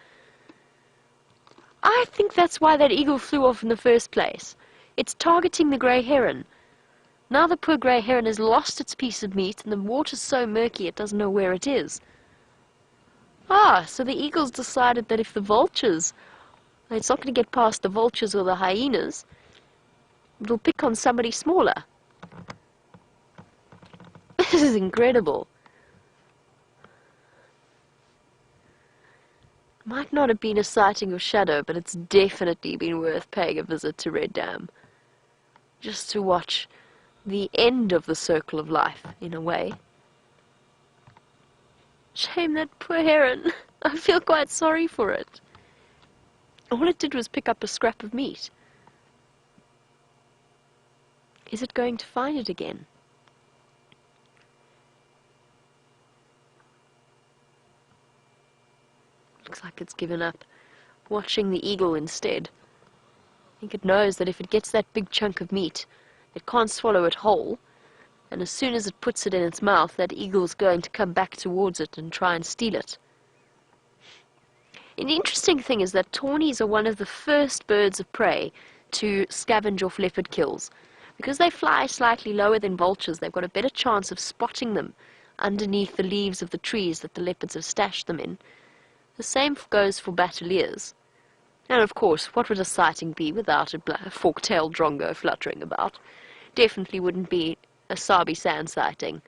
I think that's why that eagle flew off in the first place. It's targeting the grey heron. Now the poor grey heron has lost its piece of meat and the water's so murky it doesn't know where it is. Ah, so the eagle's decided that if the vultures, it's not going to get past the vultures or the hyenas, it'll pick on somebody smaller. This is incredible. Might not have been a sighting of shadow, but it's definitely been worth paying a visit to Red Dam. Just to watch the end of the circle of life, in a way. Shame that poor heron. I feel quite sorry for it. All it did was pick up a scrap of meat. Is it going to find it again? Looks like it's given up, watching the eagle instead. I think it knows that if it gets that big chunk of meat, it can't swallow it whole, and as soon as it puts it in its mouth, that eagle's going to come back towards it and try and steal it. And the interesting thing is that tawnies are one of the first birds of prey to scavenge off leopard kills. Because they fly slightly lower than vultures, they've got a better chance of spotting them underneath the leaves of the trees that the leopards have stashed them in. The same goes for battaliers. And of course, what would a sighting be without a fork-tailed drongo fluttering about? Definitely wouldn't be a Sabi Sand sighting.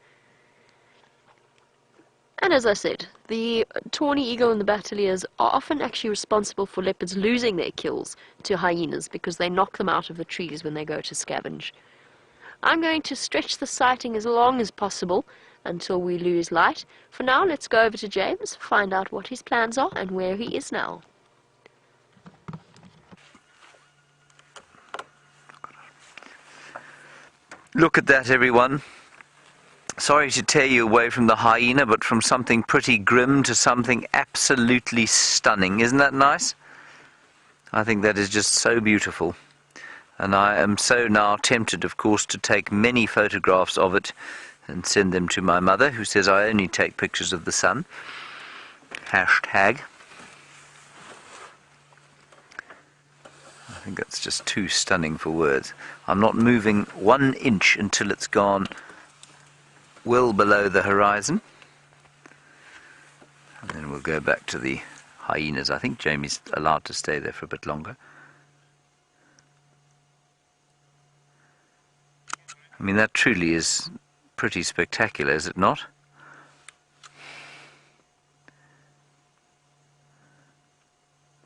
And as I said, the tawny eagle and the battaliers are often actually responsible for leopards losing their kills to hyenas because they knock them out of the trees when they go to scavenge. I'm going to stretch the sighting as long as possible until we lose light. For now, let's go over to James, find out what his plans are and where he is now. Look at that, everyone. Sorry to tear you away from the hyena, but from something pretty grim to something absolutely stunning. Isn't that nice? I think that is just so beautiful. And I am so now tempted, of course, to take many photographs of it and send them to my mother, who says I only take pictures of the sun. Hashtag. I think that's just too stunning for words. I'm not moving 1 inch until it's gone well below the horizon. And then we'll go back to the hyenas. I think Jamie's allowed to stay there for a bit longer. I mean, that truly is pretty spectacular, is it not?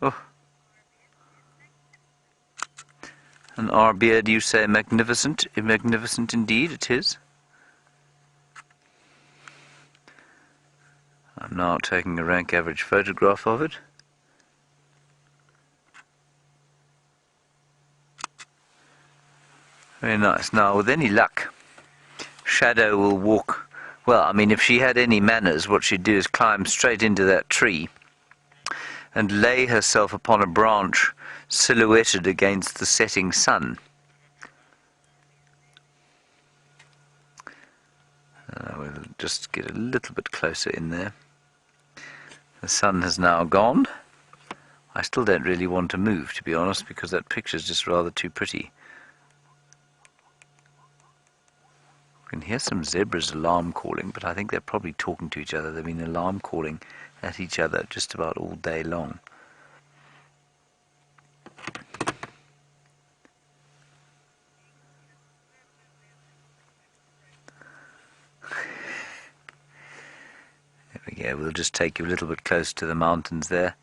Oh. And our beard, you say, magnificent? Magnificent indeed, it is. I'm now taking a rank average photograph of it. Very nice. Now, with any luck, Shadow will walk. Well, I mean, if she had any manners, what she'd do is climb straight into that tree and lay herself upon a branch silhouetted against the setting sun. We'll just get a little bit closer in there. The sun has now gone. I still don't really want to move, to be honest, because that picture is just rather too pretty. I can hear some zebras alarm calling, but I think they're probably talking to each other. They've been alarm calling at each other just about all day long. There we go. We'll just take you a little bit close to the mountains there.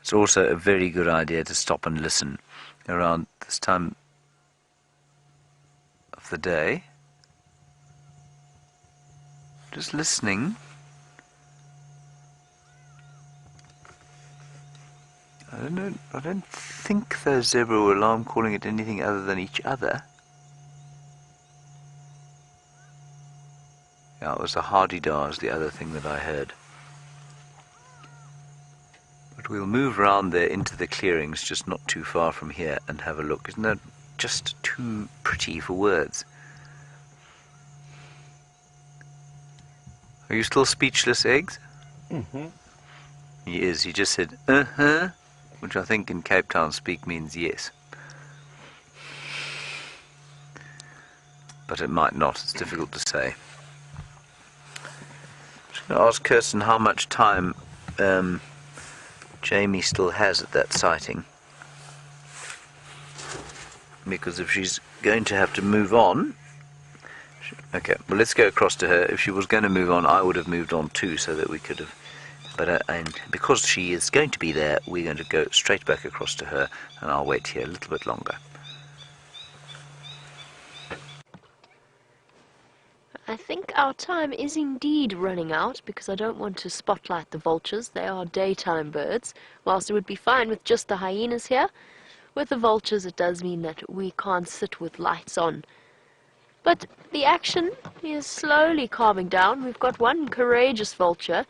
It's also a very good idea to stop and listen around this time of the day. Just listening. I don't know. I don't think those zebra were alarm calling at anything other than each other. Yeah, it was the hardy-dars, the other thing that I heard. But we'll move around there into the clearings, just not too far from here, and have a look. Isn't that just too pretty for words. Are you still speechless, Eggs? Mm-hmm. He is. He just said, uh-huh, which I think in Cape Town speak means yes. But it might not. It's difficult to say. I'm just going to ask Kirsten how much time Jamie still has at that sighting. Because if she's going to have to move on... Okay, well, let's go across to her. If she was going to move on, I would have moved on too, so that we could have... But and because she is going to be there, we're going to go straight back across to her, and I'll wait here a little bit longer. I think our time is indeed running out, because I don't want to spotlight the vultures. They are daytime birds, whilst it would be fine with just the hyenas here. With the vultures, it does mean that we can't sit with lights on. But the action is slowly calming down. We've got one courageous vulture,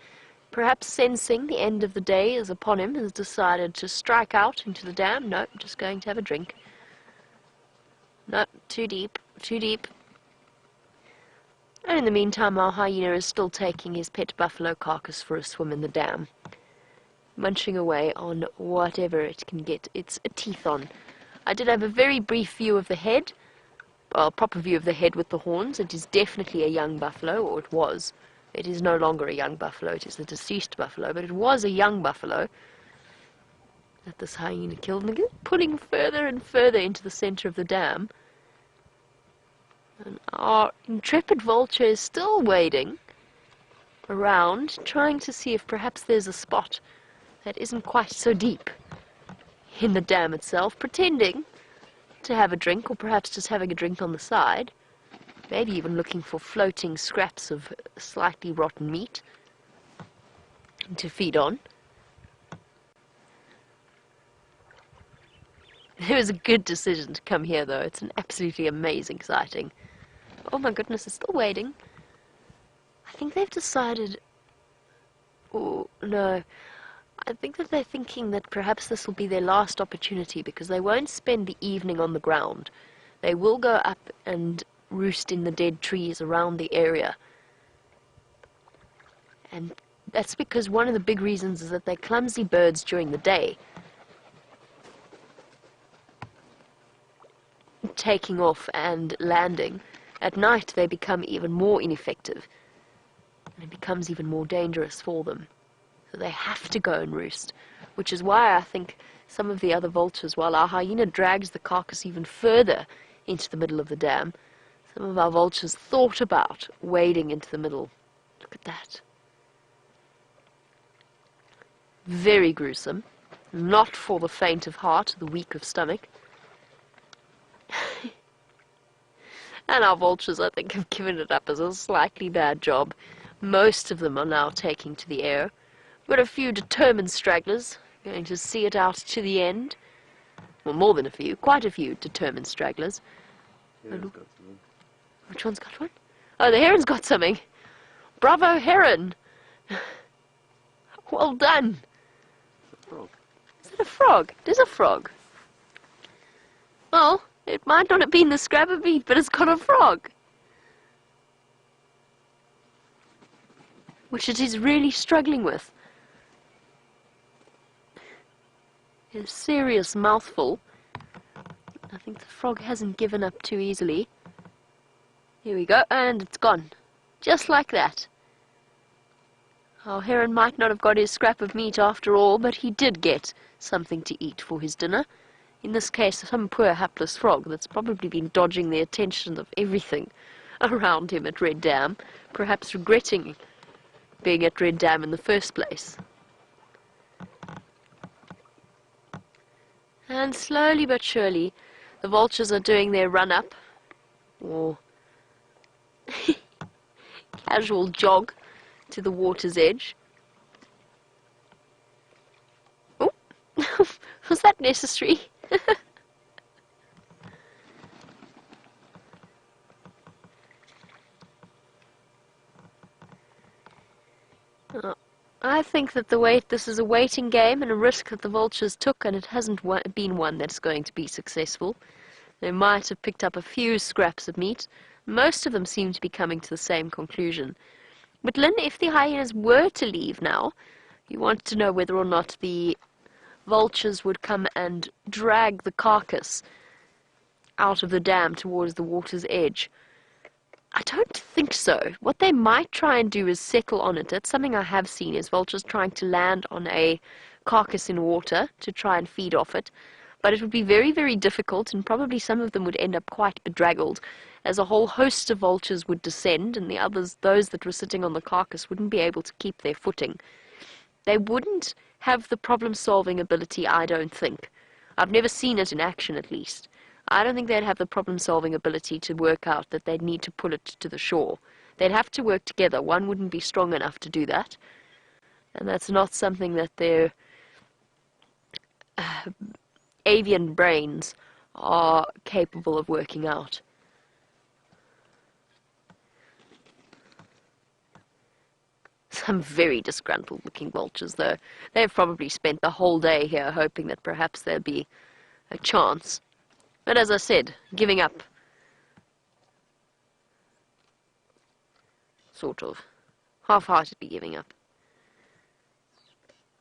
perhaps sensing the end of the day is upon him, has decided to strike out into the dam. Nope, just going to have a drink. Nope, too deep, too deep. And in the meantime, our hyena is still taking his pet buffalo carcass for a swim in the dam, munching away on whatever it can get its teeth on. I did have a very brief view of the head, well, proper view of the head with the horns. It is definitely a young buffalo, or it was. It is no longer a young buffalo, it is a deceased buffalo, but it was a young buffalo that this hyena killed, and again, pulling further and further into the center of the dam. And our intrepid vulture is still wading around, trying to see if perhaps there's a spot that isn't quite so deep in the dam itself, pretending to have a drink, or perhaps just having a drink on the side. Maybe even looking for floating scraps of slightly rotten meat to feed on. It was a good decision to come here, though. It's an absolutely amazing sighting. Oh my goodness, it's still waiting. I think they've decided... Oh, no. I think that they're thinking that perhaps this will be their last opportunity, because they won't spend the evening on the ground. They will go up and roost in the dead trees around the area. And that's because one of the big reasons is that they're clumsy birds during the day, taking off and landing. At night they become even more ineffective, and it becomes even more dangerous for them. So they have to go and roost, which is why I think some of the other vultures, while our hyena drags the carcass even further into the middle of the dam, some of our vultures thought about wading into the middle. Look at that. Very gruesome. Not for the faint of heart, the weak of stomach. And our vultures, I think, have given it up as a slightly bad job. Most of them are now taking to the air. We've got a few determined stragglers going to see it out to the end. Well, more than a few, quite a few determined stragglers. Heron's got something. Which one's got one? Oh, the heron's got something. Bravo, heron! Well done. It's a frog. Is it a frog? It is a frog. Well, it might not have been the scrap of meat, but it's got a frog. Which it is really struggling with. A serious mouthful. I think the frog hasn't given up too easily. Here we go, and it's gone. Just like that. Our heron might not have got his scrap of meat after all, but he did get something to eat for his dinner. In this case, some poor hapless frog that's probably been dodging the attention of everything around him at Red Dam, perhaps regretting being at Red Dam in the first place. And slowly but surely, the vultures are doing their run-up, or casual jog to the water's edge. Oh, was that necessary? I think that this is a waiting game and a risk that the vultures took, and it hasn't been one that's going to be successful. They might have picked up a few scraps of meat. Most of them seem to be coming to the same conclusion. But Lynn, if the hyenas were to leave now, you want to know whether or not the vultures would come and drag the carcass out of the dam towards the water's edge. I don't think so. What they might try and do is settle on it. That's something I have seen, is vultures trying to land on a carcass in water to try and feed off it. But it would be very, very difficult, and probably some of them would end up quite bedraggled, as a whole host of vultures would descend, and the others, those that were sitting on the carcass, wouldn't be able to keep their footing. They wouldn't have the problem-solving ability, I don't think. I've never seen it in action, at least. I don't think they'd have the problem-solving ability to work out that they'd need to pull it to the shore. They'd have to work together. One wouldn't be strong enough to do that. And that's not something that their avian brains are capable of working out. Some very disgruntled-looking vultures, though. They've probably spent the whole day here hoping that perhaps there'd be a chance. But as I said, giving up. Sort of. Half-heartedly giving up.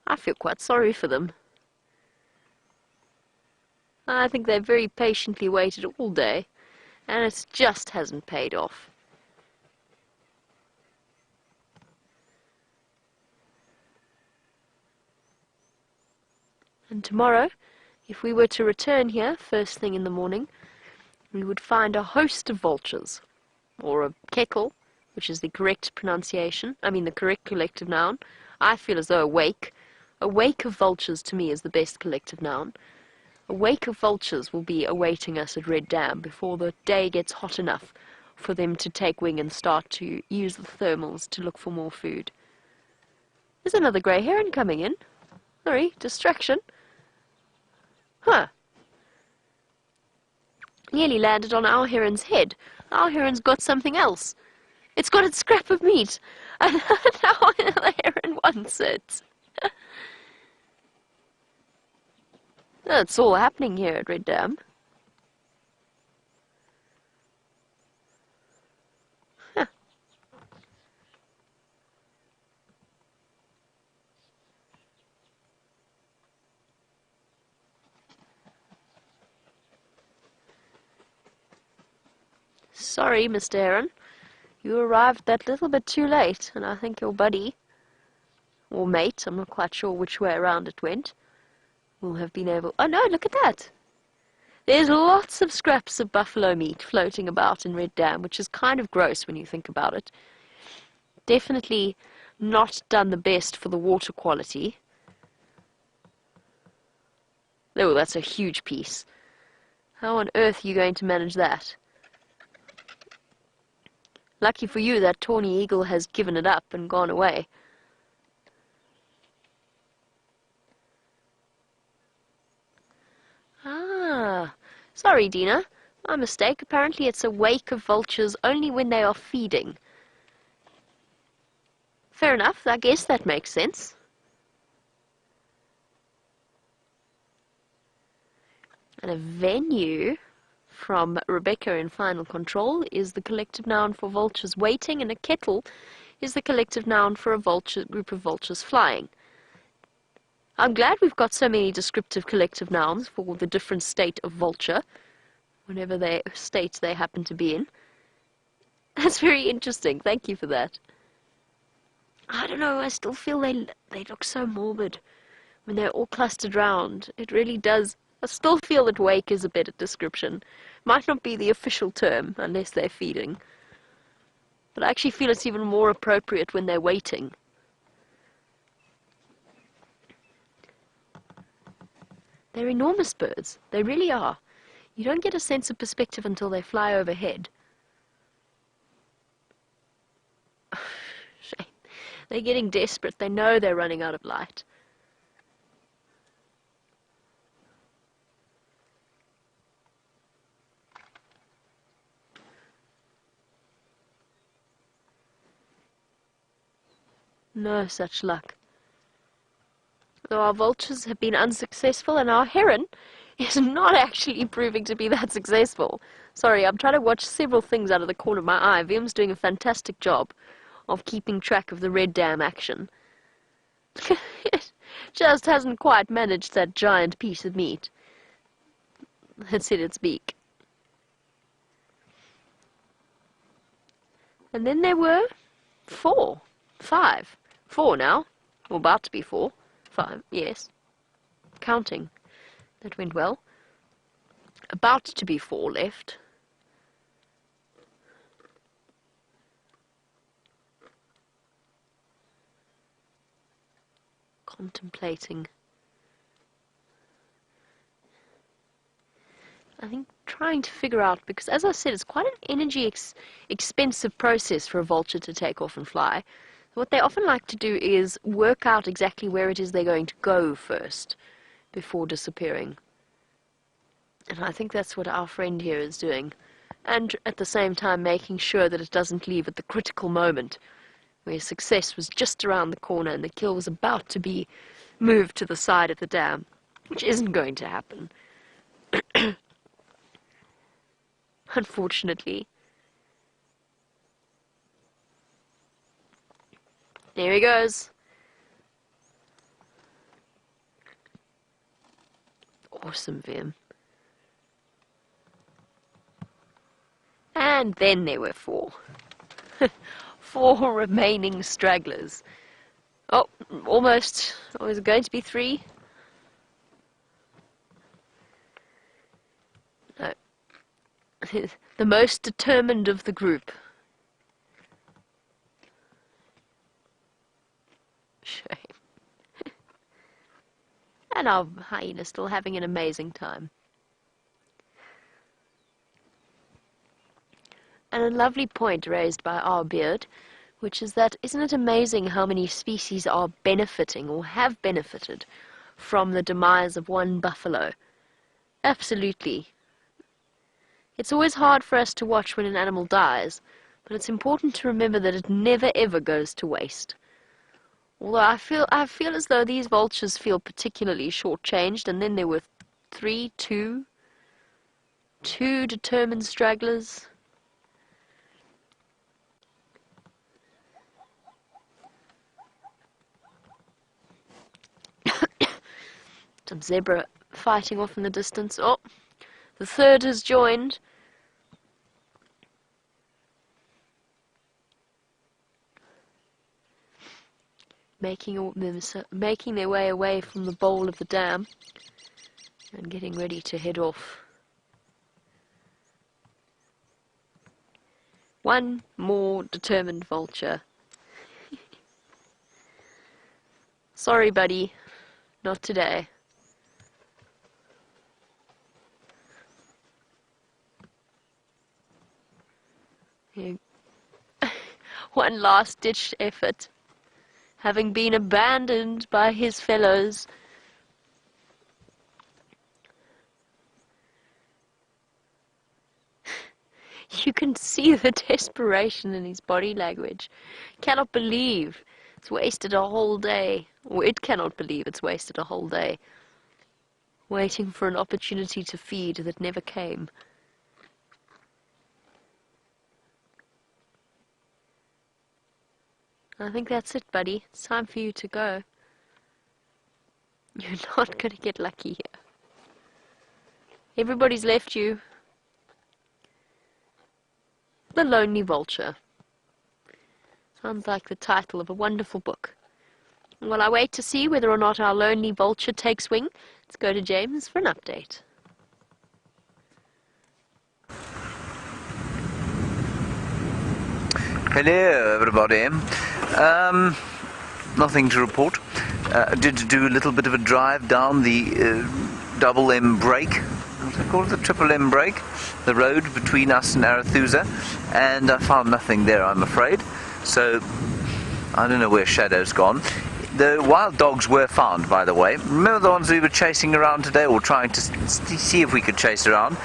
I feel quite sorry for them. I think they've very patiently waited all day, and it just hasn't paid off. And tomorrow, if we were to return here first thing in the morning, we would find a host of vultures, or a kettle, which is the correct pronunciation, the correct collective noun. I feel as though a wake of vultures to me is the best collective noun. A wake of vultures will be awaiting us at Red Dam before the day gets hot enough for them to take wing and start to use the thermals to look for more food. There's another grey heron coming in. Sorry, distraction. Huh. Nearly landed on our heron's head. Our heron's got something else. It's got its scrap of meat. And now the heron wants it. That's all happening here at Red Dam. Huh. Sorry, Mr. Heron. You arrived that little bit too late, and I think your buddy, or mate, I'm not quite sure which way around it went, will have been able... Oh no, look at that! There's lots of scraps of buffalo meat floating about in Red Dam, which is kind of gross when you think about it. Definitely not done the best for the water quality. Oh, that's a huge piece. How on earth are you going to manage that? Lucky for you, that tawny eagle has given it up and gone away. Ah, sorry, Dina. My mistake. Apparently it's a wake of vultures only when they are feeding. Fair enough. I guess that makes sense. And a venue from Rebecca in Final Control is the collective noun for vultures waiting, and a kettle is the collective noun for a group of vultures flying. I'm glad we've got so many descriptive collective nouns for the different state of vulture, whatever state they happen to be in. That's very interesting. Thank you for that. I don't know, I still feel they look so morbid when they're all clustered round. It really does. I still feel that wake is a better description. Might not be the official term unless they're feeding. But I actually feel it's even more appropriate when they're waiting. They're enormous birds. They really are. You don't get a sense of perspective until they fly overhead. Shame. They're getting desperate. They know they're running out of light. No such luck. Though our vultures have been unsuccessful, and our heron is not actually proving to be that successful. Sorry, I'm trying to watch several things out of the corner of my eye. Vim's doing a fantastic job of keeping track of the red dam action. It just hasn't quite managed that giant piece of meat that's in its beak. And then there were 4, 5, 4 now, or about to be 4, 5, yes, counting. That went well. About to be 4 left. Contemplating. I think trying to figure out, because as I said, it's quite an energy expensive process for a vulture to take off and fly. What they often like to do is work out exactly where it is they're going to go first before disappearing. And I think that's what our friend here is doing. And at the same time making sure that it doesn't leave at the critical moment where success was just around the corner and the kill was about to be moved to the side of the dam, which isn't going to happen. Unfortunately. There he goes. Awesome, Vim. And then there were 4. 4 remaining stragglers. Oh, almost. Oh, is it going to be 3? No. The most determined of the group. Shame. And our hyena still having an amazing time. And a lovely point raised by our beard, which is that isn't it amazing how many species are benefiting or have benefited from the demise of one buffalo? Absolutely. It's always hard for us to watch when an animal dies, but it's important to remember that it never ever goes to waste. Although I feel as though these vultures feel particularly shortchanged, and then there were 2 determined stragglers. Some zebra fighting off in the distance. Oh, the 3rd has joined. Making their way away from the bowl of the dam and getting ready to head off. One more determined vulture. Sorry, buddy. Not today. One last-ditch effort, having been abandoned by his fellows. You can see the desperation in his body language. Cannot believe it's wasted a whole day, or it cannot believe it's wasted a whole day, waiting for an opportunity to feed that never came. I think that's it, buddy. It's time for you to go. You're not going to get lucky here. Everybody's left you. The Lonely Vulture. Sounds like the title of a wonderful book. While I wait to see whether or not our Lonely Vulture takes wing, let's go to James for an update. Hello, everybody. Nothing to report. Did do a little bit of a drive down the double M break. What's it called? The triple M break. The road between us and Arethusa. And I found nothing there, I'm afraid. So, I don't know where Shadow's gone. The wild dogs were found, by the way. Remember the ones we were chasing around today, or trying to see if we could chase around?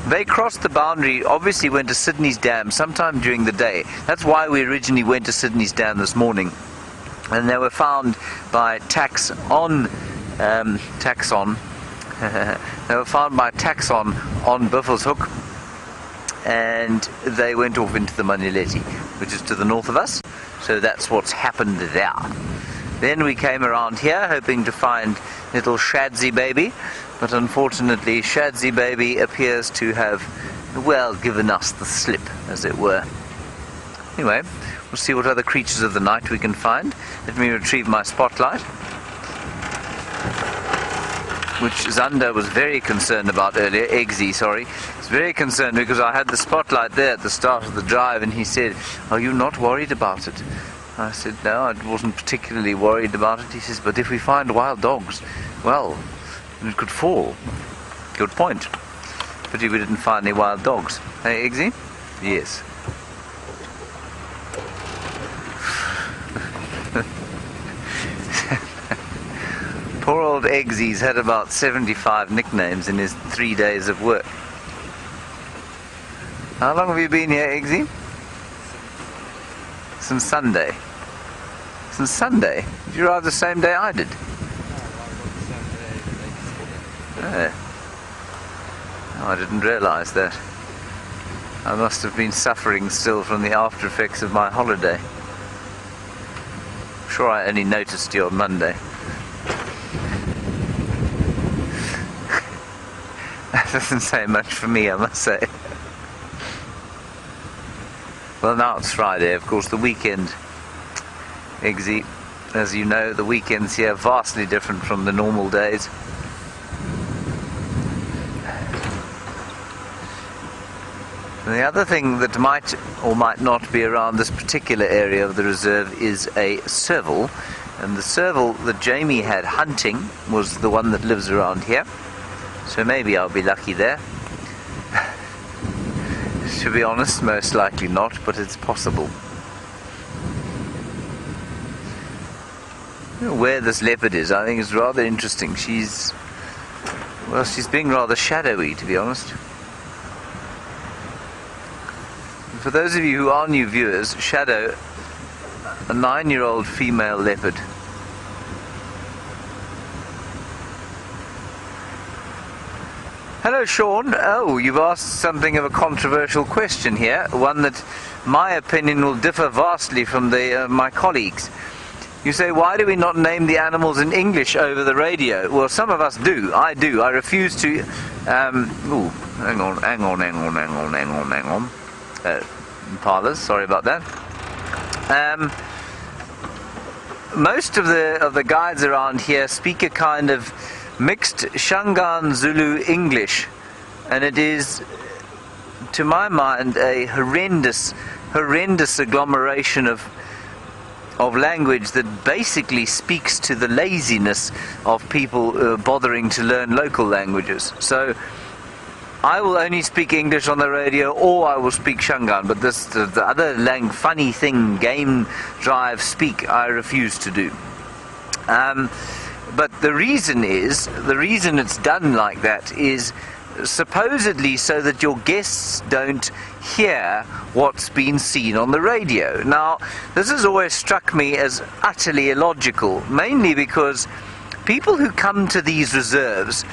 They crossed the boundary, obviously went to Sydney's Dam sometime during the day. That's why we originally went to Sydney's Dam this morning. And they were found by Taxon They were found by taxon on Buffelshoek, and they went off into the Manileti, which is to the north of us. So that's what's happened there. Then we came around here hoping to find little Shadsy baby, but unfortunately Shadsy baby appears to have, well, given us the slip, as it were. Anyway, we'll see what other creatures of the night we can find. Let me retrieve my spotlight, which Zander was very concerned about earlier. Eggsy, sorry. Was very concerned because I had the spotlight there at the start of the drive, and he said, "Are you not worried about it?" I said, "No, I wasn't particularly worried about it." He says, "But if we find wild dogs, well, it could fall." Good point. Pity we didn't find any wild dogs. Hey, Eggsy? Yes. Poor old Eggsy's had about 75 nicknames in his 3 days of work. How long have you been here, Eggsy? Since Sunday. Since Sunday? Did you arrive the same day I did? Oh, I didn't realise that. I must have been suffering still from the after effects of my holiday. I'm sure I only noticed you on Monday. That doesn't say much for me, I must say. Well, now it's Friday, of course, the weekend. Eggsy, as you know, the weekends here are vastly different from the normal days. And the other thing that might or might not be around this particular area of the reserve is a serval. And the serval that Jamie had hunting was the one that lives around here. So maybe I'll be lucky there. To be honest, most likely not, but it's possible. Where this leopard is, I think is rather interesting. She's being rather shadowy, to be honest. For those of you who are new viewers, Shadow, a 9-year-old female leopard. Hello, Sean. Oh, you've asked something of a controversial question here, one that my opinion will differ vastly from my colleagues. You say, why do we not name the animals in English over the radio? Well, some of us do. I do. I refuse to... hang on. Parlours, sorry about that. Most of the guides around here speak a kind of mixed Shangaan Zulu English, and it is, to my mind, a horrendous agglomeration of language that basically speaks to the laziness of people bothering to learn local languages. So I will only speak English on the radio, or I will speak Shangaan, but the other funny thing, game drive speak, I refuse to do. But the reason it's done like that is supposedly so that your guests don't hear what's been seen on the radio. Now, this has always struck me as utterly illogical, mainly because people who come to these reserves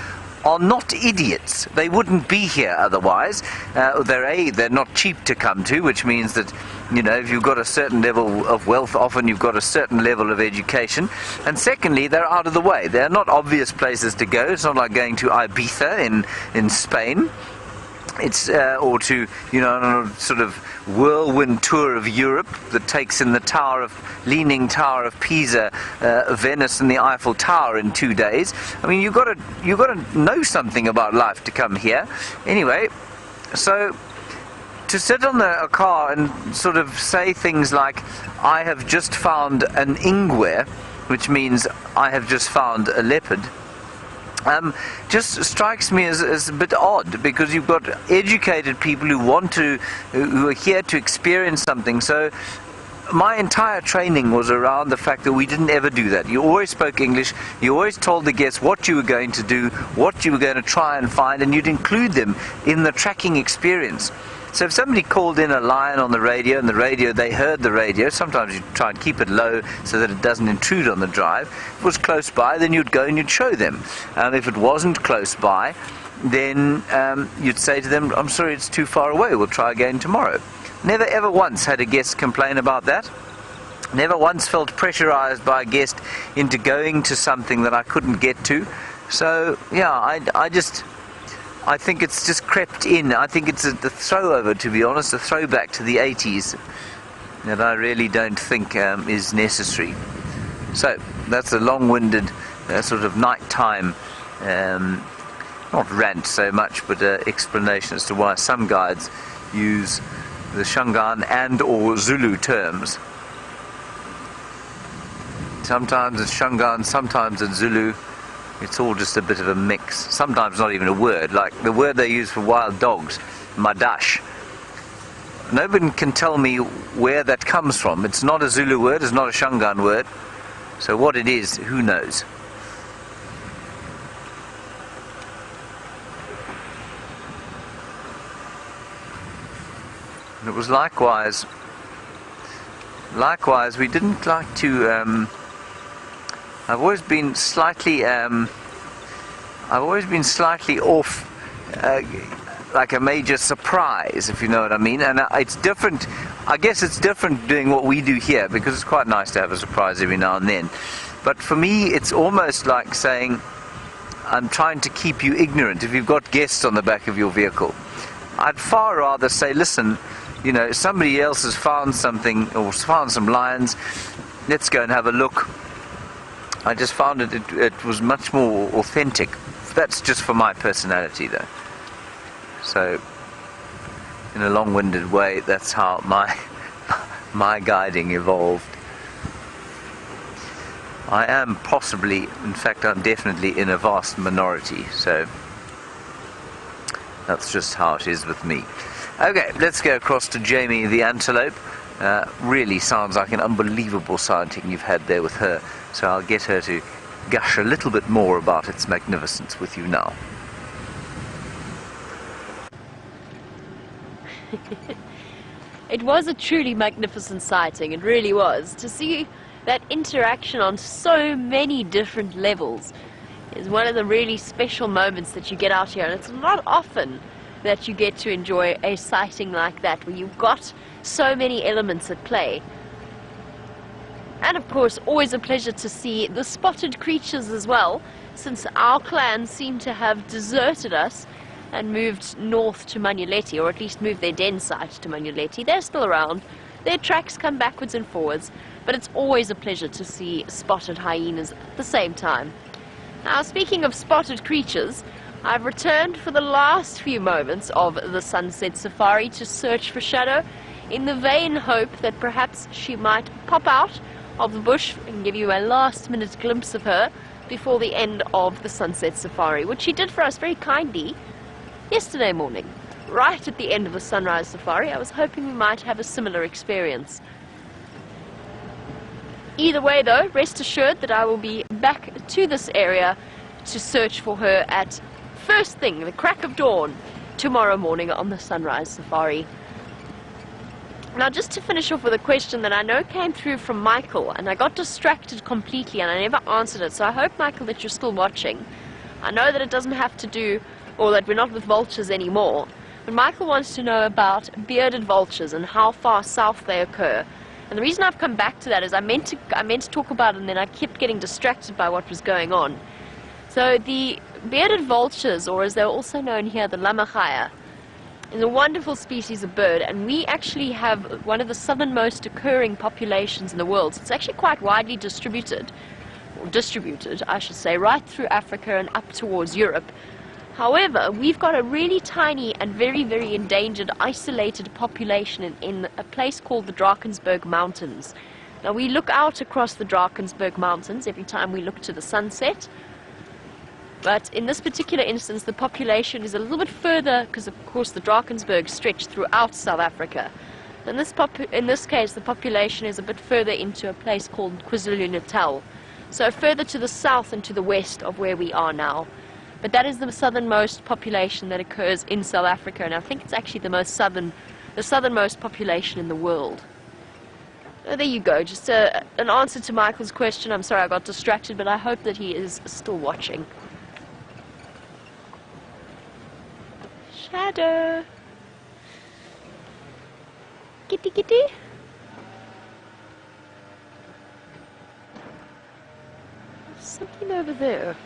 are not idiots. They wouldn't be here otherwise. They're not cheap to come to, which means that, you know, if you've got a certain level of wealth, often you've got a certain level of education. And secondly, they're out of the way. They're not obvious places to go. It's not like going to Ibiza in Spain. It's or to, you know, a sort of whirlwind tour of Europe that takes in the Leaning Tower of Pisa, Venice, and the Eiffel Tower in 2 days. I mean, you've got to know something about life to come here. Anyway, so to sit on a car and sort of say things like, "I have just found an ingwe," which means I have just found a leopard, just strikes me as a bit odd, because you've got educated people who are here to experience something. So my entire training was around the fact that we didn't ever do that. You always spoke English, you always told the guests what you were going to do, what you were going to try and find, and you'd include them in the tracking experience. So if somebody called in a lion on the radio, and they heard the radio, sometimes you try and keep it low so that it doesn't intrude on the drive. If it was close by, then you'd go and you'd show them. If it wasn't close by, then you'd say to them, I'm sorry, it's too far away, we'll try again tomorrow. Never ever once had a guest complain about that. Never once felt pressurized by a guest into going to something that I couldn't get to. So yeah, I think it's just crept in. I think it's the throwover, to be honest, a throwback to the 80s that I really don't think is necessary. So that's a long-winded sort of nighttime, not rant so much, but explanation as to why some guides use the Shangaan and or Zulu terms. Sometimes it's Shangaan, sometimes it's Zulu. It's all just a bit of a mix. Sometimes not even a word, like the word they use for wild dogs, madash. Nobody can tell me where that comes from. It's not a Zulu word, it's not a Shangaan word. So what it is, who knows? And it was likewise, we didn't like to, I've always been slightly off, like a major surprise, if you know what I mean. And it's different. I guess it's different doing what we do here, because it's quite nice to have a surprise every now and then. But for me, it's almost like saying, I'm trying to keep you ignorant. If you've got guests on the back of your vehicle, I'd far rather say, listen, you know, somebody else has found something, or found some lions. Let's go and have a look. I just found it was much more authentic. That's just for my personality, though. So, in a long-winded way, that's how my guiding evolved. I am possibly, in fact, I'm definitely in a vast minority. So, that's just how it is with me. Okay, let's go across to Jamie the antelope. Really sounds like an unbelievable sighting you've had there with her. So I'll get her to gush a little bit more about its magnificence with you now. It was a truly magnificent sighting, it really was. To see that interaction on so many different levels is one of the really special moments that you get out here, and it's not often that you get to enjoy a sighting like that, where you've got so many elements at play. And of course, always a pleasure to see the spotted creatures as well, since our clan seem to have deserted us and moved north to Manuleti, or at least moved their den site to Manuleti. They're still around. Their tracks come backwards and forwards, but it's always a pleasure to see spotted hyenas at the same time. Now, speaking of spotted creatures, I've returned for the last few moments of the sunset safari to search for Shadow, in the vain hope that perhaps she might pop out of the bush and give you a last-minute glimpse of her before the end of the sunset safari, which she did for us very kindly yesterday morning, right at the end of the sunrise safari. I was hoping we might have a similar experience. Either way, though, rest assured that I will be back to this area to search for her at first thing, the crack of dawn, tomorrow morning on the sunrise safari. Now, just to finish off with a question that I know came through from Michael, and I got distracted completely and I never answered it, so I hope, Michael, that you're still watching. I know that it doesn't have to do, or that we're not with vultures anymore, but Michael wants to know about bearded vultures and how far south they occur. And the reason I've come back to that is I meant to talk about it, and then I kept getting distracted by what was going on. So the bearded vultures, or as they're also known here, the lammergeier, is a wonderful species of bird, and we actually have one of the southernmost occurring populations in the world. So it's actually quite widely distributed, I should say, right through Africa and up towards Europe. However, we've got a really tiny and very, very endangered, isolated population in a place called the Drakensberg Mountains. Now, we look out across the Drakensberg Mountains every time we look to the sunset. But in this particular instance, the population is a little bit further, because of course the Drakensberg stretch throughout South Africa. In this case, the population is a bit further into a place called KwaZulu-Natal. So further to the south and to the west of where we are now. But that is the southernmost population that occurs in South Africa, and I think it's actually the southernmost population in the world. Oh, there you go, just an answer to Michael's question. I'm sorry I got distracted, but I hope that he is still watching. Shadow. Kitty kitty. There's something over there,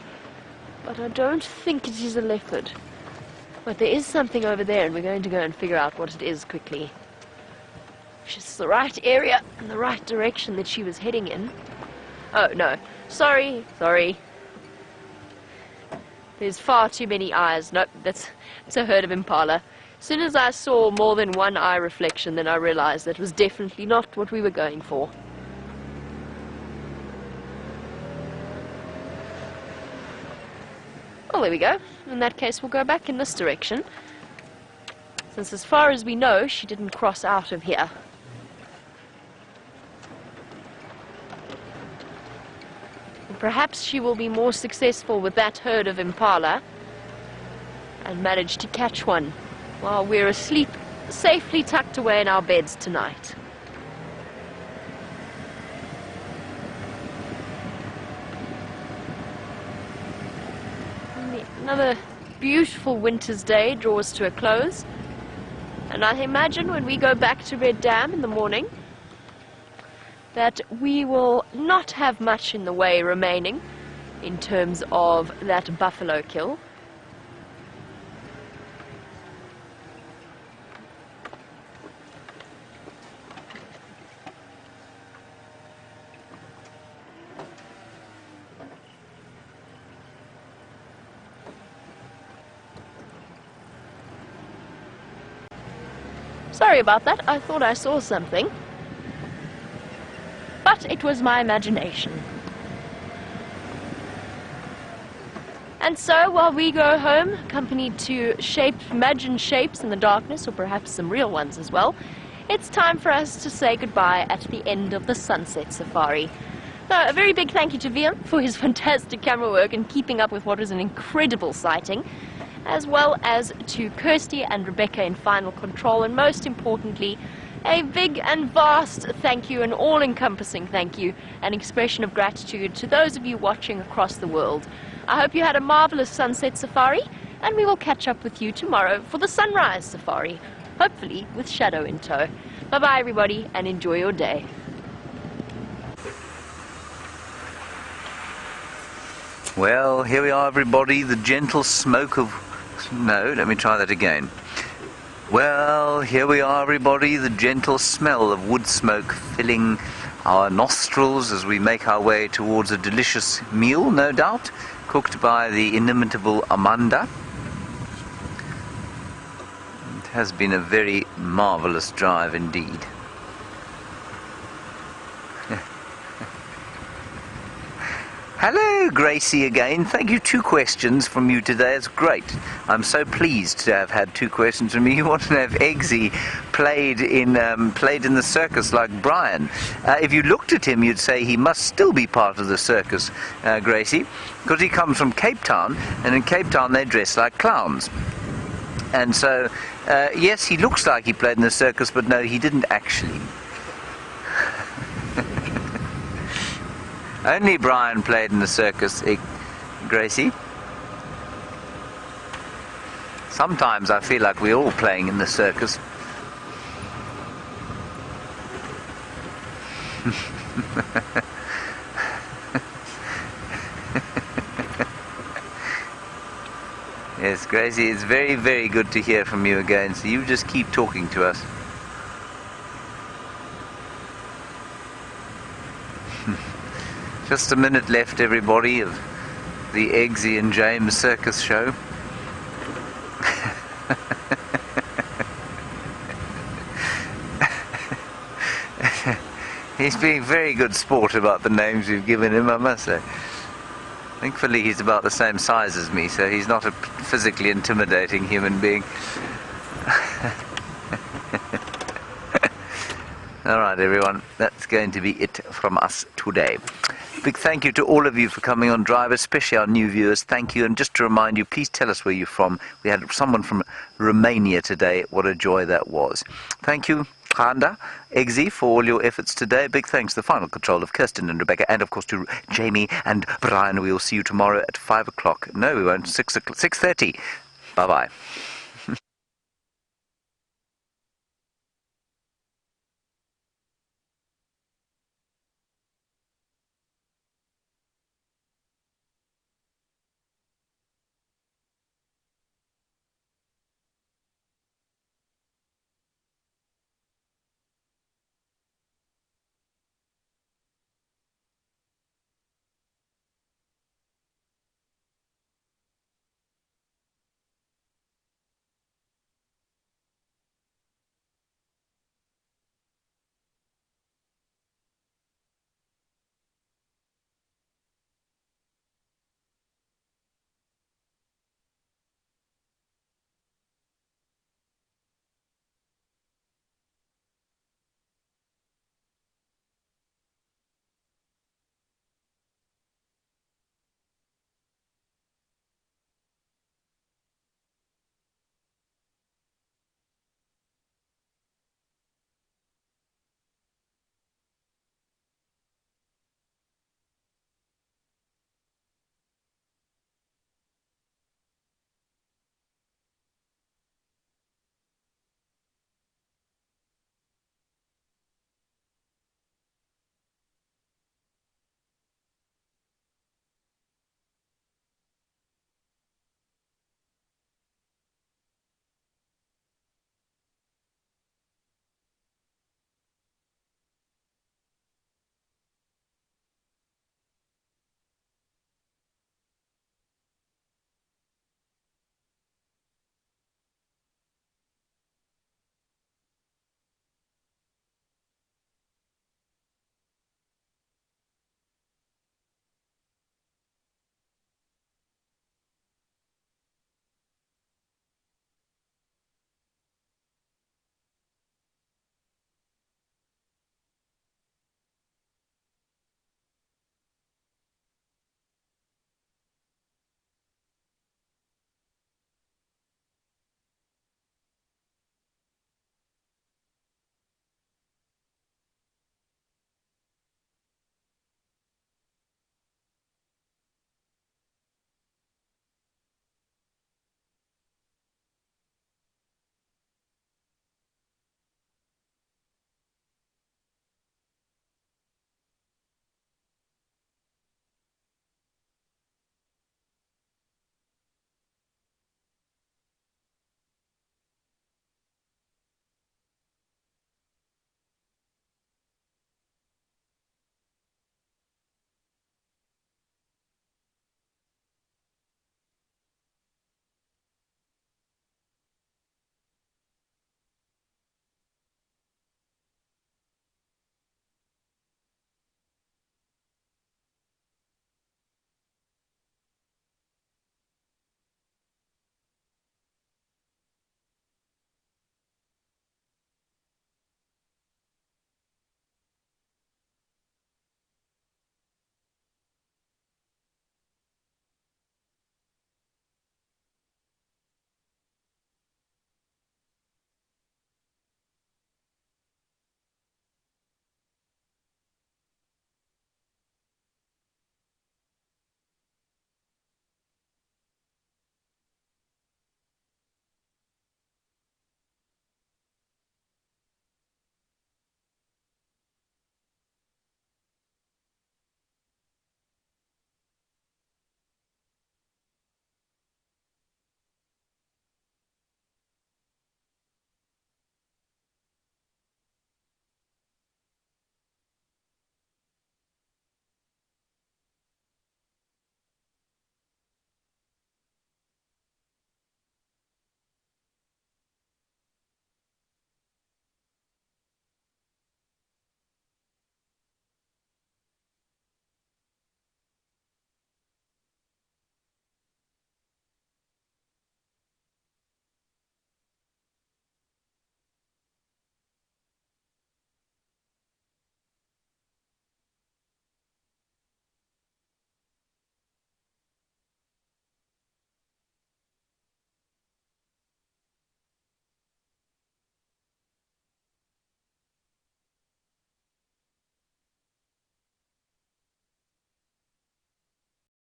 but I don't think it is a leopard. But there is something over there, and we're going to go and figure out what it is quickly. It's the right area and the right direction that she was heading in. Oh, no. Sorry. There's far too many eyes. Nope, it's a herd of impala. As soon as I saw more than one eye reflection, then I realized that was definitely not what we were going for. Well, there we go. In that case, we'll go back in this direction, since as far as we know, she didn't cross out of here. Perhaps she will be more successful with that herd of impala and manage to catch one while we're asleep, safely tucked away in our beds tonight. Another beautiful winter's day draws to a close, and I imagine when we go back to Red Dam in the morning that we will not have much in the way remaining in terms of that buffalo kill. Sorry about that, I thought I saw something. But it was my imagination. And so, while we go home, accompanied to imagined shapes in the darkness, or perhaps some real ones as well, it's time for us to say goodbye at the end of the sunset safari. Now, a very big thank you to Vian for his fantastic camera work and keeping up with what was an incredible sighting, as well as to Kirsty and Rebecca in final control, and most importantly, a big and vast thank you, an all-encompassing thank you, an expression of gratitude to those of you watching across the world. I hope you had a marvelous sunset safari, and we will catch up with you tomorrow for the sunrise safari, hopefully with Shadow in tow. Bye-bye everybody, and enjoy your day. Well, here we are everybody, the gentle smoke of... No, let me try that again. Well, here we are everybody, the gentle smell of wood smoke filling our nostrils as we make our way towards a delicious meal, no doubt, cooked by the inimitable Amanda. It has been a very marvellous drive indeed. Hello, Gracie again. Thank you. 2 questions from you today. It's great. I'm so pleased to have had 2 questions from you. You want to know if Eggsy played in the circus like Brian. If you looked at him, you'd say he must still be part of the circus, Gracie, because he comes from Cape Town, and in Cape Town they dress like clowns. And so, yes, he looks like he played in the circus, but no, he didn't actually. Only Brian played in the circus, Gracie. Sometimes I feel like we're all playing in the circus. Yes, Gracie, it's very, very good to hear from you again, so you just keep talking to us. Just a minute left, everybody, of the Eggsy and James circus show. He's being very good sport about the names we've given him, I must say. Thankfully he's about the same size as me, so he's not a physically intimidating human being. All right, everyone. That's going to be it from us today. Big thank you to all of you for coming on Drive, especially our new viewers. Thank you. And just to remind you, please tell us where you're from. We had someone from Romania today. What a joy that was. Thank you, Khanda, Eggsy, for all your efforts today. Big thanks to the final control of Kirsten and Rebecca, and of course to Jamie and Brian. We will see you tomorrow at 5 o'clock. No, we won't. 6:30. Bye-bye.